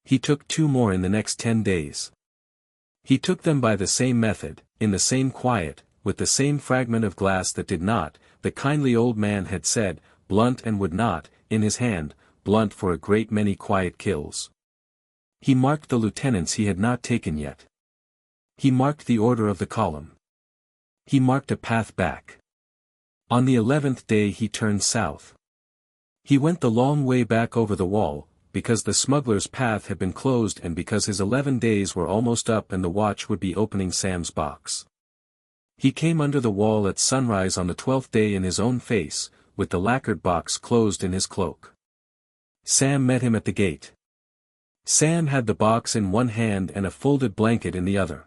He took 2 more in the next 10 days. He took them by the same method, in the same quiet, with the same fragment of glass that did not, the kindly old man had said, blunt and would not, in his hand, blunt for a great many quiet kills. He marked the lieutenants he had not taken yet. He marked the order of the column. He marked a path back. On the 11th day he turned south. He went the long way back over the wall, because the smuggler's path had been closed and because his 11 days were almost up and the watch would be opening Sam's box. He came under the wall at sunrise on the 12th day in his own face, with the lacquered box closed in his cloak. Sam met him at the gate. Sam had the box in one hand and a folded blanket in the other.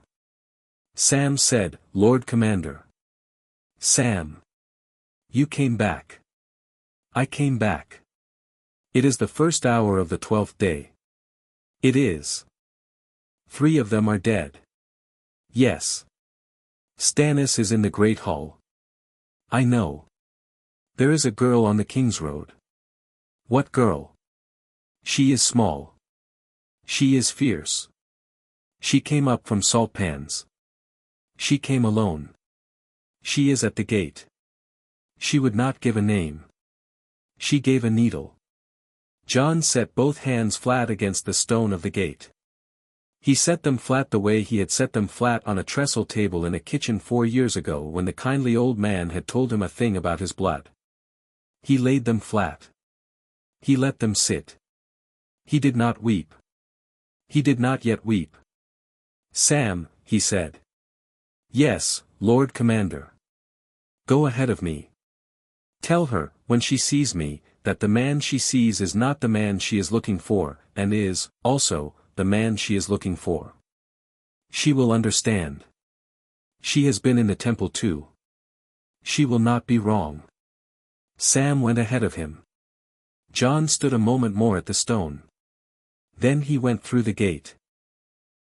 Sam said, "Lord Commander." "Sam. You came back." "I came back. It is the first hour of the 12th day." "It is." 3 of them are dead." "Yes. Stannis is in the Great Hall." "I know. There is a girl on the King's Road." "What girl?" "She is small. She is fierce. She came up from salt pans. She came alone. She is at the gate. She would not give a name. She gave a needle." Jon set both hands flat against the stone of the gate. He set them flat the way he had set them flat on a trestle table in a kitchen 4 years ago when the kindly old man had told him a thing about his blood. He laid them flat. He let them sit. He did not weep. He did not yet weep. "Sam," he said. "Yes, Lord Commander." "Go ahead of me. Tell her, when she sees me, that the man she sees is not the man she is looking for, and is, also, the man she is looking for. She will understand. She has been in the temple too. She will not be wrong." Sam went ahead of him. Jon stood a moment more at the stone. Then he went through the gate.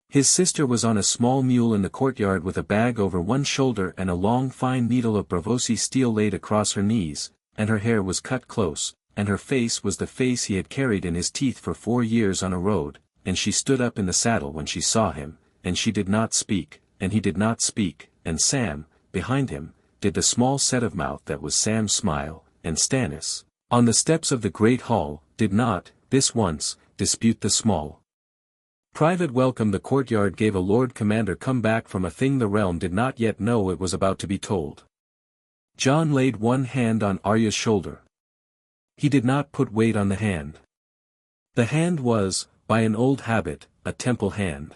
His sister was on a small mule in the courtyard with a bag over one shoulder and a long fine needle of Braavosi steel laid across her knees, and her hair was cut close, and her face was the face he had carried in his teeth for 4 years on a road, and she stood up in the saddle when she saw him, and she did not speak, and he did not speak, and Sam, behind him, did the small set of mouth that was Sam's smile, and Stannis, on the steps of the great hall, did not, this once, dispute the small private welcome the courtyard gave a Lord Commander come back from a thing the realm did not yet know it was about to be told. Jon laid one hand on Arya's shoulder. He did not put weight on the hand. The hand was, by an old habit, a temple hand.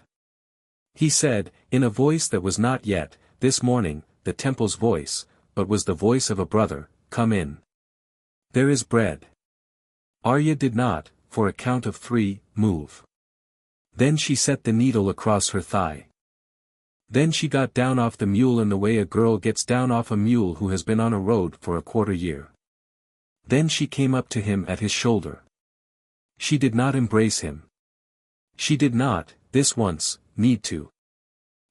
He said, in a voice that was not yet, this morning, the temple's voice, but was the voice of a brother, "Come in. There is bread." Arya did not, for a count of 3, move. Then she set the needle across her thigh. Then she got down off the mule in the way a girl gets down off a mule who has been on a road for a quarter year. Then she came up to him at his shoulder. She did not embrace him. She did not, this once, need to.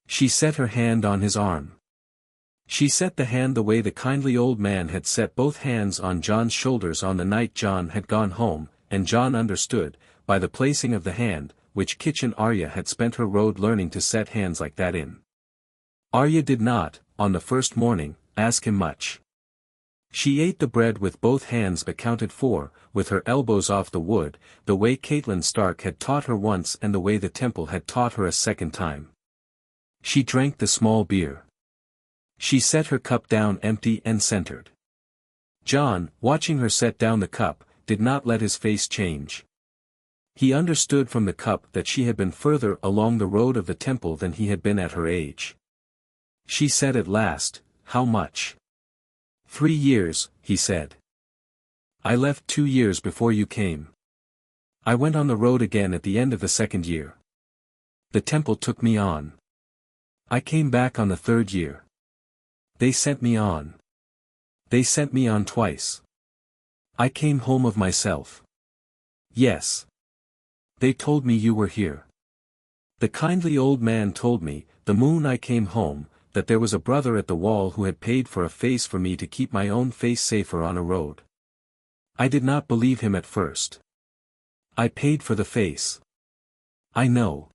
She set her hand on his arm. She set the hand the way the kindly old man had set both hands on Jon's shoulders on the night Jon had gone home, and Jon understood, by the placing of the hand, which kitchen Arya had spent her road learning to set hands like that in. Arya did not, on the first morning, ask him much. She ate the bread with both hands but counted 4, with her elbows off the wood, the way Catelyn Stark had taught her once and the way the temple had taught her a second time. She drank the small beer. She set her cup down empty and centered. Jon, watching her set down the cup, did not let his face change. He understood from the cup that she had been further along the road of the temple than he had been at her age. She said at last, "How much?" 3 years, he said. "I left 2 years before you came. I went on the road again at the end of the 2nd year. The temple took me on. I came back on the 3rd year. They sent me on. They sent me on twice. I came home of myself. Yes. They told me you were here. The kindly old man told me, the moon I came home, that there was a brother at the wall who had paid for a face for me to keep my own face safer on a road. I did not believe him at first. I paid for the face. I know.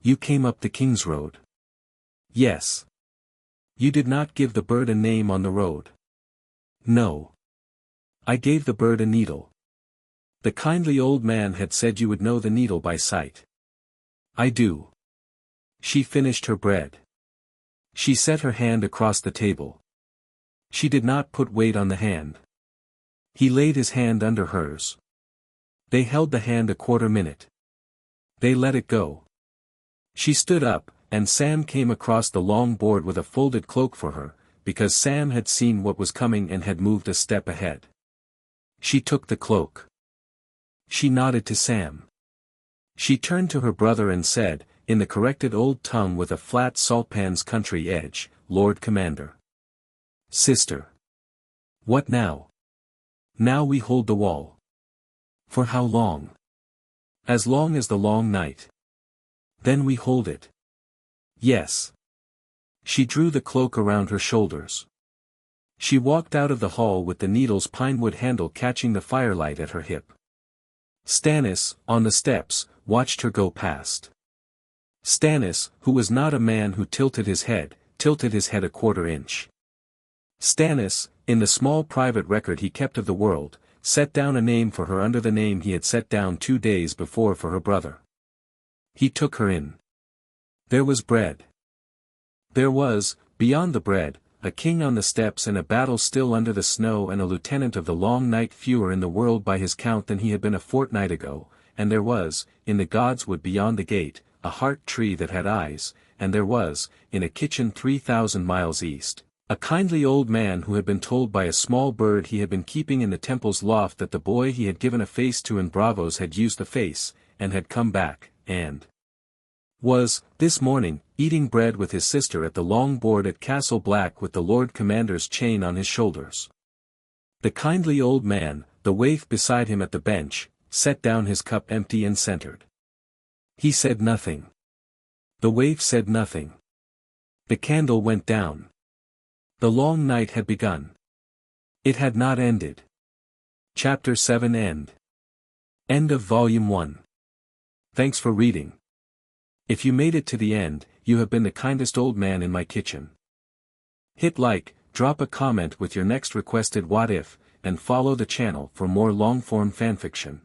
You came up the King's Road. Yes. You did not give the bird a name on the road. No. I gave the bird a needle. The kindly old man had said you would know the needle by sight. I do. She finished her bread. She set her hand across the table. She did not put weight on the hand. He laid his hand under hers. They held the hand a quarter minute. They let it go. She stood up, and Sam came across the long board with a folded cloak for her, because Sam had seen what was coming and had moved a step ahead. She took the cloak. She nodded to Sam. She turned to her brother and said, in the corrected old tongue with a flat saltpan's country edge, "Lord Commander." "Sister. What now?" "Now we hold the wall." "For how long?" "As long as the long night." "Then we hold it." "Yes." She drew the cloak around her shoulders. She walked out of the hall with the needle's pinewood handle catching the firelight at her hip. Stannis, on the steps, watched her go past. Stannis, who was not a man who tilted his head a quarter inch. Stannis, in the small private record he kept of the world, set down a name for her under the name he had set down 2 days before for her brother. He took her in. There was bread. There was, beyond the bread, a king on the steps and a battle still under the snow and a lieutenant of the long night fewer in the world by his count than he had been a fortnight ago, and there was, in the godswood beyond the gate, a heart tree that had eyes, and there was, in a kitchen 3,000 miles east, a kindly old man who had been told by a small bird he had been keeping in the temple's loft that the boy he had given a face to in Braavos had used the face, and had come back, and was, this morning, eating bread with his sister at the long board at Castle Black with the Lord Commander's chain on his shoulders. The kindly old man, the waif beside him at the bench, set down his cup empty and centered. He said nothing. The waif said nothing. The candle went down. The long night had begun. It had not ended. Chapter 7 End. End of Volume 1. Thanks for reading. If you made it to the end, you have been the kindest old man in my kitchen. Hit like, drop a comment with your next requested what if, and follow the channel for more long-form fanfiction.